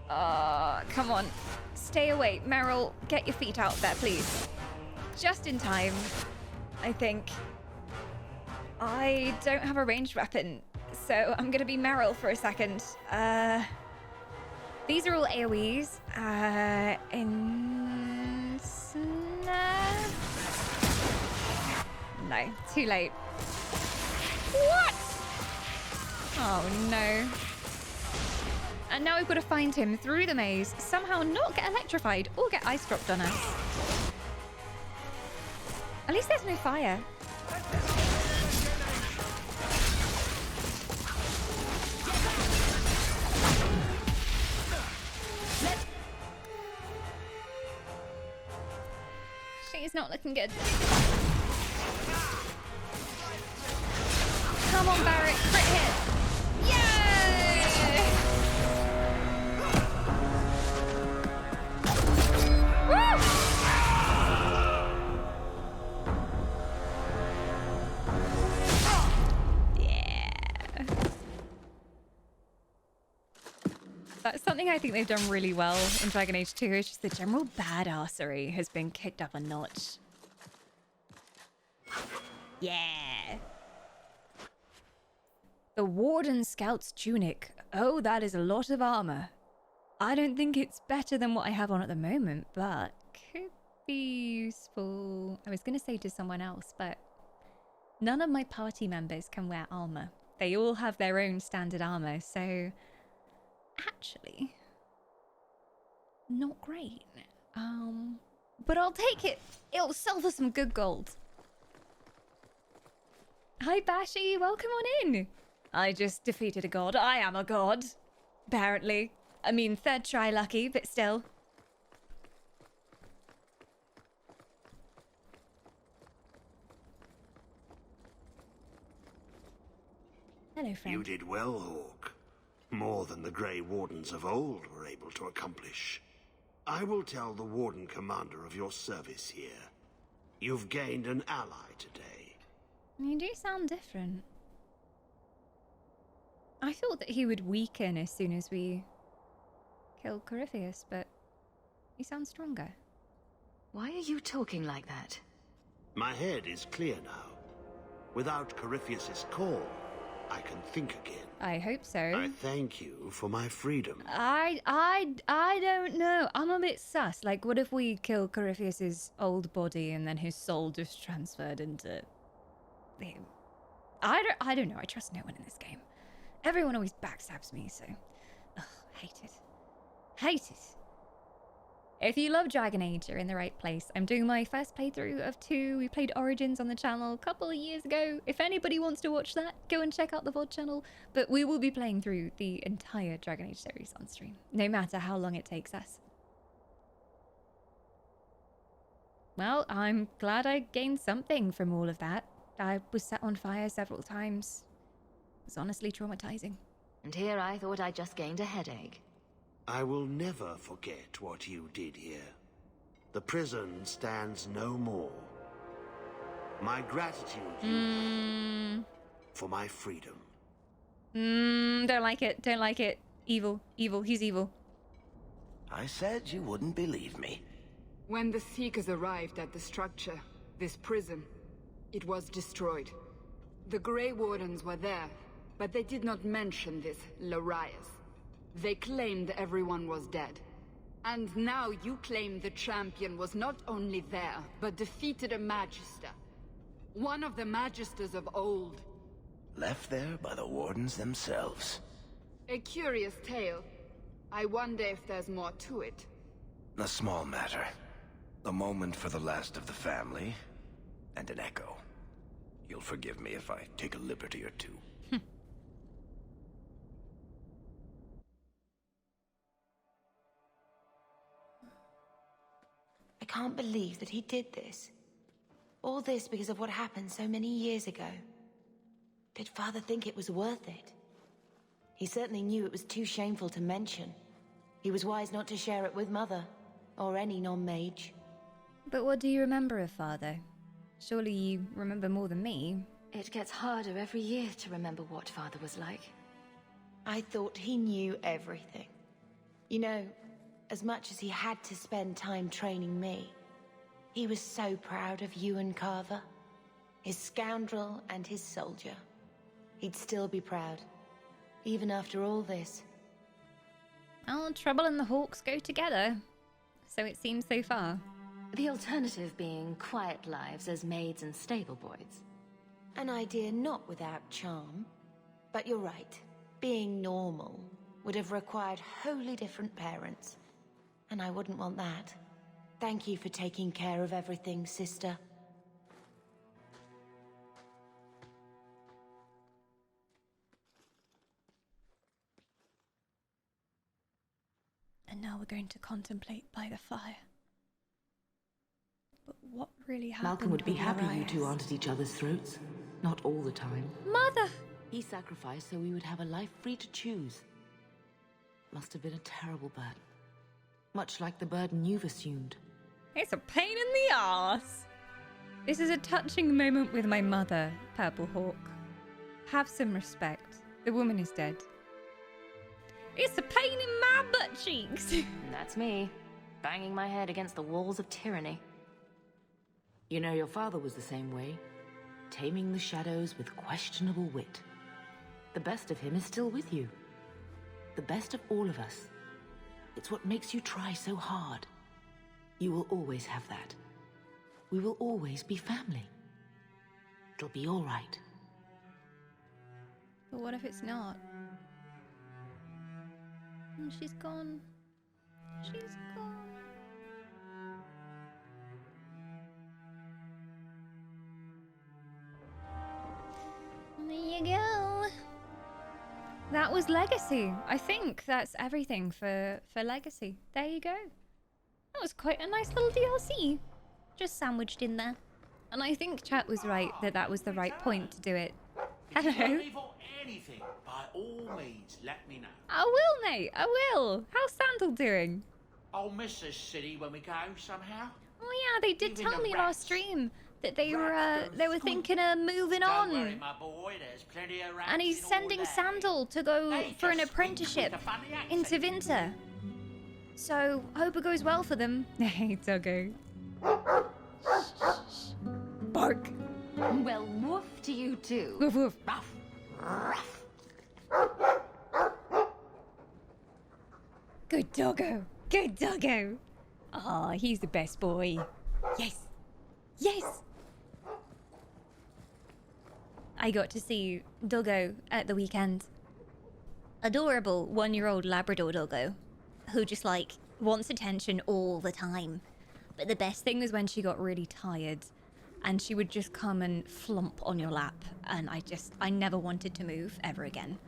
Come on. Stay away. Meryl, get your feet out there, please. Just in time, I think. I don't have a ranged weapon, so I'm gonna be Meryl for a second. These are all AoEs. No, too late. What? Oh no. And now we've got to find him through the maze, somehow not get electrified or get ice dropped on us. At least there's no fire. She's not looking good. Come on, Barrick, crit hit. Yay! Woo! Yeah. That's something I think they've done really well in Dragon Age 2. It's just the general badassery has been kicked up a notch. Yeah. The Warden Scout's tunic. Oh, that is a lot of armor. I don't think it's better than what I have on at the moment, but could be useful. I was going to say to someone else, but none of my party members can wear armor. They all have their own standard armor, so actually, not great. But I'll take it. It'll sell for some good gold. Hi, Bashi. Welcome on in. I just defeated a god. I am a god. Apparently. I mean, third try lucky, but still. Hello, friend. You did well, Hawk. More than the Grey Wardens of old were able to accomplish. I will tell the Warden Commander of your service here. You've gained an ally today. You do sound different. I thought that he would weaken as soon as we killed Corypheus, but he sounds stronger. Why are you talking like that? My head is clear now. Without Corypheus's call, I can think again. I hope so. I thank you for my freedom. I don't know. I'm a bit sus. Like, what if we kill Corypheus's old body and then his soul just transferred into him? I don't know. I trust no one in this game. Everyone always backstabs me, so ugh, hate it. Hate it. If you love Dragon Age, you're in the right place. I'm doing my first playthrough of 2. We played Origins on the channel a couple of years ago. If anybody wants to watch that, go and check out the VOD channel. But we will be playing through the entire Dragon Age series on stream, no matter how long it takes us. Well, I'm glad I gained something from all of that. I was set on fire several times. It was honestly traumatizing. And here I thought I just gained a headache. I will never forget what you did here. The prison stands no more. My gratitude you for my freedom. Don't like it. Don't like it. Evil. Evil. He's evil. I said you wouldn't believe me. When the Seekers arrived at the structure, this prison, it was destroyed. The Grey Wardens were there, but they did not mention this Larius. They claimed everyone was dead. And now you claim the champion was not only there, but defeated a Magister. One of the Magisters of old. Left there by the Wardens themselves. A curious tale. I wonder if there's more to it. A small matter. A moment for the last of the family, and an echo. You'll forgive me if I take a liberty or two. I can't believe that he did this. All this because of what happened so many years ago. Did Father think it was worth it? He certainly knew it was too shameful to mention. He was wise not to share it with Mother, or any non-mage. But what do you remember of Father? Surely you remember more than me. It gets harder every year to remember what Father was like. I thought he knew everything. You know, as much as he had to spend time training me, he was so proud of you and Carver. His scoundrel and his soldier. He'd still be proud, even after all this. Oh, Trouble and the Hawks go together. So it seems so far. The alternative being quiet lives as maids and stable boys. An idea not without charm. But you're right. Being normal would have required wholly different parents. And I wouldn't want that. Thank you for taking care of everything, sister. And now we're going to contemplate by the fire. But what really happened? Malcolm would be with happy you Larius? two aren't at each other's throats. Not all the time. Mother! He sacrificed so we would have a life free to choose. Must have been a terrible burden. Much like the burden you've assumed. It's a pain in the arse. This is a touching moment with my mother, Purple Hawk. Have some respect. The woman is dead. It's a pain in my butt cheeks. That's me, banging my head against the walls of tyranny. You know, your father was the same way. Taming the shadows with questionable wit. The best of him is still with you. The best of all of us. It's what makes you try so hard. You will always have that. We will always be family. It'll be all right. But what if it's not? And she's gone. She's gone. There you go. That was Legacy. I think that's everything for Legacy. There you go. That was quite a nice little DLC. Just sandwiched in there. And I think chat was right that that was the right point to do it. Hello. If you're ready for anything, by all means, let me know. I will, mate. I will. How's Sandal doing? I'll miss this city when we go somehow. Oh yeah, they did Even tell the me rats. last stream that they were Squeak. thinking of moving Don't worry, on. my boy, there's plenty of rats And he's in all sending there. Sandal to go They for an just squeak apprenticeship with a funny into accent. Winter. So, hope it goes well for them. Hey, Doggo. Bark. Well, woof to you too. Woof woof. Ruff. Ruff. Good doggo. Good doggo. Aw, he's the best boy. Yes. Yes. I got to see Doggo at the weekend. Adorable 1-year-old Labrador doggo who just like wants attention all the time. But the best thing was when she got really tired and she would just come and flump on your lap, and I never wanted to move ever again.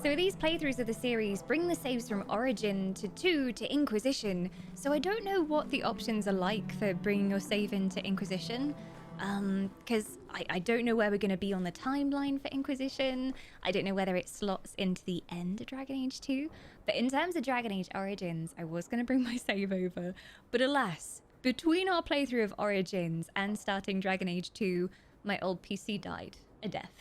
So these playthroughs of the series bring the saves from Origin to 2 to Inquisition, so I don't know what the options are like for bringing your save into Inquisition, because I don't know where we're going to be on the timeline for Inquisition. I don't know whether it slots into the end of Dragon Age 2, but in terms of Dragon Age Origins, I was going to bring my save over, but alas, between our playthrough of Origins and starting Dragon Age 2, my old PC died a death.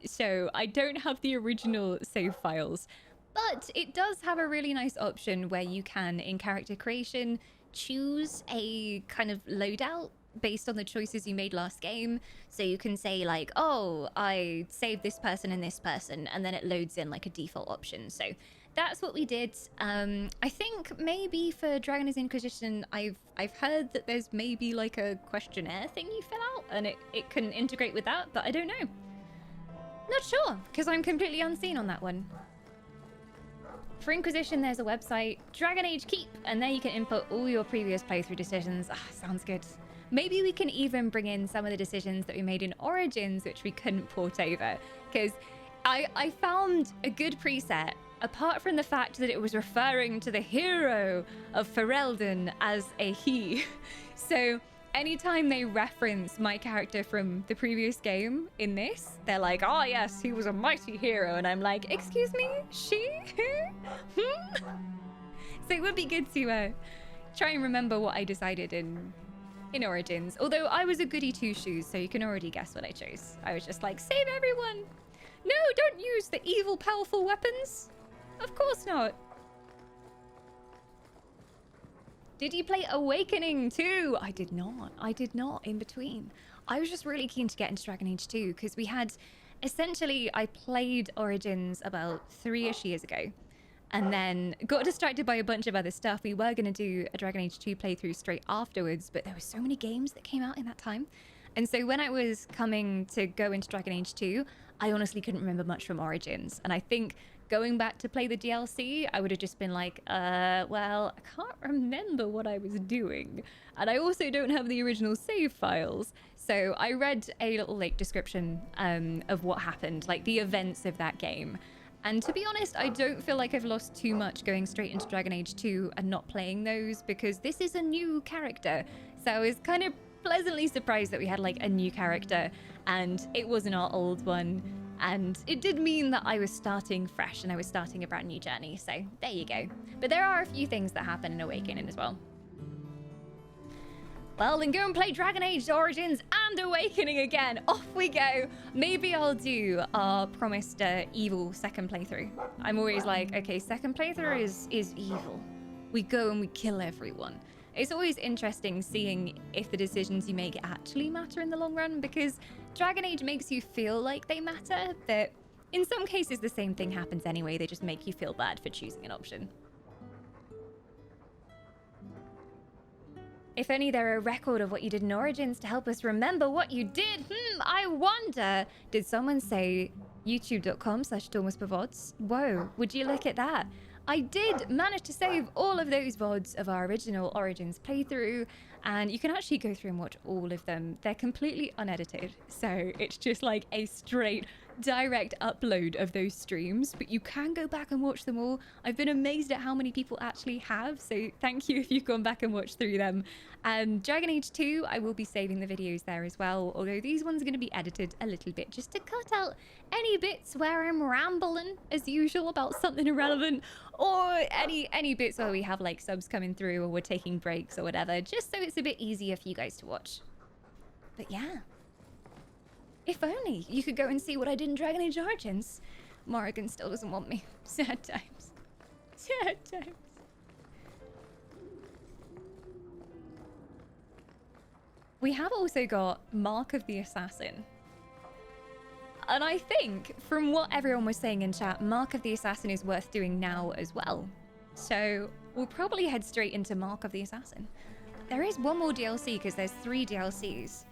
So I don't have the original save files, but it does have a really nice option where you can, in character creation, choose a kind of loadout based on the choices you made last game. So you can say like, oh, I saved this person and this person, and then it loads in like a default option. So that's what we did. I think maybe for Dragon Age Inquisition, I've heard that there's maybe like a questionnaire thing you fill out and it can integrate with that, but I don't know. Not sure, because I'm completely unseen on that one. For Inquisition, there's a website, Dragon Age Keep, and there you can input all your previous playthrough decisions. Ah, sounds good. Maybe we can even bring in some of the decisions that we made in Origins, which we couldn't port over, because I found a good preset, apart from the fact that it was referring to the hero of Ferelden as a he. So anytime they reference my character from the previous game in this, they're like, oh yes, he was a mighty hero. And I'm like, excuse me, she? So it would be good to try and remember what I decided in Origins. Although I was a goody two-shoes, so you can already guess what I chose. I was just like, save everyone. No, don't use the evil, powerful weapons. Of course not. Did you play Awakening 2? I did not. I did not in between. I was just really keen to get into Dragon Age 2 because we had, essentially, I played Origins about 3-ish years ago and then got distracted by a bunch of other stuff. We were going to do a Dragon Age 2 playthrough straight afterwards, but there were so many games that came out in that time. And so when I was coming to go into Dragon Age 2, I honestly couldn't remember much from Origins. And I think going back to play the DLC, I would have just been like, well, I can't remember what I was doing. And I also don't have the original save files. So I read a little like description of what happened, like the events of that game. And to be honest, I don't feel like I've lost too much going straight into Dragon Age 2 and not playing those, because this is a new character. So I was kind of pleasantly surprised that we had like a new character and it wasn't our old one. And it did mean that I was starting fresh and I was starting a brand new journey. So there you go. But there are a few things that happen in Awakening as well. Well, then go and play Dragon Age Origins and Awakening again. Off we go. Maybe I'll do our promised evil second playthrough. I'm always like, okay, second playthrough is evil. We go and we kill everyone. It's always interesting seeing if the decisions you make actually matter in the long run, because Dragon Age makes you feel like they matter, but in some cases the same thing happens anyway. They just make you feel bad for choosing an option. If only there were a record of what you did in Origins to help us remember what you did. I wonder, did someone say youtube.com/DormusPavods? Whoa, would you look at that? I did manage to save all of those VODs of our original Origins playthrough, and you can actually go through and watch all of them. They're completely unedited, so it's just like a straight direct upload of those streams, but you can go back and watch them all. I've been amazed at how many people actually have, so thank you if you've gone back and watched through them. Dragon Age 2, I will be saving the videos there as well, although these ones are going to be edited a little bit just to cut out any bits where I'm rambling as usual about something irrelevant, or any bits where we have like subs coming through or we're taking breaks or whatever, just so it's a bit easier for you guys to watch. But yeah, if only you could go and see what I did in Dragon Age Origins. Morrigan still doesn't want me. Sad times. Sad times. We have also got Mark of the Assassin. And I think, from what everyone was saying in chat, Mark of the Assassin is worth doing now as well. So we'll probably head straight into Mark of the Assassin. There is one more DLC, because there's 3 DLCs.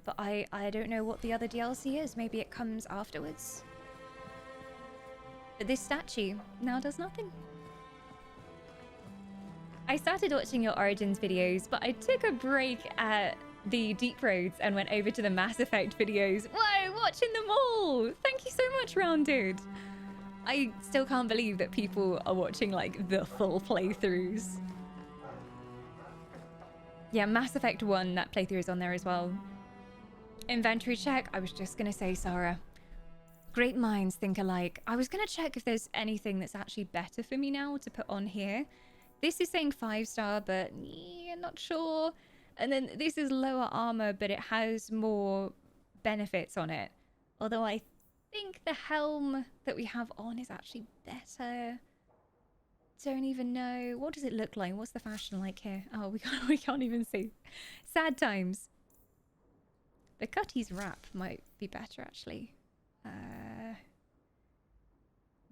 But I don't know what the other DLC is. Maybe it comes afterwards. But this statue now does nothing. I started watching your Origins videos, but I took a break at the Deep Roads and went over to the Mass Effect videos. Whoa, watching them all! Thank you so much, Round Dude. I still can't believe that people are watching, like, the full playthroughs. Yeah, Mass Effect 1, that playthrough is on there as well. Inventory check, I was just gonna say, Sarah. Great minds think alike. I was gonna check if there's anything that's actually better for me now to put on here. This is saying 5-star, but yeah, not sure. And then this is lower armor, but it has more benefits on it. Although I think the helm that we have on is actually better. Don't even know. What does it look like? What's the fashion like here? Oh, we can't even see. Sad times. The Cutty's wrap might be better, actually.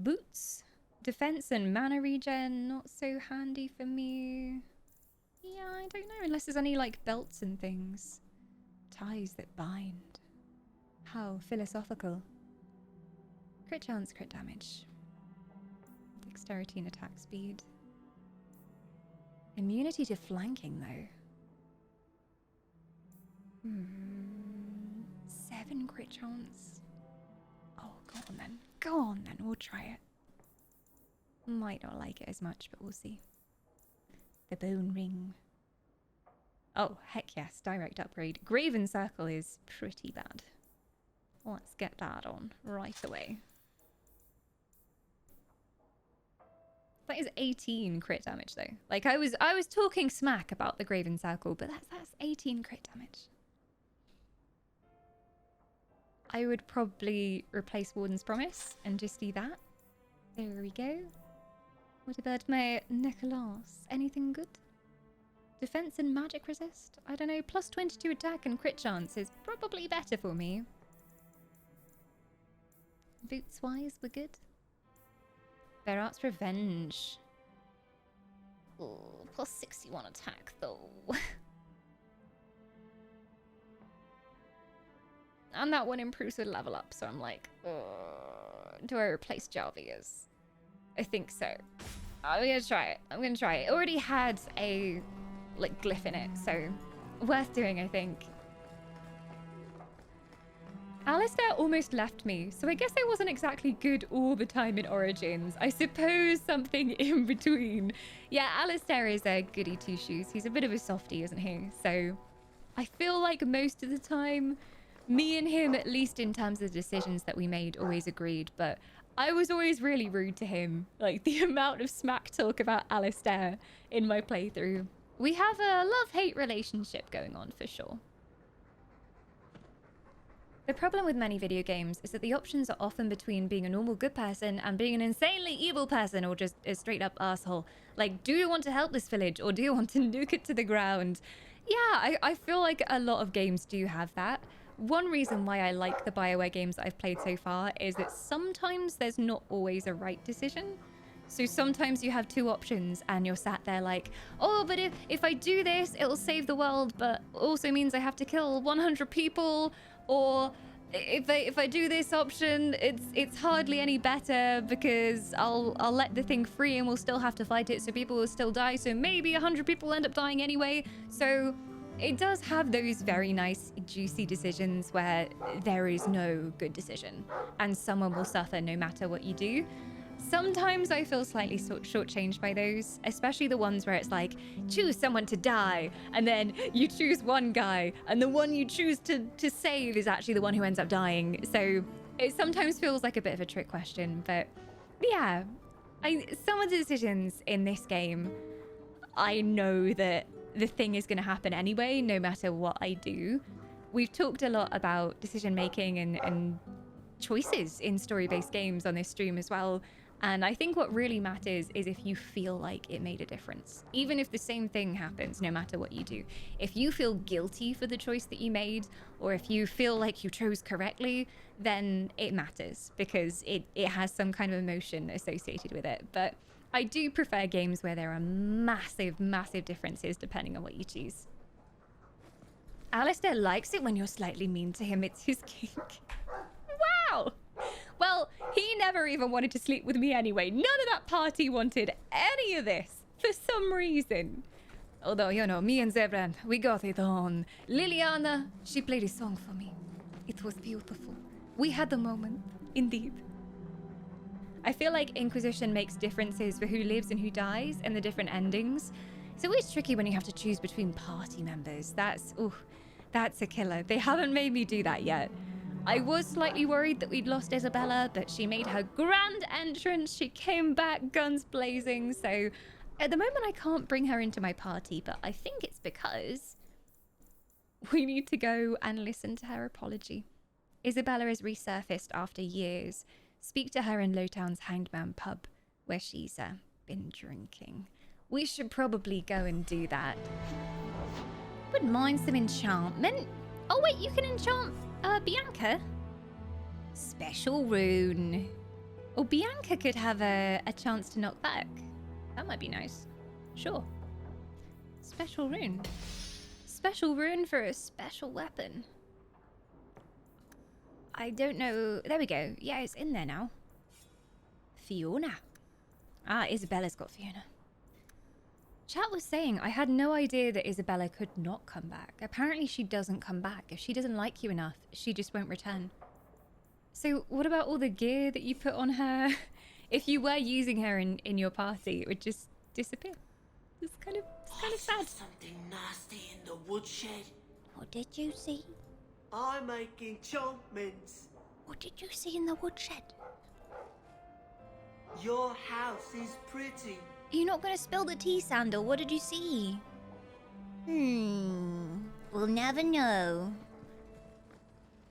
Boots. Defense and mana regen, not so handy for me. Yeah, I don't know, unless there's any, like, belts and things. Ties that bind. How philosophical. Crit chance, crit damage. Dexterity and attack speed. Immunity to flanking, though. 7 crit chance. Oh, go on then. Go on then, we'll try it. Might not like it as much, but we'll see. The bone ring. Oh, heck yes, direct upgrade. Graven Circle is pretty bad. Let's get that on right away. That is 18 crit damage though. Like I was talking smack about the Graven Circle, but that's 18 crit damage. I would probably replace Warden's Promise and just do that. There we go. What about my Nicholas? Anything good? Defense and magic resist? I don't know. Plus 22 attack and crit chance is probably better for me. Boots wise, we're good. Berat's Revenge. Oh, plus 61 attack though. And that one improves with level up, so I'm like, do I replace Jarvia's? I think so. I'm gonna try it. I'm gonna try it. It already had a like glyph in it, so worth doing, I think. Alistair almost left me, so I guess I wasn't exactly good all the time in Origins. I suppose something in between. Yeah, Alistair is a goody two-shoes. He's a bit of a softie, isn't he? So I feel like most of the time, me and him, at least in terms of the decisions that we made, always agreed, but I was always really rude to him. Like, the amount of smack talk about Alistair in my playthrough. We have a love-hate relationship going on, for sure. The problem with many video games is that the options are often between being a normal good person and being an insanely evil person, or just a straight-up asshole. Like, do you want to help this village, or do you want to nuke it to the ground? Yeah, I feel like a lot of games do have that. One reason why I like the BioWare games that I've played so far is that sometimes there's not always a right decision. So sometimes you have 2 options and you're sat there like, oh, but if I do this, it'll save the world, but also means I have to kill 100 people. Or if I do this option, it's hardly any better because I'll let the thing free and we'll still have to fight it, so people will still die. So maybe 100 people end up dying anyway. So it does have those very nice, juicy decisions where there is no good decision and someone will suffer no matter what you do. Sometimes I feel slightly shortchanged by those, especially the ones where it's like, choose someone to die, and then you choose one guy, and the one you choose to save is actually the one who ends up dying. So it sometimes feels like a bit of a trick question, but yeah, some of the decisions in this game, I know that the thing is going to happen anyway, no matter what I do. We've talked a lot about decision making and choices in story-based games on this stream as well. And I think what really matters is if you feel like it made a difference. Even if the same thing happens, no matter what you do. If you feel guilty for the choice that you made, or if you feel like you chose correctly, then it matters because it has some kind of emotion associated with it. But I do prefer games where there are massive, massive differences depending on what you choose. Alistair likes it when you're slightly mean to him. It's his kink. Wow! Well, he never even wanted to sleep with me anyway. None of that party wanted any of this for some reason. Although, you know, me and Zebran, we got it on. Liliana, she played a song for me. It was beautiful. We had the moment, indeed. I feel like Inquisition makes differences for who lives and who dies and the different endings. It's always tricky when you have to choose between party members. That's a killer. They haven't made me do that yet. I was slightly worried that we'd lost Isabella, but she made her grand entrance. She came back guns blazing. So at the moment, I can't bring her into my party, but I think it's because we need to go and listen to her apology. Isabella has resurfaced after years. Speak to her in Lowtown's Hanged Man pub, where she's been drinking. We should probably go and do that. Wouldn't mind some enchantment. Oh wait, you can enchant Bianca. Special rune. Oh, Bianca could have a chance to knock back. That might be nice. Sure. Special rune. Special rune for a special weapon. I don't know. There we go. Yeah, it's in there now. Fiona. Ah, Isabella's got Fiona. Chat was saying I had no idea that Isabella could not come back. Apparently she doesn't come back. If she doesn't like you enough, she just won't return. So what about all the gear that you put on her? If you were using her in your party, it would just disappear. It's kind of sad. Something nasty in the woodshed. What did you see? I make enchantments. What did you see in the woodshed? Your house is pretty. You're not going to spill the tea, Sandal. What did you see? We'll never know.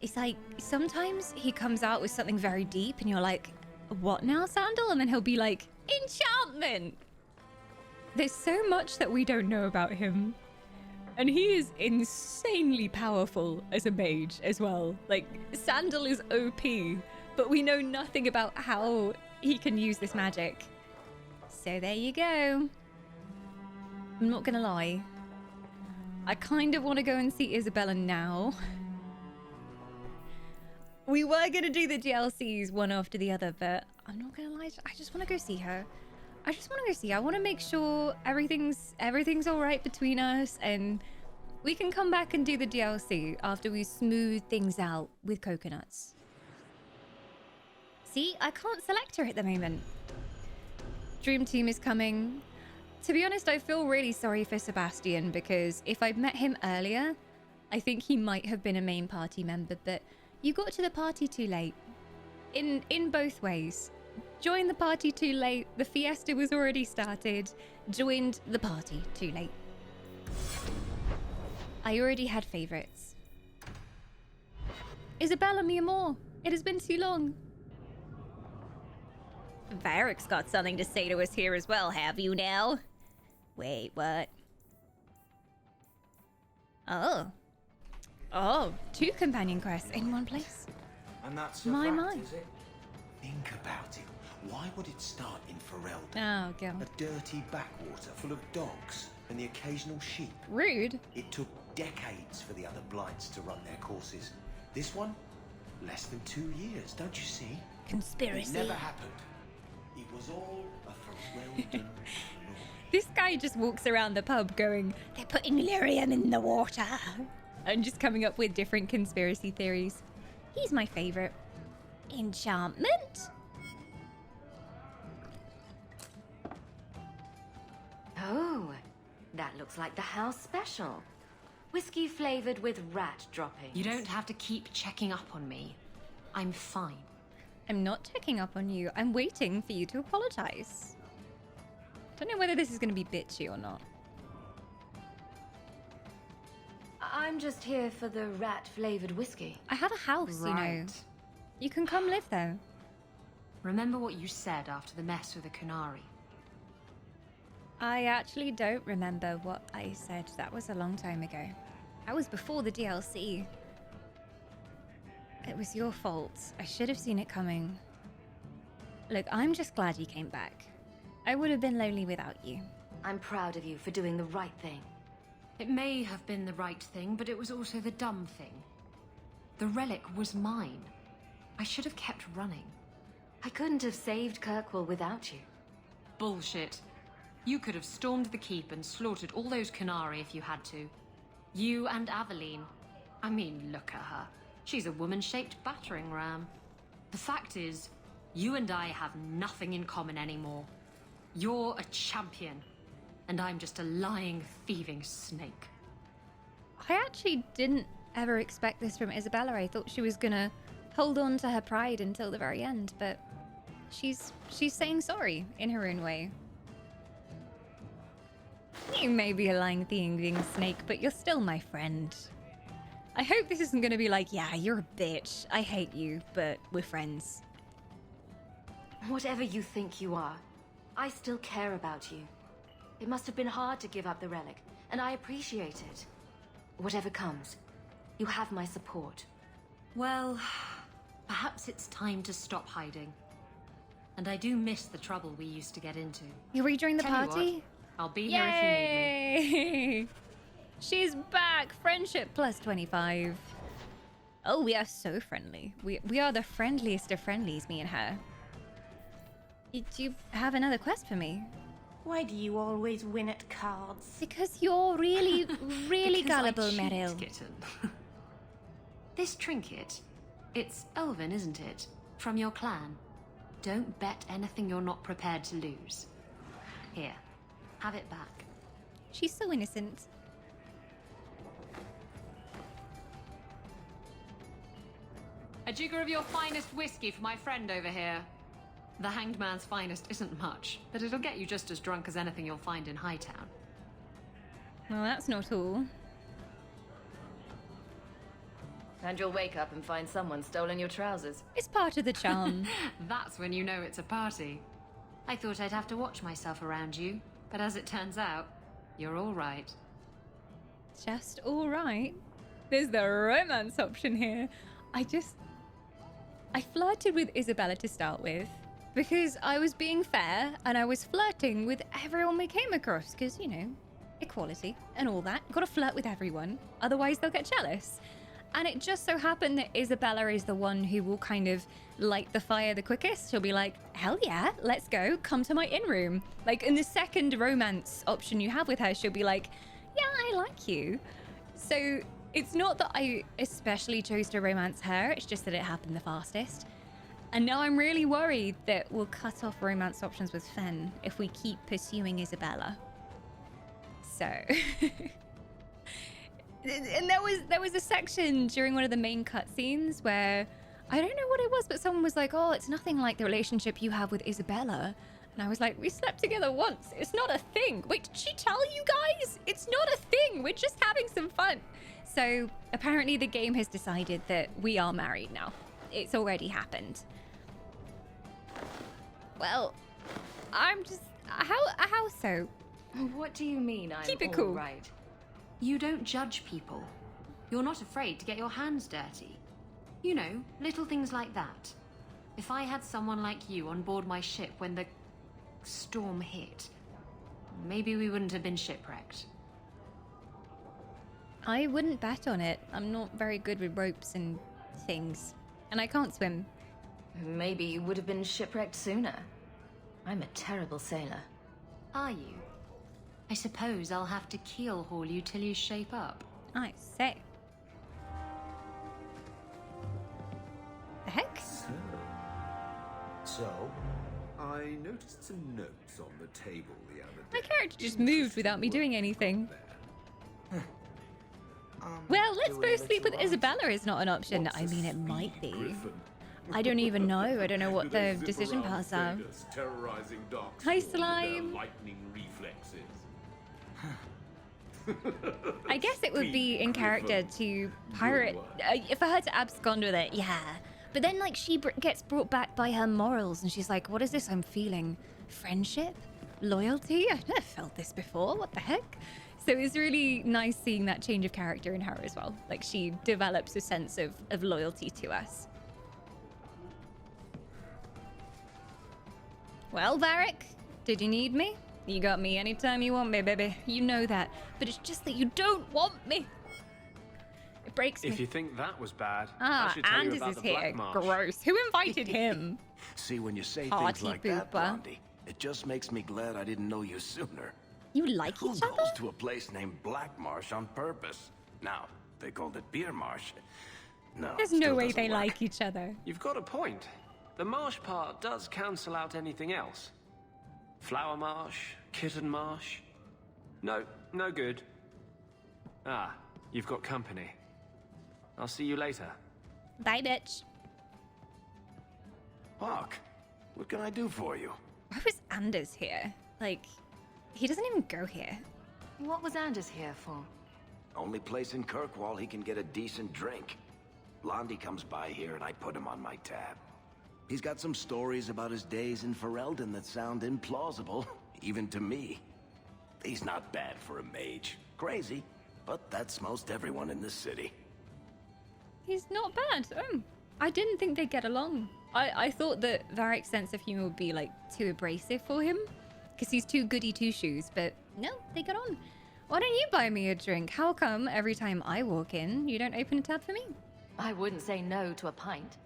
It's like, sometimes he comes out with something very deep and you're like, what now, Sandal? And then he'll be like, enchantment! There's so much that we don't know about him. And he is insanely powerful as a mage as well. Like, Sandal is OP, but we know nothing about how he can use this magic. So there you go. I'm not gonna lie. I kind of want to go and see Isabella now. We were gonna do the DLCs one after the other, but I'm not gonna lie, I just want to go see her. I just want to go see her. I want to make sure everything's all right between us, and we can come back and do the DLC after we smooth things out with coconuts. See, I can't select her at the moment. Dream Team is coming. To be honest, I feel really sorry for Sebastian because if I'd met him earlier, I think he might have been a main party member, but you got to the party too late. In both ways. Joined the party too late, the fiesta was already started. Joined the party too late. I already had favorites. Isabella, mi amor, it has been too long. Varric's got something to say to us here as well, have you now? Wait, what? Oh, 2 companion quests in one place. And that's My. is it? Think about it. Why would it start in Ferelden? Oh, God. A dirty backwater full of dogs and the occasional sheep. Rude. It took decades for the other blights to run their courses. This one, less than 2 years, don't you see? Conspiracy. It never happened. It was all a Ferelden glory. This guy just walks around the pub going, they're putting lyrium in the water. And just coming up with different conspiracy theories. He's my favorite. Enchantment? Oh, that looks like the house special. Whiskey flavored with rat droppings. You don't have to keep checking up on me. I'm fine. I'm not checking up on you. I'm waiting for you to apologize. Don't know whether this is going to be bitchy or not. I'm just here for the rat-flavored whiskey. I have a house, you know. You can come live there. Remember what you said after the mess with the Kunari? I actually don't remember what I said. That was a long time ago. That was before the DLC. It was your fault. I should have seen it coming. Look, I'm just glad you came back. I would have been lonely without you. I'm proud of you for doing the right thing. It may have been the right thing, but it was also the dumb thing. The relic was mine. I should have kept running. I couldn't have saved Kirkwall without you. Bullshit. You could have stormed the keep and slaughtered all those Kunari if you had to. You and Aveline. I mean, look at her. She's a woman-shaped battering ram. The fact is, you and I have nothing in common anymore. You're a champion, and I'm just a lying, thieving snake. I actually didn't ever expect this from Isabella. I thought she was gonna hold on to her pride until the very end, but she's saying sorry in her own way. You may be a lying, thieving snake, but you're still my friend. I hope this isn't gonna be like, yeah, you're a bitch. I hate you, but we're friends. Whatever you think you are, I still care about you. It must have been hard to give up the relic, and I appreciate it. Whatever comes, you have my support. Well, perhaps it's time to stop hiding. And I do miss the trouble we used to get into. You rejoined the Tell you party? what, I'll be here if you need me. She's back! Friendship plus 25. Oh, we are so friendly. We are the friendliest of friendlies, me and her. Do you have another quest for me? Why do you always win at cards? Because you're really, really gullible, I cheat, Meryl. kitten. This trinket, it's elven, isn't it? From your clan. Don't bet anything you're not prepared to lose. Here, have it back. She's so innocent. A jigger of your finest whiskey for my friend over here. The Hanged Man's finest isn't much, but it'll get you just as drunk as anything you'll find in Hightown. Well, that's not all. And you'll wake up and find someone stolen your trousers. It's part of the charm. That's when you know it's a party. I thought I'd have to watch myself around you, but as it turns out, you're all right. Just all right. There's the romance option here. I flirted with Isabella to start with because I was being fair and I was flirting with everyone we came across because, you know, equality and all that. Gotta flirt with everyone, otherwise they'll get jealous. And it just so happened that Isabella is the one who will kind of light the fire the quickest. She'll be like, hell yeah, let's go, come to my inn room. Like in the second romance option you have with her, she'll be like, yeah, I like you. So it's not that I especially chose to romance her, it's just that it happened the fastest. And now I'm really worried that we'll cut off romance options with Fen if we keep pursuing Isabella. So... And there was a section during one of the main cutscenes where I don't know what it was, but someone was like, oh, it's nothing like the relationship you have with Isabella. And I was like, we slept together once. It's not a thing. Wait, did she tell you guys? It's not a thing. We're just having some fun. So apparently the game has decided that we are married now. It's already happened. Well, I'm just... How so? What do you mean I'm Keep it all cool. right? You don't judge people. You're not afraid to get your hands dirty. You know, little things like that. If I had someone like you on board my ship when the storm hit, maybe we wouldn't have been shipwrecked. I wouldn't bet on it. I'm not very good with ropes and things. And I can't swim. Maybe you would have been shipwrecked sooner. I'm a terrible sailor. Are you? I suppose I'll have to keel haul you till you shape up. I say. The heck? So, I noticed some notes on the table the other day. My character just moved without me doing anything. Well, let's both sleep with Isabella is not an option. I mean, it might be. I don't even know. I don't know what the decision paths are. Terrorizing Dark Hi, Spawn with their Slime. lightning reflexes. I guess it would be in character to pirate. For her to abscond with it, yeah. But then, like, she gets brought back by her morals, and she's like, "What is this I'm feeling? Friendship? Loyalty? I've never felt this before. What the heck?" So it's really nice seeing that change of character in her as well. Like, she develops a sense of loyalty to us. Well, Varric, did you need me? You got me anytime you want me, baby. You know that. But it's just that you don't want me. It breaks me. If you think that was bad, I should tell you Anders about is the here. Black Marsh. Gross. Who invited him? See, when you say Party things like that, pooper. Blondie, it just makes me glad I didn't know you sooner. You like Who each goes other? to a place named Black Marsh on purpose? Now, they called it Beer Marsh. No, There's still no way doesn't they work. like each other. You've got a point. The marsh part does cancel out anything else. Flower Marsh, Kitten Marsh. No, no good. Ah, you've got company. I'll see you later. Bye, bitch. Hawk, what can I do for you? Why was Anders here? Like, he doesn't even go here. What was Anders here for? Only place in Kirkwall he can get a decent drink. Blondie comes by here and I put him on my tab. He's got some stories about his days in Ferelden that sound implausible, even to me. He's not bad for a mage. Crazy, but that's most everyone in this city. He's not bad. Oh, I didn't think they'd get along. I thought that Varric's sense of humor would be, like, too abrasive for him. Because he's too goody two-shoes, but no, they got on. Why don't you buy me a drink? How come every time I walk in, you don't open a tab for me? I wouldn't say no to a pint.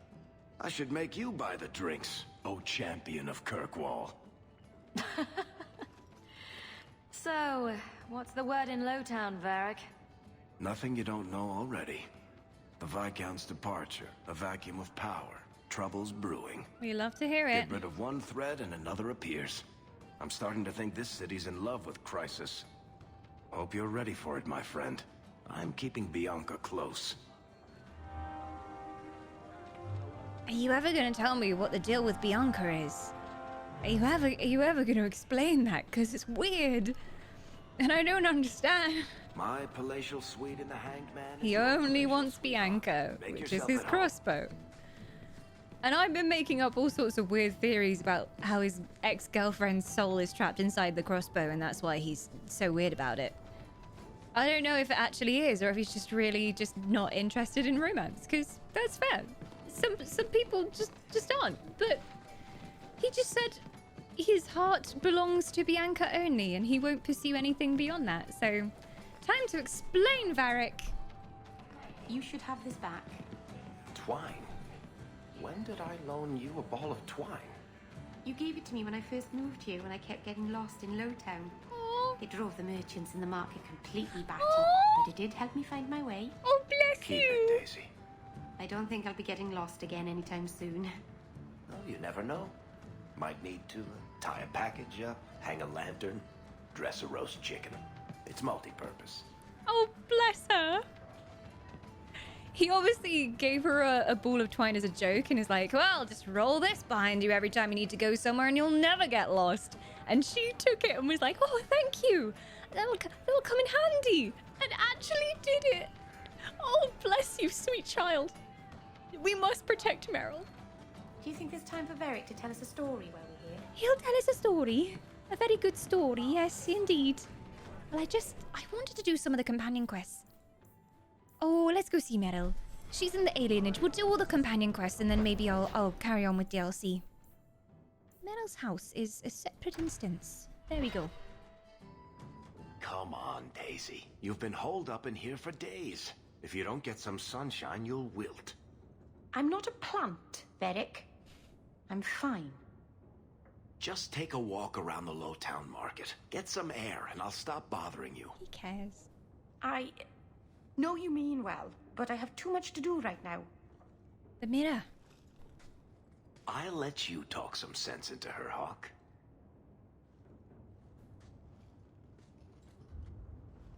I should make you buy the drinks, oh champion of Kirkwall. So, what's the word in Lowtown, Varric? Nothing you don't know already. The Viscount's departure, a vacuum of power, troubles brewing. We love to hear it. Get rid of one thread and another appears. I'm starting to think this city's in love with Crisis. Hope you're ready for it, my friend. I'm keeping Bianca close. Are you ever going to tell me what the deal with Bianca is? Are you ever going to explain that? Because it's weird. And I don't understand. My palatial suite in the Hanged Man. He only wants Bianca, Make which is yourself his at home. crossbow. And I've been making up all sorts of weird theories about how his ex-girlfriend's soul is trapped inside the crossbow, and that's why he's so weird about it. I don't know if it actually is, or if he's just really just not interested in romance, because that's fair. Some people just aren't. But he just said his heart belongs to Bianca only, and he won't pursue anything beyond that. So, time to explain, Varric. You should have this back. Twine? When did I loan you a ball of twine? You gave it to me when I first moved here when I kept getting lost in Lowtown. It drove the merchants in the market completely batty, but it did help me find my way. Oh, bless Keep it, Daisy. I don't think I'll be getting lost again anytime soon. Well, you never know. Might need to tie a package up, hang a lantern, dress a roast chicken. It's multi-purpose. Oh, bless her. He obviously gave her a ball of twine as a joke and is like, well, just roll this behind you every time you need to go somewhere and you'll never get lost. And she took it and was like, oh, thank you. That'll come in handy. And actually did it. Oh, bless you, sweet child. We must protect Meryl. Do you think there's time for Varric to tell us a story while we're here? He'll tell us a story. A very good story, yes, indeed. Well, I wanted to do some of the companion quests. Oh, let's go see Meryl. She's in the alienage. We'll do all the companion quests and then maybe I'll carry on with DLC. Meryl's house is a separate instance. There we go. Come on, Daisy. You've been holed up in here for days. If you don't get some sunshine, you'll wilt. I'm not a plant, Varric. I'm fine. Just take a walk around the Lowtown Market. Get some air, and I'll stop bothering you. He cares. I know you mean well, but I have too much to do right now. The mirror. I'll let you talk some sense into her, Hawk.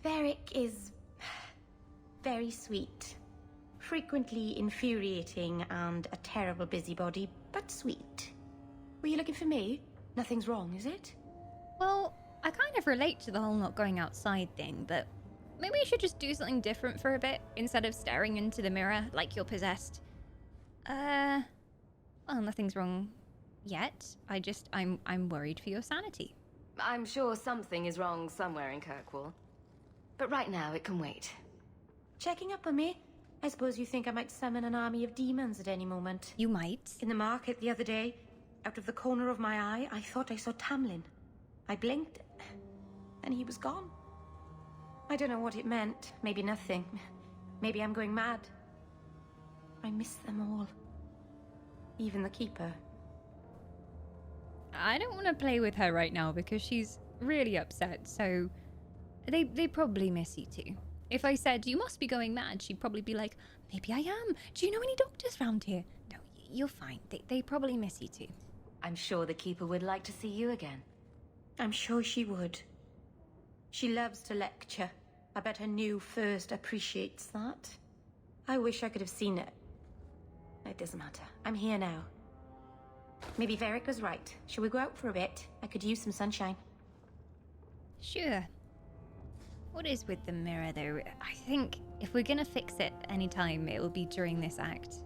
Varric is very sweet. Frequently infuriating and a terrible busybody, but sweet. Were you looking for me? Nothing's wrong, is it? Well, I kind of relate to the whole not going outside thing, but maybe you should just do something different for a bit instead of staring into the mirror like you're possessed. Well, nothing's wrong yet. I'm worried for your sanity. I'm sure something is wrong somewhere in Kirkwall. But right now, it can wait. Checking up on me? I suppose you think I might summon an army of demons at any moment. You might. In the market the other day, out of the corner of my eye, I thought I saw Tamlin. I blinked, and he was gone. I don't know what it meant. Maybe nothing. Maybe I'm going mad. I miss them all. Even the Keeper. I don't want to play with her right now because she's really upset, so they probably miss you too. If I said, you must be going mad, she'd probably be like, maybe I am. Do you know any doctors around here? No, you're fine. They probably miss you too. I'm sure the Keeper would like to see you again. I'm sure she would. She loves to lecture. I bet her new first appreciates that. I wish I could have seen it. It doesn't matter. I'm here now. Maybe Varric was right. Shall we go out for a bit? I could use some sunshine. Sure. What is with the mirror, though? I think if we're gonna fix it anytime, it will be during this act.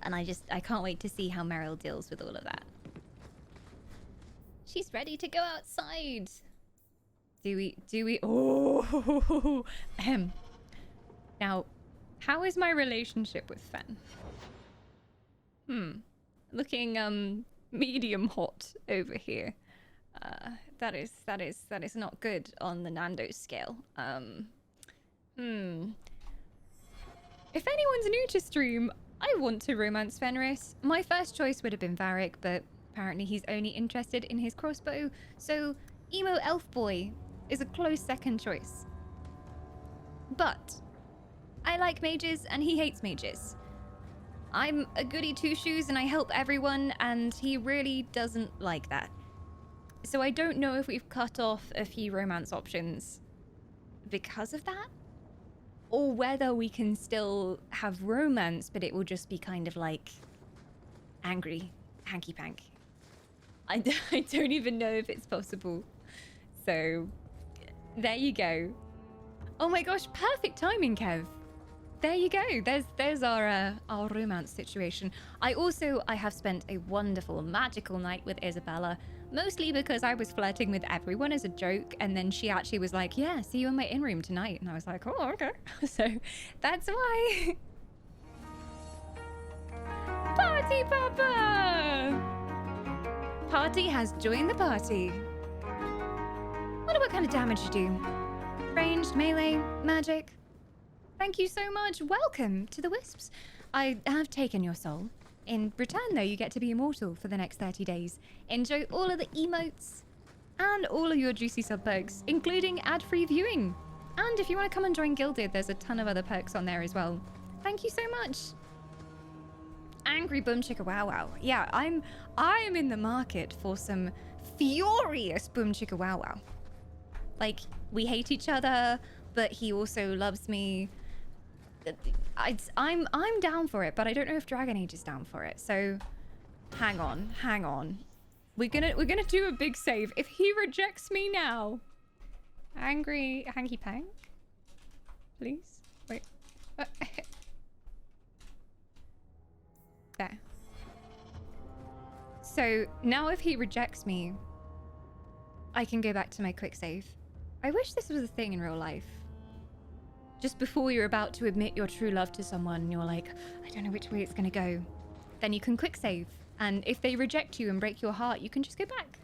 And I can't wait to see how Meryl deals with all of that. She's ready to go outside. Do we? Oh, Now, how is my relationship with Fen? Looking medium hot over here. That is not good on the Nando's scale. If anyone's new to stream, I want to romance Fenris. My first choice would have been Varric, but apparently he's only interested in his crossbow, so emo elf boy is a close second choice. But I like mages and he hates mages. I'm a goody two-shoes and I help everyone, and he really doesn't like that. So I don't know if we've cut off a few romance options because of that, or whether we can still have romance, but it will just be kind of like angry hanky-pank. I don't even know if it's possible. So there you go. Oh my gosh, perfect timing, Kev. There you go. There's our romance situation. I have spent a wonderful, magical night with Isabella, mostly because I was flirting with everyone as a joke, and then she actually was like, yeah, see you in my in-room tonight. And I was like, oh, okay. So that's why. Party Papa! Party has joined the party. Wonder what kind of damage you do. Ranged, melee, magic. Thank you so much. Welcome to the Wisps. I have taken your soul. In return, though, you get to be immortal for the next 30 days. Enjoy all of the emotes and all of your juicy sub perks, including ad-free viewing. And if you want to come and join Gilded, there's a ton of other perks on there as well. Thank you so much. Angry Boom Chicka Wow Wow. Yeah, I am in the market for some furious Boom Chicka Wow Wow. Like, we hate each other, but he also loves me. I'm down for it, but I don't know if Dragon Age is down for it. So, hang on. We're gonna do a big save. If he rejects me now, angry hanky pank, please wait. There. So now, if he rejects me, I can go back to my quick save. I wish this was a thing in real life. Just before you're about to admit your true love to someone, and you're like, I don't know which way it's gonna go. Then you can quick save. And if they reject you and break your heart, you can just go back.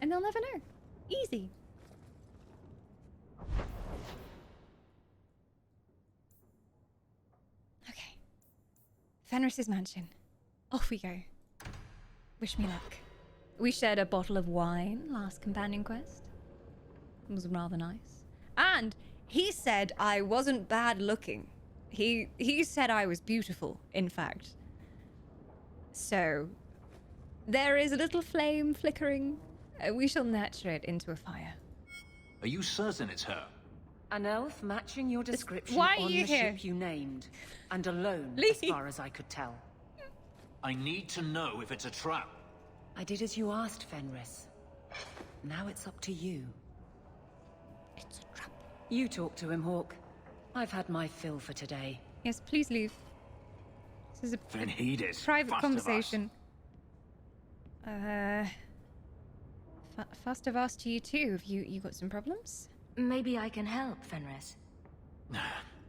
And they'll never know. Easy. Okay. Fenris's mansion. Off we go. Wish me luck. We shared a bottle of wine last companion quest. It was rather nice. And he said I wasn't bad looking. He said I was beautiful, in fact. So, there is a little flame flickering. We shall nurture it into a fire. Are you certain it's her? An elf matching your description Why are on you the here? ship you named. And alone, Leave. as far as I could tell. I need to know if it's a trap. I did as you asked, Fenris. Now it's up to you. It's a trap. You talk to him, Hawk. I've had my fill for today. Yes, please leave. This is a Venhedis, private Fastavas. conversation. Fastavas to you too. Have you got some problems? Maybe I can help, Fenris.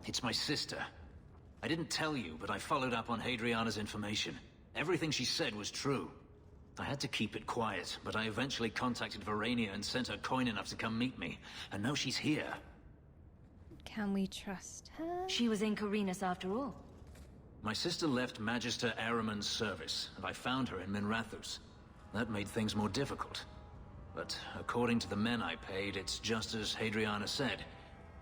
It's my sister. I didn't tell you, but I followed up on Hadriana's information. Everything she said was true. I had to keep it quiet, but I eventually contacted Verania and sent her coin enough to come meet me. And now she's here. Can we trust her? She was in Carinus after all. My sister left Magister Araman's service, and I found her in Minrathous. That made things more difficult. But according to the men I paid, it's just as Hadriana said.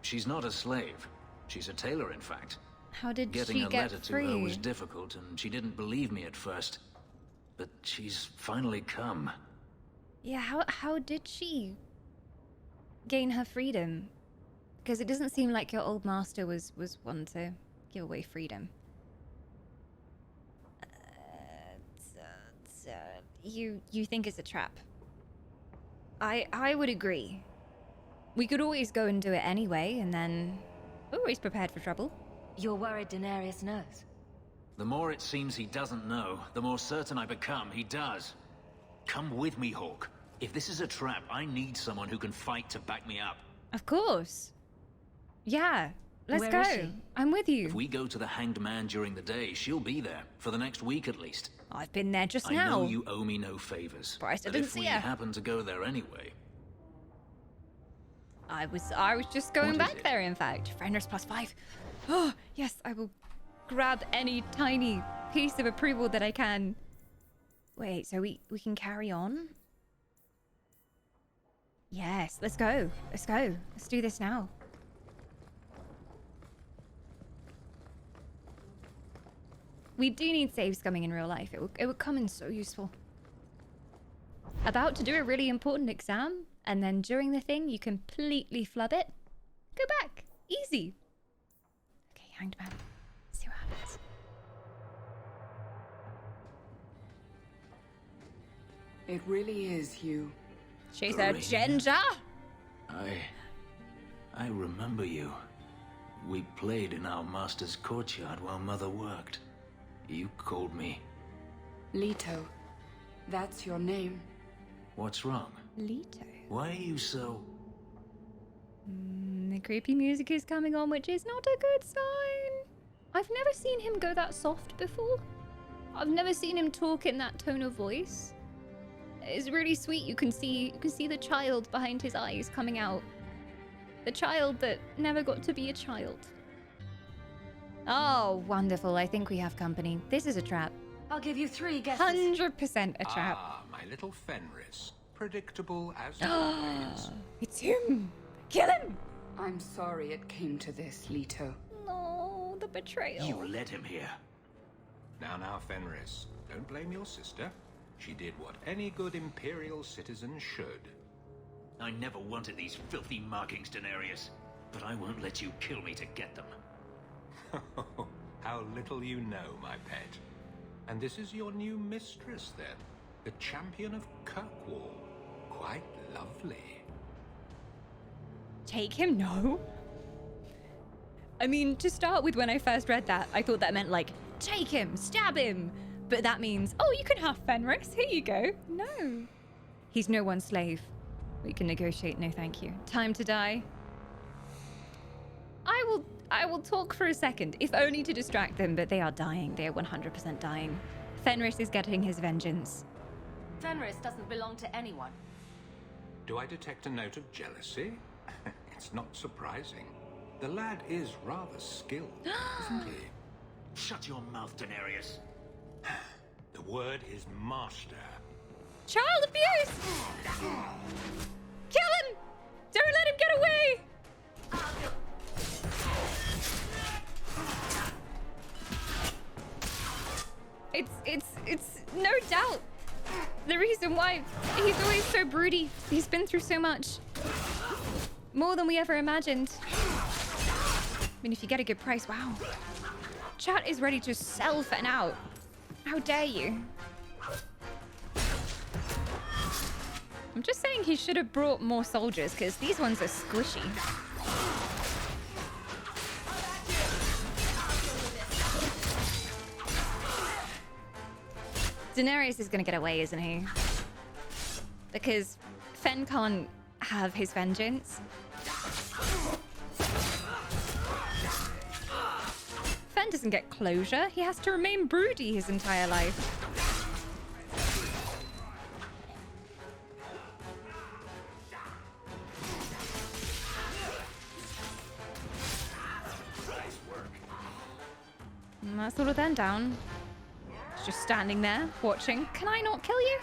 She's not a slave. She's a tailor, in fact. How did Getting she a get letter free? to her was difficult, and she didn't believe me at first. But she's finally come. Yeah, how did she gain her freedom? Because it doesn't seem like your old master was one to give away freedom. You think it's a trap? I would agree. We could always go and do it anyway, and then we're always prepared for trouble. You're worried Daenerys knows. The more it seems he doesn't know, the more certain I become he does. Come with me, Hawk. If this is a trap, I need someone who can fight to back me up. Of course. Yeah, let's Where go. is she? I'm with you. If we go to the Hanged Man during the day, she'll be there, for the next week at least. I've been there just I now. know you owe me no favors. Surprised I but didn't if see we her. happen to go there anyway... I was just going What is back it? there, in fact. Fenris +5. Oh, yes, I will grab any tiny piece of approval that I can. Wait, so we can carry on? Yes, let's go. Let's go. Let's do this now. We do need saves coming in real life. It would come in so useful. About to do a really important exam, and then during the thing, you completely flub it. Go back. Easy. Okay, Hanged Man. See what happens. It really is you. She's a ginger. I remember you. We played in our master's courtyard while Mother worked. You called me. Leto. That's your name. What's wrong? Leto. Why are you so... The creepy music is coming on, which is not a good sign. I've never seen him go that soft before. I've never seen him talk in that tone of voice. It's really sweet. You can see the child behind his eyes coming out. The child that never got to be a child. Oh, wonderful. I think we have company. This is a trap. I'll give you 3 guesses. 100% a trap. Ah, my little Fenris. Predictable as always. It's him. Kill him. I'm sorry it came to this, Leto. No, the betrayal. You led him here. Now, Fenris. Don't blame your sister. She did what any good Imperial citizen should. I never wanted these filthy markings, Daenerys. But I won't let you kill me to get them. How little you know, my pet. And this is your new mistress, then? The champion of Kirkwall. Quite lovely. Take him? No. I mean, to start with, when I first read that, I thought that meant, like, take him, stab him. But that means, oh, you can have Fenris. Here you go. No. He's no one's slave. We can negotiate, no thank you. Time to die. I will talk for a second, if only to distract them, but they are dying. They are 100% dying. Fenris is getting his vengeance. Fenris doesn't belong to anyone. Do I detect a note of jealousy? It's not surprising. The lad is rather skilled, isn't he? Shut your mouth, Daenerys. The word is master, Child abuse! Kill him! Don't let him get away! It's no doubt the reason why he's always so broody. He's been through so much. More than we ever imagined. I mean, if you get a good price, wow. Chat is ready to sell Fen out. How dare you? I'm just saying he should have brought more soldiers, because these ones are squishy. Daenerys is gonna get away, isn't he? Because Fen can't have his vengeance. Fen doesn't get closure. He has to remain broody his entire life. And that's all of them down. Just standing there, watching. Can I not kill you?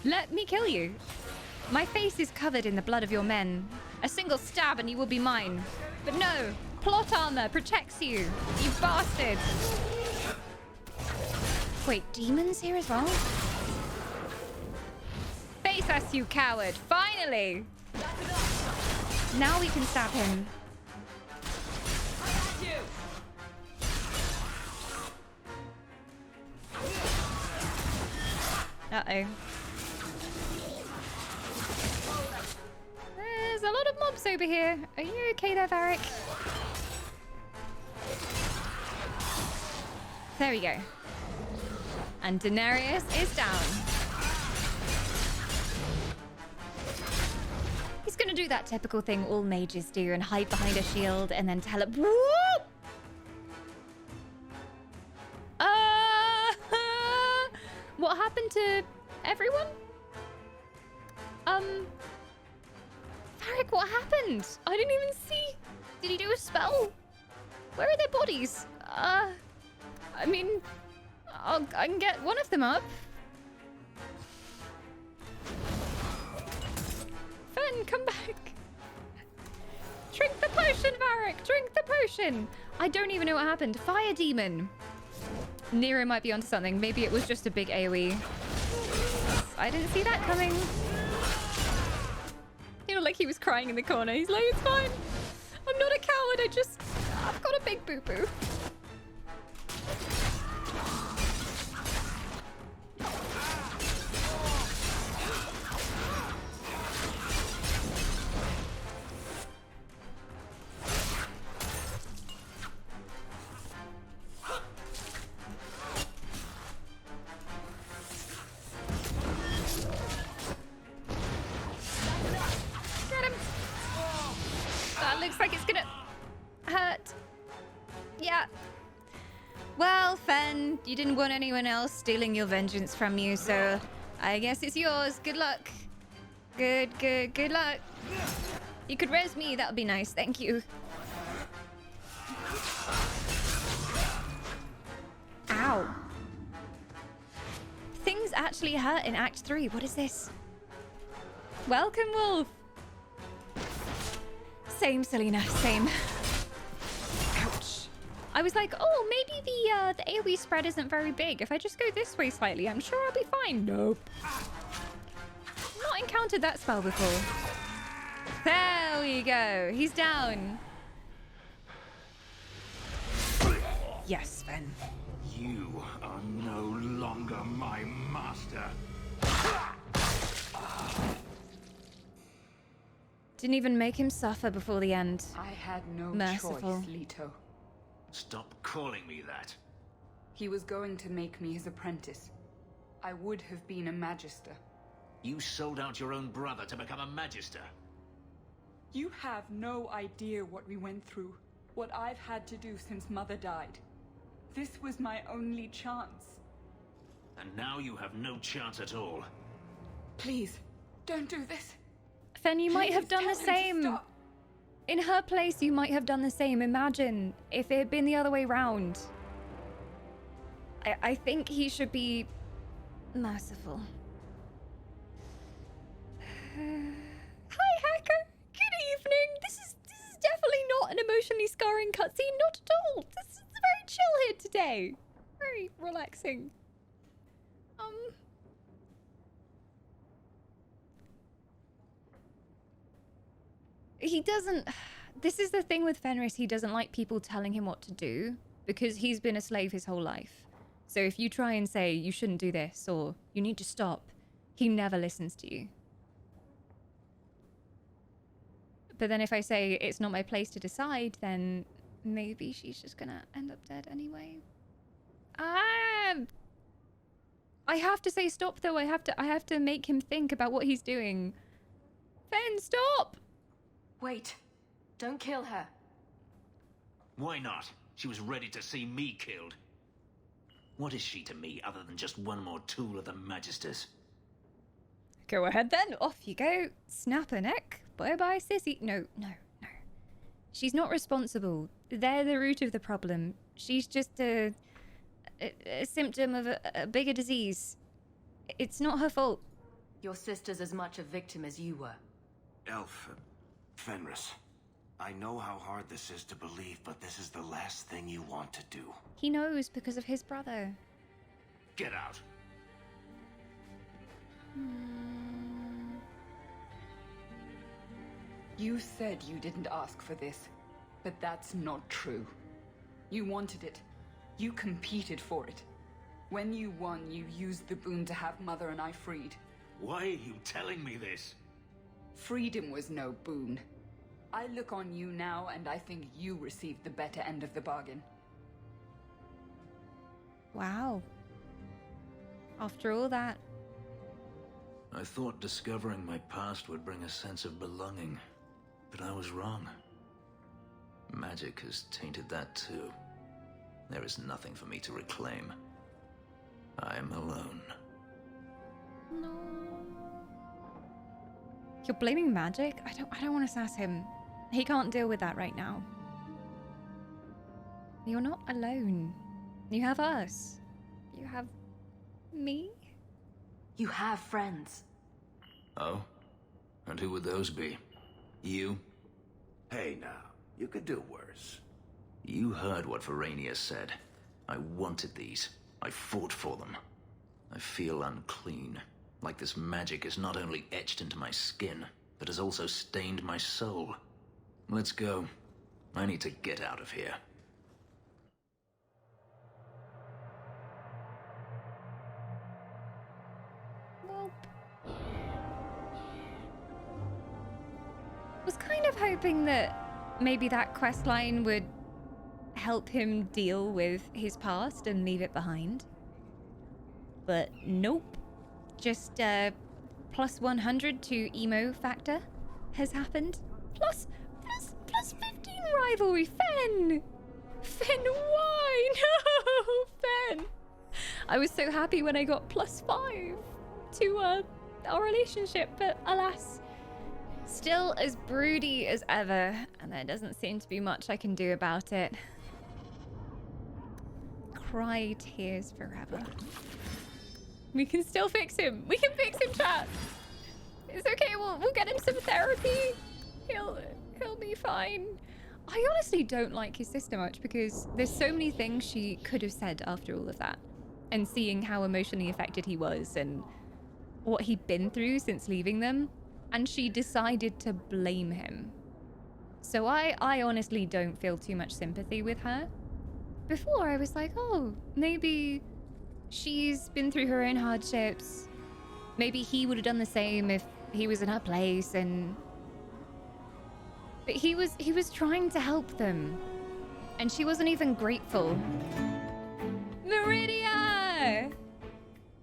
Let me kill you. My face is covered in the blood of your men. A single stab and you will be mine. But no, plot armor protects you, you bastard. Wait, demons here as well? Face us, you coward. Finally. Now we can stab him. Uh-oh. There's a lot of mobs over here. Are you okay there, Varric? There we go. And Daenerys is down. He's gonna do that typical thing all mages do and hide behind a shield and then whoop! What happened to everyone? Varric, what happened? I didn't even see. Did he do a spell? Where are their bodies? I mean, I can get one of them up. Fen, come back. Drink the potion, Varric. Drink the potion. I don't even know what happened. Fire demon. Nero might be onto something. Maybe it was just a big AoE. I didn't see that coming. You know, like he was crying in the corner. He's like, it's fine. I'm not a coward. I've got a big boo-boo. Looks like it's gonna hurt. Yeah. Well, Fen, you didn't want anyone else stealing your vengeance from you, so I guess it's yours. Good luck. Good luck. You could res me, that would be nice. Thank you. Ow. Things actually hurt in Act 3. What is this? Welcome, Wolf. Same, Selena, same. Ouch. I was like, oh, maybe the AoE spread isn't very big. If I just go this way slightly, I'm sure I'll be fine. Nope. Not encountered that spell before. There we go. He's down. Yes, Fen. You are no longer my master. Didn't even make him suffer before the end. I had no Merciful. choice, Leto. Stop calling me that. He was going to make me his apprentice. I would have been a magister. You sold out your own brother to become a magister. You have no idea what we went through, what I've had to do since Mother died. This was my only chance. And now you have no chance at all. Please, don't do this. Fen, you might have done the Tell him to same. stop. In her place, you might have done the same. Imagine if it had been the other way round. I think he should be merciful. Hi, Hacker. Good evening. This is definitely not an emotionally scarring cutscene. Not at all. This is very chill here today. Very relaxing. He doesn't... This is the thing with Fenris. He doesn't like people telling him what to do because he's been a slave his whole life. So if you try and say, you shouldn't do this or you need to stop, he never listens to you. But then if I say it's not my place to decide, then maybe she's just gonna end up dead anyway. I have to say stop though. I have to make him think about what he's doing. Fen, stop! Wait. Don't kill her. Why not? She was ready to see me killed. What is she to me other than just one more tool of the Magisters? Go ahead then. Off you go. Snap her neck. Bye-bye, sissy. No. She's not responsible. They're the root of the problem. She's just a symptom of a bigger disease. It's not her fault. Your sister's as much a victim as you were. Elf, Fenris, I know how hard this is to believe, but this is the last thing you want to do. He knows because of his brother. Get out. You said you didn't ask for this, but that's not true. You wanted it. You competed for it. When you won, you used the boon to have Mother and I freed. Why are you telling me this? Freedom was no boon. I look on you now, and I think you received the better end of the bargain. Wow. After all that. I thought discovering my past would bring a sense of belonging, but I was wrong. Magic has tainted that too. There is nothing for me to reclaim. I am alone. No. You're blaming magic? I don't want to sass him. He can't deal with that right now. You're not alone. You have us. You have me? You have friends. Oh? And who would those be? You? Hey now, you could do worse. You heard what Verania said. I wanted these. I fought for them. I feel unclean. Like this magic is not only etched into my skin, but has also stained my soul. Let's go. I need to get out of here. Was kind of hoping that maybe that quest line would help him deal with his past and leave it behind. But nope. Just plus 100 to emo factor has happened. Plus 15 rivalry. Fen, why? No, Fen. I was so happy when I got +5 to our relationship, but alas, still as broody as ever, and there doesn't seem to be much I can do about it. Cry tears forever. We can still fix him. We can fix him, chat. It's okay. We'll get him some therapy. He'll be fine. I honestly don't like his sister much because there's so many things she could have said after all of that, and seeing how emotionally affected he was and what he'd been through since leaving them, and she decided to blame him. So I honestly don't feel too much sympathy with her. Before I was like, oh, maybe she's been through her own hardships. Maybe he would have done the same if he was in her place, and but he was trying to help them, and she wasn't even grateful. Meridia!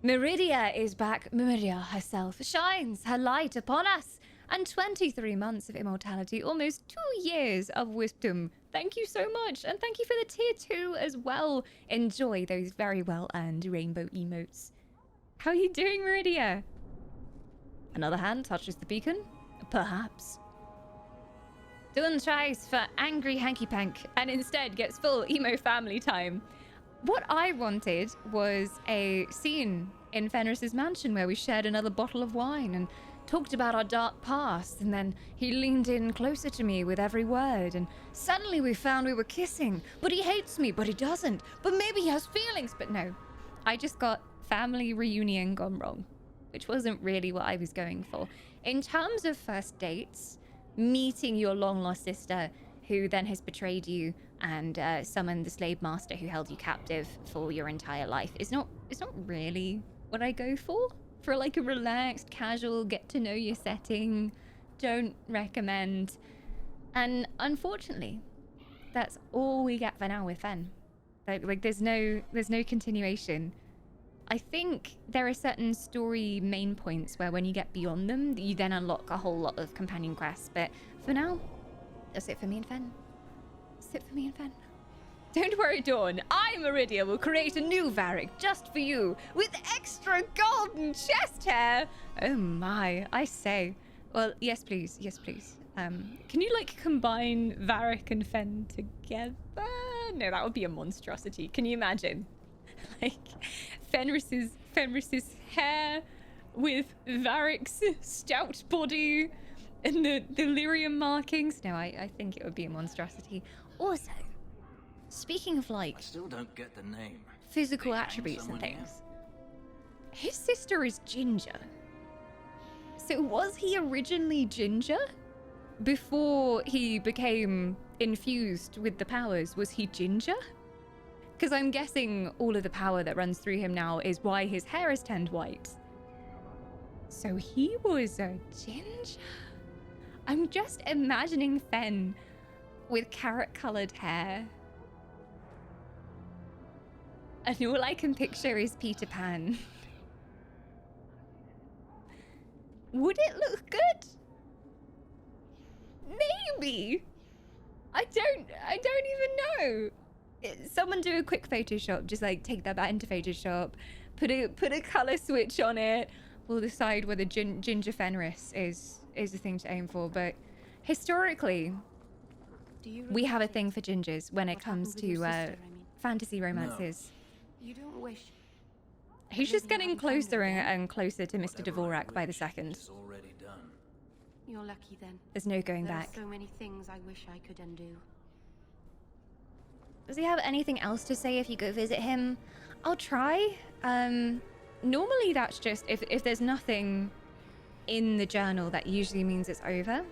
Meridia is back. Meridia herself shines her light upon us, and 23 months of immortality, almost 2 years of wisdom. Thank you so much, and thank you for the tier 2 as well. Enjoy those very well-earned rainbow emotes. How are you doing, Meridia? Another hand touches the beacon? Perhaps. Dylan tries for angry hanky-pank and instead gets full emo family time. What I wanted was a scene in Fenris's mansion where we shared another bottle of wine and talked about our dark past, and then he leaned in closer to me with every word, and suddenly we found we were kissing. But he hates me, but he doesn't. But maybe he has feelings, but no. I just got family reunion gone wrong, which wasn't really what I was going for. In terms of first dates, meeting your long-lost sister, who then has betrayed you and summoned the slave master who held you captive for your entire life, is not really what I go for. For like a relaxed, casual, get-to-know-you setting, don't recommend. And unfortunately, that's all we get for now with Fen. Like there's no continuation. I think there are certain story main points where when you get beyond them, you then unlock a whole lot of companion quests. But for now, that's it for me and Fen. That's it for me and Fen. Don't worry, Dawn. I, Meridia, will create a new Varric just for you, with extra golden chest hair. Oh my, I say. Well, yes, please. Yes, please. Can you, like, combine Varric and Fen together? No, that would be a monstrosity. Can you imagine? Like, Fenris's hair with Varric's stout body and the lyrium markings. No, I think it would be a monstrosity. Also, speaking of, like, I still don't get the name. Physical attributes and things. His sister is Ginger. So was he originally Ginger? Before he became infused with the powers, was he Ginger? Because I'm guessing all of the power that runs through him now is why his hair is turned white. So he was a Ginger? I'm just imagining Fen with carrot-coloured hair. And all I can picture is Peter Pan. Would it look good? Maybe. I don't even know. Someone do a quick Photoshop. Just like take that back into Photoshop, put a color switch on it. We'll decide whether Ginger Fenris is the thing to aim for. But historically, we have a thing for gingers when it comes to fantasy romances. No. You don't wish. He's just getting closer and closer to Mr. Dvorak by the second. Already done. You're lucky then. There's no going There back. are so many things I wish I could undo. Does he have anything else to say if you go visit him? I'll try. Normally that's just if there's nothing in the journal, that usually means it's over.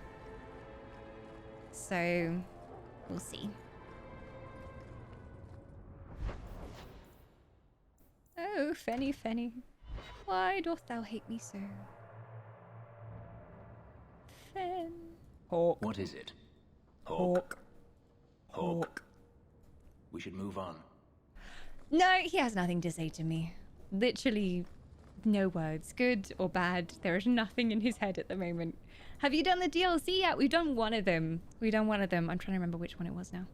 So we'll see. Oh, Fenny, Fenny, why dost thou hate me so? Fen. Hawk. What is it? Hawk. Hawk. We should move on. No, he has nothing to say to me. Literally no words, good or bad. There is nothing in his head at the moment. Have you done the DLC yet? We've done one of them. I'm trying to remember which one it was now.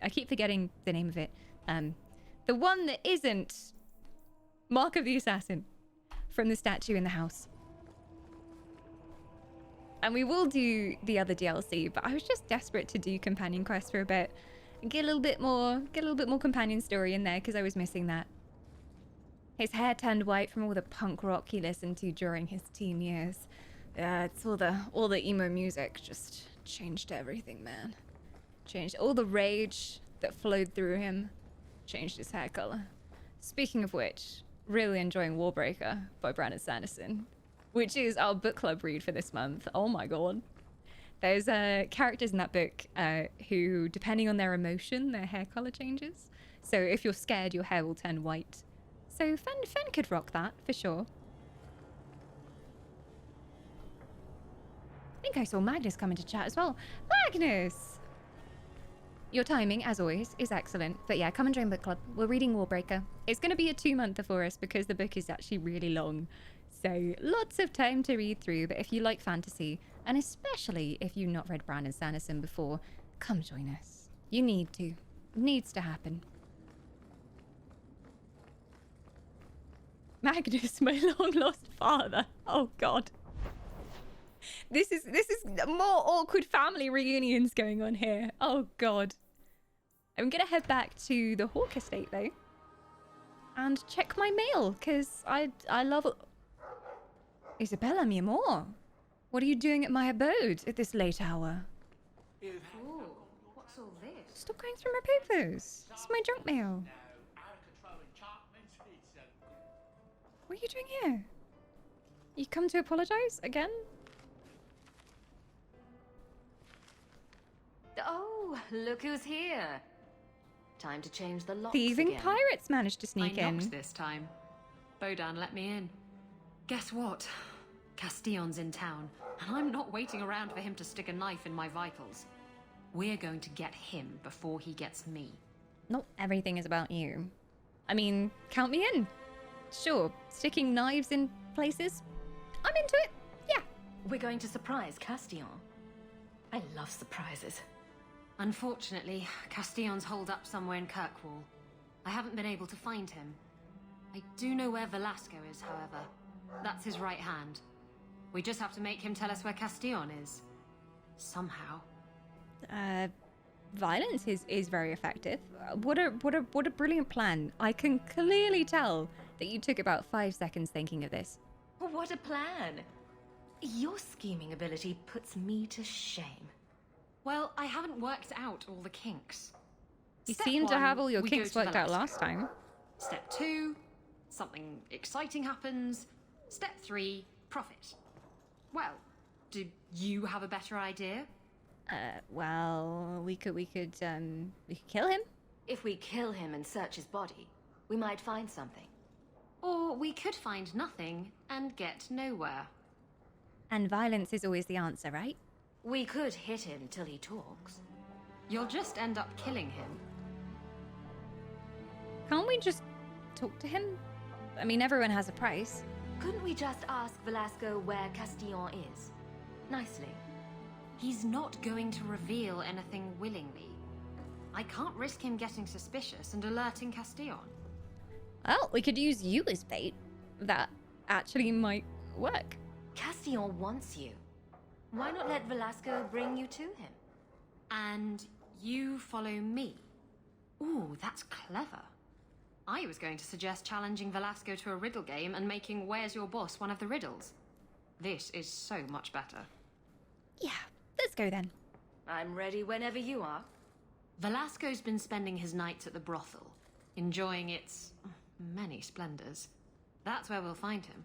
I keep forgetting the name of it. The one that isn't Mark of the Assassin from the statue in the house. And we will do the other DLC, but I was just desperate to do companion quest for a bit and get a little bit more companion story in there because I was missing that. His hair turned white from all the punk rock he listened to during his teen years. It's all the emo music just changed everything, man. Changed all the rage that flowed through him. Changed his hair color. Speaking of which, really enjoying Warbreaker by Brandon Sanderson, which is our book club read for this month. Oh my god. There's characters in that book who, depending on their emotion, their hair color changes. So if you're scared, your hair will turn white. So Fen could rock that, for sure. I think I saw Magnus come into chat as well. Magnus! Your timing, as always, is excellent. But yeah, come and join book club. We're reading Warbreaker. It's going to be a 2-monther for us because the book is actually really long. So lots of time to read through. But if you like fantasy, and especially if you've not read Brandon Sanderson before, come join us. You need to. It needs to happen. Magnus, my long-lost father. Oh, God. This is more awkward family reunions going on here. Oh, God. I'm going to head back to the Hawk estate, though, and check my mail, because I love... Isabella, mi amor. What are you doing at my abode at this late hour? Ooh, what's all this? Stop going through my papers. It's my junk mail. What are you doing here? You come to apologize again? Oh, look who's here. Time to change the locks Thieving again. pirates managed to sneak I knocked in. this time. Bodan let me in. Guess what? Castillon's in town, and I'm not waiting around for him to stick a knife in my vitals. We're going to get him before he gets me. Not everything is about you. I mean, count me in. Sure, sticking knives in places. I'm into it. Yeah. We're going to surprise Castillon. I love surprises. Unfortunately, Castillon's holed up somewhere in Kirkwall. I haven't been able to find him. I do know where Velasco is, however. That's his right hand. We just have to make him tell us where Castillon is. Somehow. Violence is very effective. What a brilliant plan. I can clearly tell that you took about 5 seconds thinking of this. What a plan! Your scheming ability puts me to shame. Well, I haven't worked out all the kinks. You Step seem to 1, have all your we go kinks to worked out Velasco. last time. Step 2, something exciting happens. Step 3, profit. Well, do you have a better idea? Well, we could kill him. If we kill him and search his body, we might find something. Or we could find nothing and get nowhere. And violence is always the answer, right? We could hit him till he talks. You'll just end up killing him. Can't we just talk to him? I mean, everyone has a price. Couldn't we just ask Velasco where Castillon is? Nicely. He's not going to reveal anything willingly. I can't risk him getting suspicious and alerting Castillon. Well, we could use you as bait. That actually might work. Castillon wants you. Why not let Velasco bring you to him? And you follow me. Ooh, that's clever. I was going to suggest challenging Velasco to a riddle game and making Where's Your Boss one of the riddles. This is so much better. Yeah, let's go then. I'm ready whenever you are. Velasco's been spending his nights at the brothel, enjoying its many splendors. That's where we'll find him.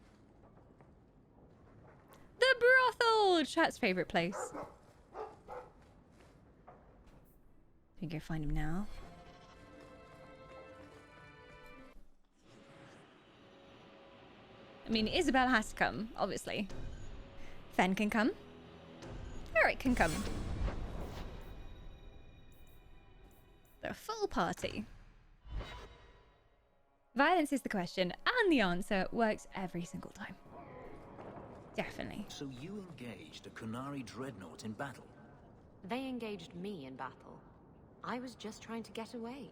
The brothel! Chat's favorite place. We can go find him now. I mean, Isabel has to come, obviously. Fen can come. Eric can come. The full party. Violence is the question, and the answer works every single time. Definitely. So you engaged a Kunari dreadnought in battle? They engaged me in battle. I was just trying to get away.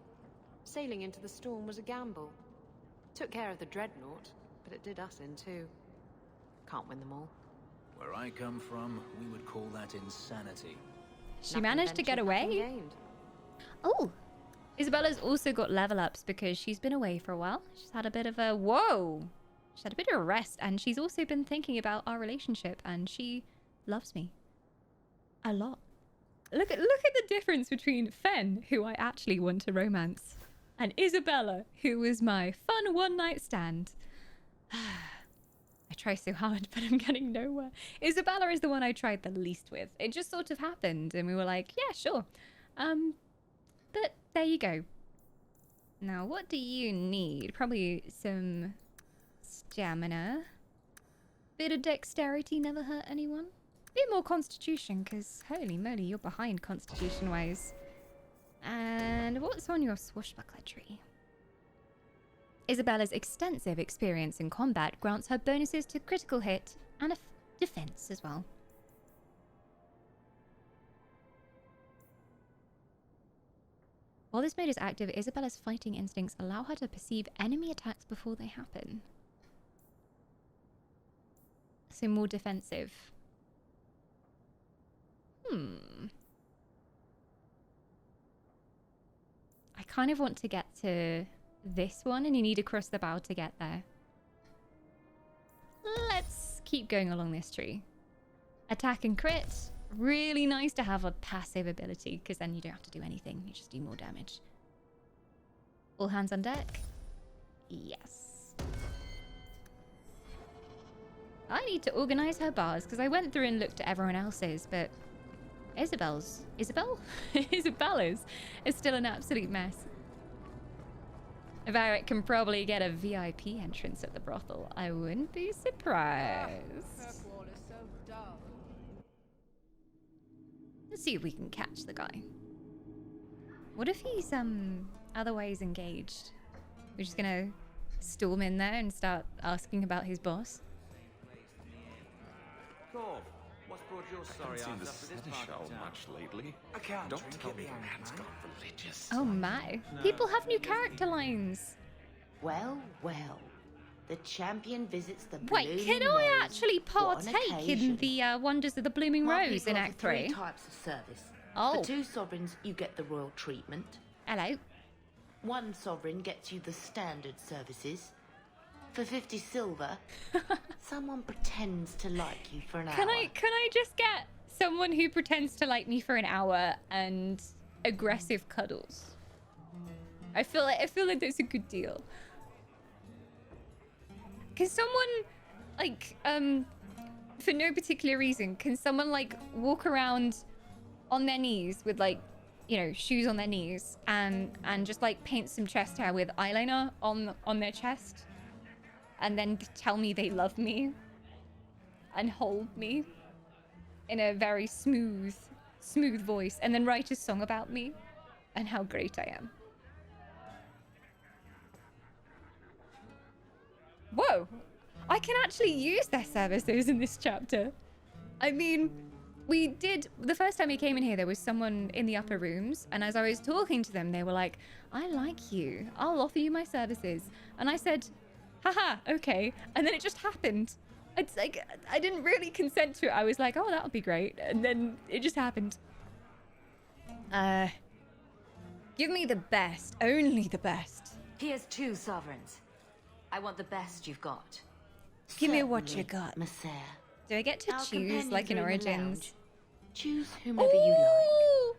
Sailing into the storm was a gamble. Took care of the dreadnought, but it did us in too. Can't win them all. Where I come from, we would call that insanity. She managed to get away? Oh! Isabella's also got level ups because she's been away for a while. She's had a bit of a... Whoa! She's had a bit of a rest, and she's also been thinking about our relationship, and she loves me. A lot. Look at the difference between Fen, who I actually want to romance, and Isabella, who was my fun one-night stand. I try so hard, but I'm getting nowhere. Isabella is the one I tried the least with. It just sort of happened, and we were like, yeah, sure. But there you go. Now, what do you need? Probably some stamina. Bit of dexterity never hurt anyone. Bit more constitution, because holy moly, you're behind constitution-wise. And what's on your swashbuckler tree? Isabella's extensive experience in combat grants her bonuses to critical hit and defense as well. While this mode is active, Isabella's fighting instincts allow her to perceive enemy attacks before they happen. So more defensive. I kind of want to get to this one, and you need to cross the bow to get there. Let's keep going along this tree. Attack and crit. Really nice to have a passive ability, because then you don't have to do anything. You just do more damage. All hands on deck. Yes. I need to organize her bars, because I went through and looked at everyone else's, but Isabella's is still an absolute mess. Varric can probably get a VIP entrance at the brothel. I wouldn't be surprised. Let's see if we can catch the guy. What if he's otherwise engaged? We're just gonna storm in there and start asking about his boss. Corv, what's brought your sorry I haven't ass seen up the to this part seneschal of town? much lately. I can't Don't drink tell at me the the end, man's man. gone religious. Oh my. People have new character lines. Well, well. The champion visits the Wait, Blooming can I Rose. actually What an partake in occasion. the Wonders of the Blooming My Rose people in offer Act 3 3? types of service. Oh. For 2 sovereigns, you get the royal treatment. Hello. 1 sovereign gets you the standard services. For 50 silver, someone pretends to like you for an hour. Can I just get someone who pretends to like me for an hour and aggressive cuddles? I feel like that's a good deal. Can someone, like, for no particular reason, can someone, like, walk around on their knees with, like, you know, shoes on their knees and just, like, paint some chest hair with eyeliner on their chest and then tell me they love me and hold me in a very smooth voice and then write a song about me and how great I am? Whoa! I can actually use their services in this chapter. I mean, we did... The first time we came in here, there was someone in the upper rooms, and as I was talking to them, they were like, I like you. I'll offer you my services. And I said, haha, okay. And then it just happened. It's like, I didn't really consent to it. I was like, oh, that would be great. And then it just happened. Give me the best. Only the best. Here's 2 sovereigns. I want the best you've got. Give me what you got. Messere. Do I get to Our choose, companions like in are in the Origins? lounge. Choose whomever you like.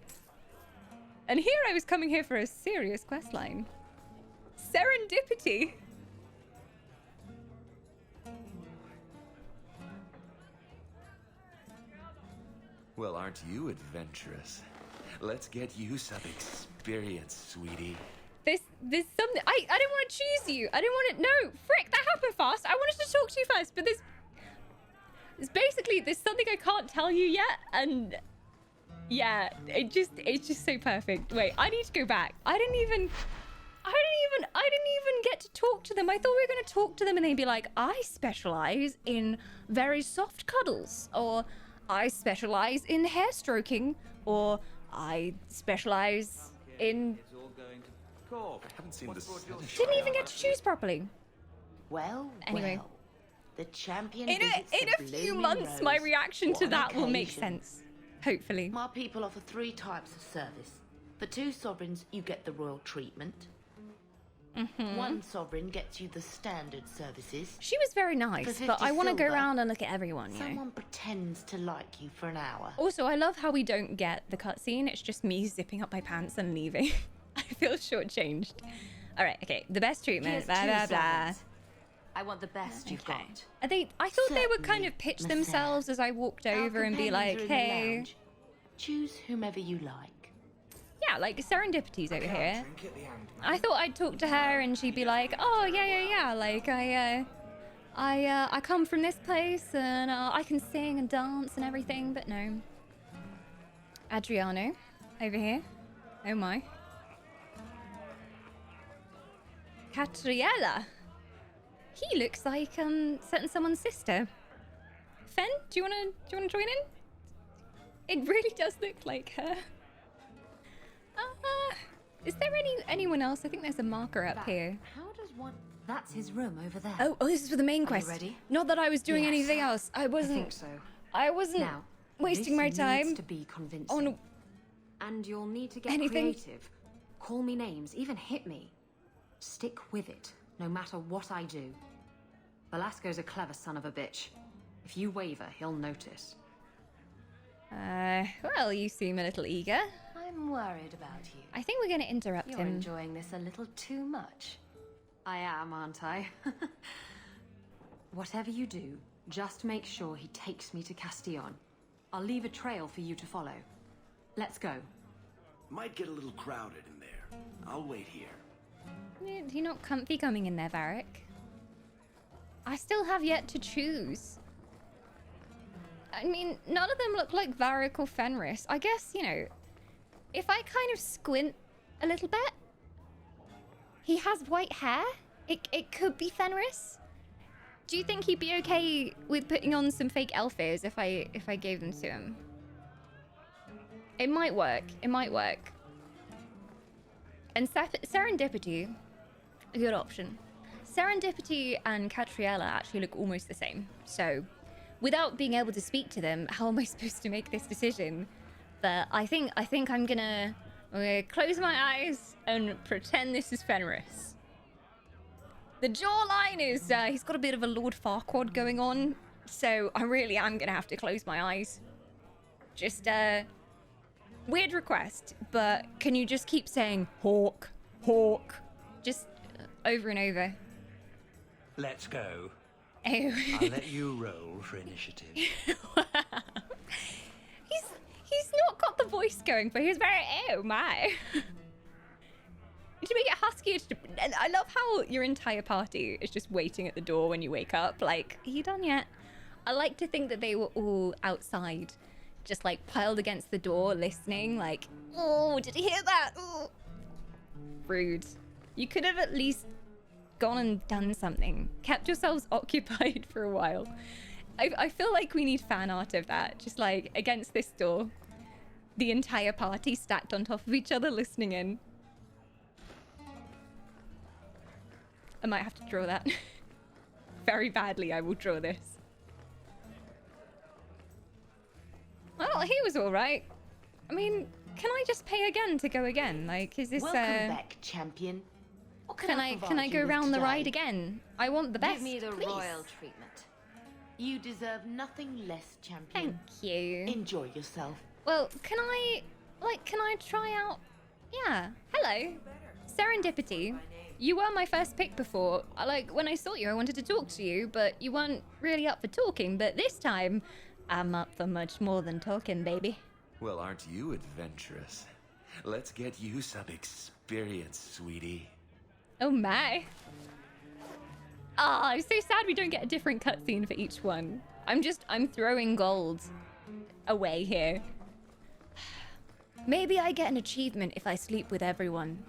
And here I was coming here for a serious questline. Serendipity. Well, aren't you adventurous? Let's get you some experience, sweetie. There's something. I didn't want to choose you. I didn't want to. No, frick, that happened fast. I wanted to talk to you first, but there's something I can't tell you yet, and yeah, it's just so perfect. Wait, I need to go back. I didn't even get to talk to them. I thought we were going to talk to them and they'd be like, I specialize in very soft cuddles, or I specialize in hair stroking, or I specialize in... I haven't seen this. Didn't even get to choose properly. Well, Anyway. well. The champion In visits a the few Blooming months, my Rose. reaction What to an that will make occasion. sense. Hopefully. My people offer 3 types of service. For 2 sovereigns, you get the royal treatment. 1 sovereign gets you the standard services. She was very For nice, 50 but I want to go silver, around and look at everyone, you know. Someone pretends to like you for an hour. Also, I love how we don't get the cutscene. It's just me zipping up my pants and leaving. I feel shortchanged. All right, okay. The best treatment. Here's Blah 2 blah blah. sovereigns. I want the best you've got. I thought they would kind of pitch Certainly, themselves as I walked Our over and be companions like, are in the hey. lounge. Choose whomever you like. Yeah, like Serendipity's over here. I thought I'd talk to her and she'd be like, oh yeah. Like I come from this place and I can sing and dance and everything, but no. Adriano, over here. Oh my. Catriella. He looks like certain someone's sister. Fen, do you wanna join in? It really does look like her. Is there anyone else? I think there's a marker up here. How does one... That's his room over there. Oh, this is for the main Are you quest. ready? Not that I was doing Yes. anything else. I wasn't. think so. I wasn't Now, wasting my this time needs to be convincing. on. And you'll need to get Anything? creative. Call me names, even hit me. Stick with it, no matter what I do. Velasco's a clever son of a bitch. If you waver, he'll notice. Well, you seem a little eager. I'm worried about you. I think we're going to interrupt You're him. enjoying this a little too much. I am, aren't I? Whatever you do, just make sure he takes me to Castillon. I'll leave a trail for you to follow. Let's go. Might get a little crowded in there. I'll wait here. You're not comfy coming in there, Varric. I still have yet to choose. I mean, none of them look like Varric or Fenris. I guess, you know, if I kind of squint a little bit, he has white hair. It could be Fenris. Do you think he'd be okay with putting on some fake elf ears if I gave them to him? It might work. It might work. And Serendipity, a good option. Serendipity and Catriella actually look almost the same. So, without being able to speak to them, how am I supposed to make this decision? But I think I'm gonna close my eyes and pretend this is Fenris. The jawline is, he's got a bit of a Lord Farquaad going on, so I really am gonna have to close my eyes. Just, weird request, but can you just keep saying Hawk, Hawk, just over and over? Let's go. Oh. I'll let you roll for initiative. He's not got the voice going, but he's very, oh my. To make it husky, and I love how your entire party is just waiting at the door when you wake up. Like, are you done yet? I like to think that they were all outside, just like piled against the door, listening. Like, oh, did you hear that? Ooh. Rude. You could have at least gone and done something, kept yourselves occupied for a while. I feel like we need fan art of that, just like against this door, the entire party stacked on top of each other, listening in. I might have to draw that. Very badly, I will draw this. Well, he was all right. I mean, can I just pay again to go again? Like, is this Welcome back, champion. What can I provide go you with round the today? ride again? I want the best. Give me the please. royal treatment. You deserve nothing less, champion. Thank you. Enjoy yourself. Well, can I try out? Yeah. Hello. Serendipity. You were my first pick before. When I saw you, I wanted to talk to you, but you weren't really up for talking. But this time, I'm up for much more than talking, baby. Well, aren't you adventurous? Let's get you some experience, sweetie. Oh my. Ah, I'm so sad we don't get a different cutscene for each one. I'm throwing gold away here. Maybe I get an achievement if I sleep with everyone.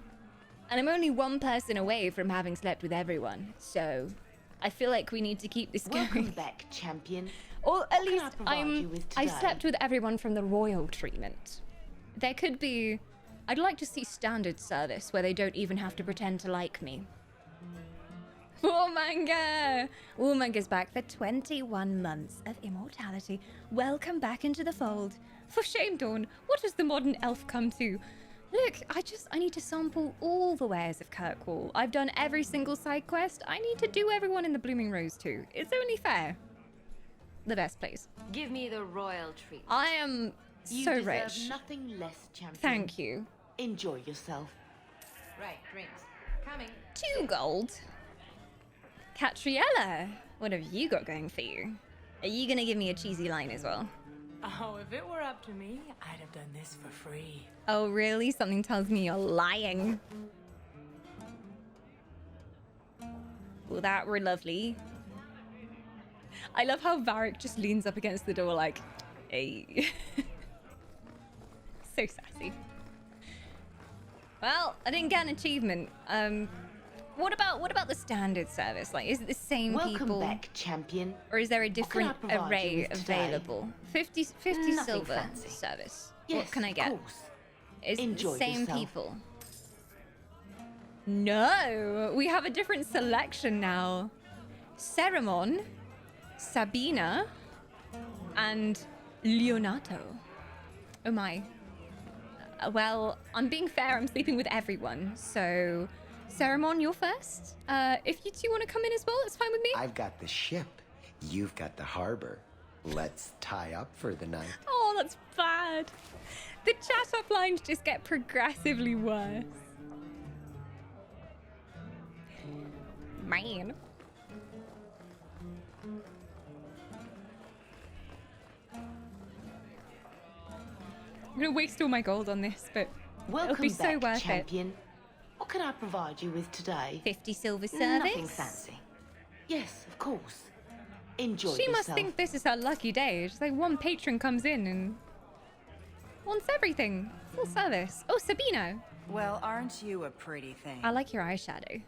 And I'm only one person away from having slept with everyone, so I feel like we need to keep this going. Welcome back, champion. Or at least I slept with everyone from the royal treatment. There could be... I'd like to see standard service where they don't even have to pretend to like me. Warmanga! Warmanga's back for 21 months of immortality. Welcome back into the fold. For shame, Dawn, what has the modern elf come to? Look, I need to sample all the wares of Kirkwall. I've done every single side quest. I need to do everyone in the Blooming Rose too. It's only fair. The best place. Give me the royal treatment. I am You so deserve rich. nothing less, champion. Thank you. Enjoy yourself. Right, drinks. Coming. 2 gold. Catriella, what have you got going for you? Are you gonna give me a cheesy line as well? Oh, if it were up to me, I'd have done this for free. Oh, really? Something tells me you're lying. Well, that were lovely. I love how Varric just leans up against the door like, hey. So sassy. Well, I didn't get an achievement. What about the standard service? Like, is it the same Welcome people? back, champion. Or is there a different What can I provide array you with today? available? 50 Nothing silver fancy. service. Yes, What can I get? of course. Is it the Enjoy same yourself. people? No, we have a different selection now. Ceramon, Sabina, and Leonato. Oh my. Well, I'm being fair, I'm sleeping with everyone, so... Ceramon, you're first. If you two want to come in as well, it's fine with me. I've got the ship. You've got the harbor. Let's tie up for the night. Oh, that's bad. The chat up lines just get progressively worse. Man. I'm gonna waste all my gold on this, but Welcome it'll be back, so worth champion. What can I provide you with today? 50 silver service. Nothing fancy. Yes, of course. Enjoy She must yourself. think this is her lucky day. It's like one patron comes in and wants everything. Full service. Oh, Sabino. Well, aren't you a pretty thing? I like your eyeshadow.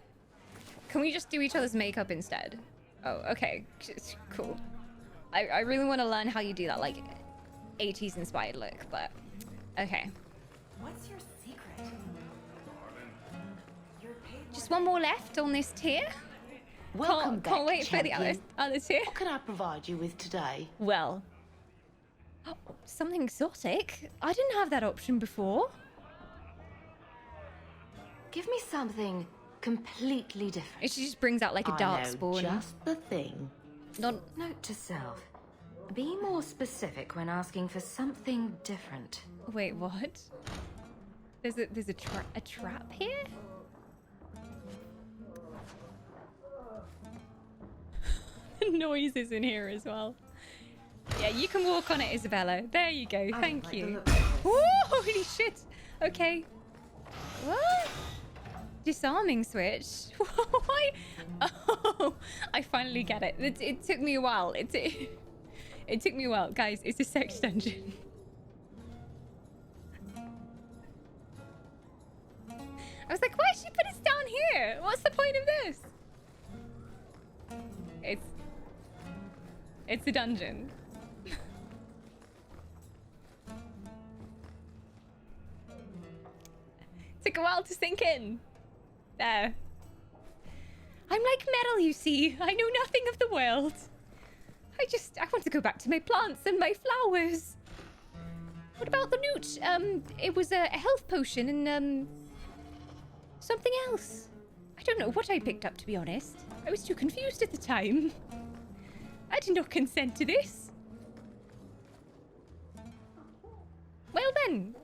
Can we just do each other's makeup instead? Oh, okay. Cool. I really want to learn how you do that, like 80s inspired look, but okay. What's your secret? Just one more left on this tier. Welcome back, Can't wait for the champion. other tier. What can I provide you with today? Well, something exotic. I didn't have that option before. Give me something completely different. She just brings out like a dark I know spawn. just the thing. Note to self. Be more specific when asking for something different. Wait, what? There's a trap here? Noises in here as well. Yeah, you can walk on it, Isabella. There you go. Thank you. Ooh, holy shit. Okay. What? Disarming switch? Why? Oh, I finally get it. It took me a while. It took me a while. Guys, it's a sex dungeon. I was like, why did she put us down here? What's the point of this? It's a dungeon. Took a while to sink in. There. I'm like metal, you see. I know nothing of the world. I want to go back to my plants and my flowers. What about the newt? It was a health potion and, something else. I don't know what I picked up, to be honest. I was too confused at the time. I did not consent to this. Well then.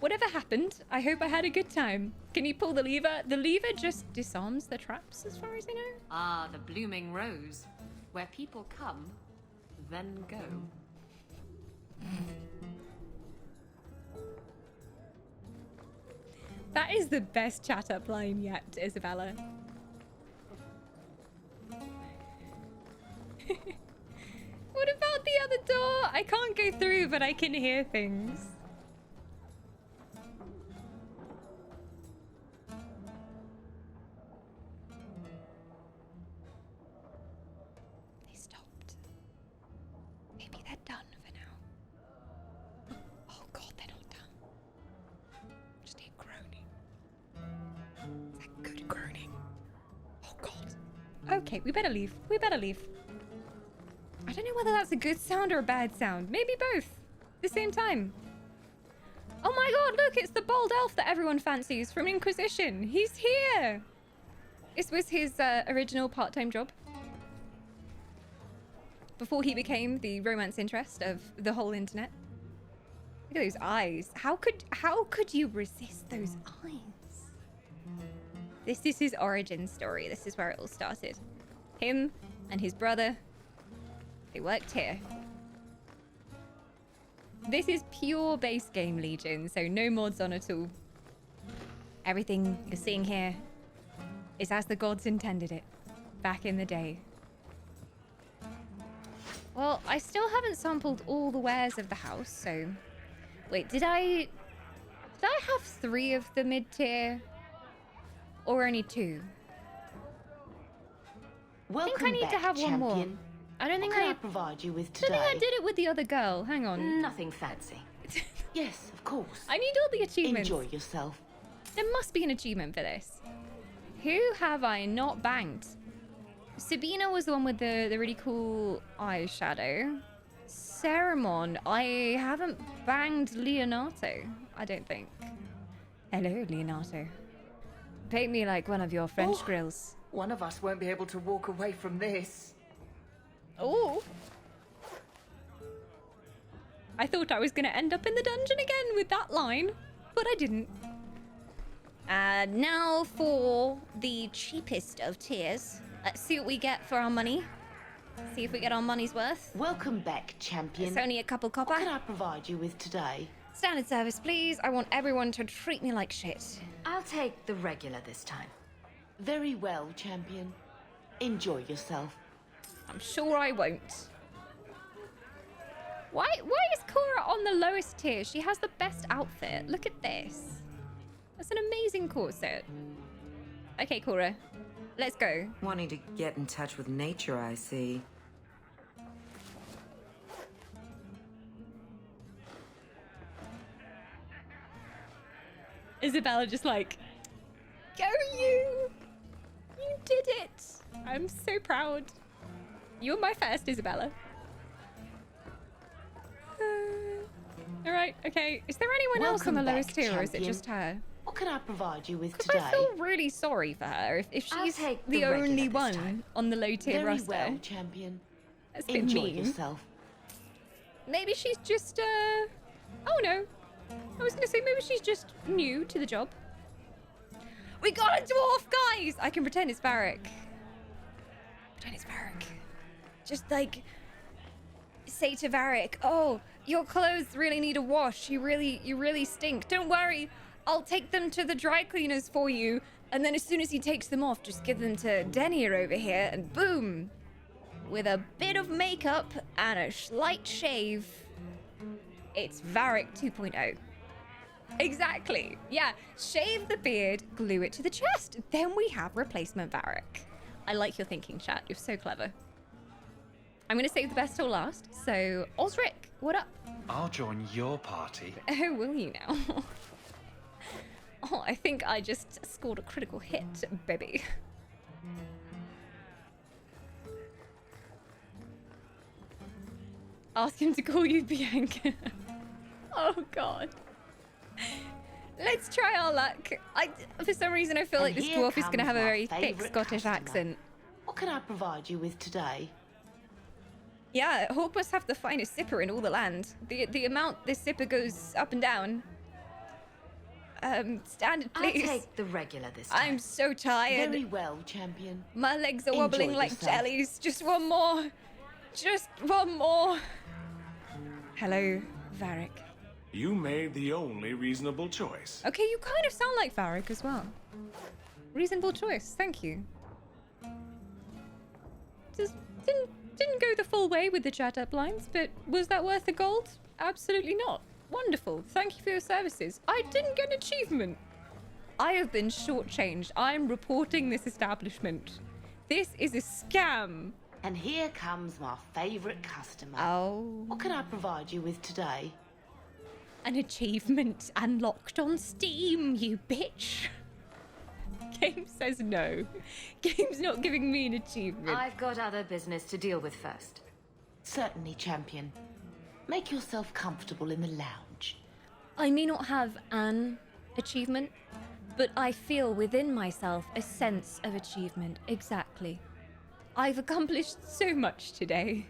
Whatever happened, I hope I had a good time. Can you pull the lever? The lever just disarms the traps, as far as I know. Ah, the blooming rose. Where people come, then go. That is the best chat up line yet, Isabella. What about the other door? I can't go through, but I can hear things. They stopped. Maybe they're done for now. Oh god, they're not done. Just keep groaning. Is that good groaning? Oh god. Okay, we better leave. We better leave. I don't know whether that's a good sound or a bad sound. Maybe both. At the same time. Oh my god, look, it's the bald elf that everyone fancies from Inquisition. He's here. This was his original part-time job. Before he became the romance interest of the whole internet. Look at those eyes. How could you resist those eyes? This is his origin story. This is where it all started. Him and his brother, they worked here. This is pure base game Legion, so no mods on at all. Everything you're seeing here is as the gods intended it, back in the day. Well, I still haven't sampled all the wares of the house, so... Wait, did I have 3 of the mid-tier? Or only 2? Welcome I think I need back, to have one more. champion. I don't think What can I provide you with I today? don't think I did it with the other girl. Hang on. Nothing fancy. Yes, of course. I need all the achievements. Enjoy yourself. There must be an achievement for this. Who have I not banged? Sabina was the one with the really cool eyeshadow. Ceramon. I haven't banged Leonato, I don't think. Hello, Leonato. Paint me like one of your French grills. One of us won't be able to walk away from this. Oh. I thought I was going to end up in the dungeon again with that line, but I didn't. Now for the cheapest of tiers. Let's see what we get for our money. See if we get our money's worth. Welcome back, champion. It's only a couple copper. What can I provide you with today? Standard service, please. I want everyone to treat me like shit. I'll take the regular this time. Very well, champion. Enjoy yourself. I'm sure I won't. Why is Cora on the lowest tier? She has the best outfit. Look at this. That's an amazing corset. Okay, Cora. Let's go. Wanting to get in touch with nature, I see. Isabella just like, go you! You did it! I'm so proud. You're my first, Isabella. Alright, okay. Is there anyone else on the lowest tier, or is it just her? What can I provide you with Because today? I feel really sorry for her if she's the only one on the low tier roster. Very well, champion. That's a bit Enjoy mean. yourself. Maybe she's just, oh no. I was gonna say maybe she's just new to the job. We got a dwarf, guys! I can pretend it's Varric. Pretend it's Varric. Just like, say to Varric, oh, your clothes really need a wash. You really stink. Don't worry. I'll take them to the dry cleaners for you. And then as soon as he takes them off, just give them to Denier over here and boom. With a bit of makeup and a slight shave, it's Varric 2.0. Exactly. Yeah, shave the beard, glue it to the chest. Then we have replacement Varric. I like your thinking, chat. You're so clever. I'm going to save the best till last. So, Osric, what up? I'll join your party. Oh, will you now? Oh, I think I just scored a critical hit, baby. Ask him to call you Bianca. Oh, God. Let's try our luck. For some reason, I feel like this dwarf is going to have a very thick Scottish accent. What can I provide you with today? Yeah, Hawk must have the finest zipper in all the land. The amount this zipper goes up and down. Standard, please. I'll take the regular this time. I'm so tired. Very well, champion. My legs are wobbling Enjoy like yourself. jellies. Just one more. Just one more. Hello, Varric. You made the only reasonable choice. Okay, you kind of sound like Varric as well. Reasonable choice, thank you. Just didn't go the full way with the chat up lines, but was that worth the gold? Absolutely not. Wonderful. Thank you for your services. I didn't get an achievement. I have been shortchanged. I'm reporting this establishment. This is a scam. And here comes my favorite customer. Oh. What can I provide you with today? An achievement unlocked on Steam, you bitch. Game says no. Game's not giving me an achievement. I've got other business to deal with first. Certainly, champion. Make yourself comfortable in the lounge. I may not have an achievement, but I feel within myself a sense of achievement. Exactly. I've accomplished so much today.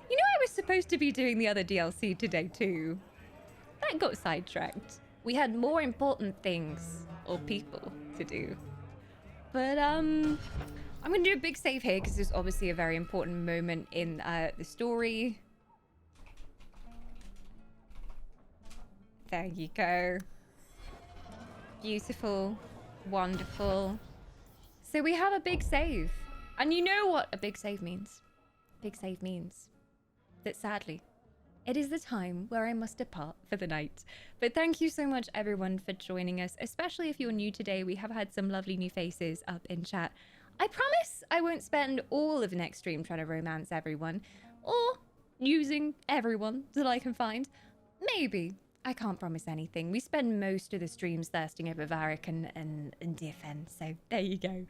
You know, I was supposed to be doing the other DLC today too. That got sidetracked. We had more important things or people to do. But I'm gonna do a big save here because it's obviously a very important moment in the story. There you go. Beautiful. Wonderful. So we have a big save. And you know what a big save means? Big save means that sadly, it is the time where I must depart for the night. But thank you so much everyone for joining us, especially if you're new today. We have had some lovely new faces up in chat. I promise I won't spend all of the next stream trying to romance everyone or using everyone that I can find. Maybe. I can't promise anything. We spend most of the streams thirsting over Varric and Diffen, so there you go.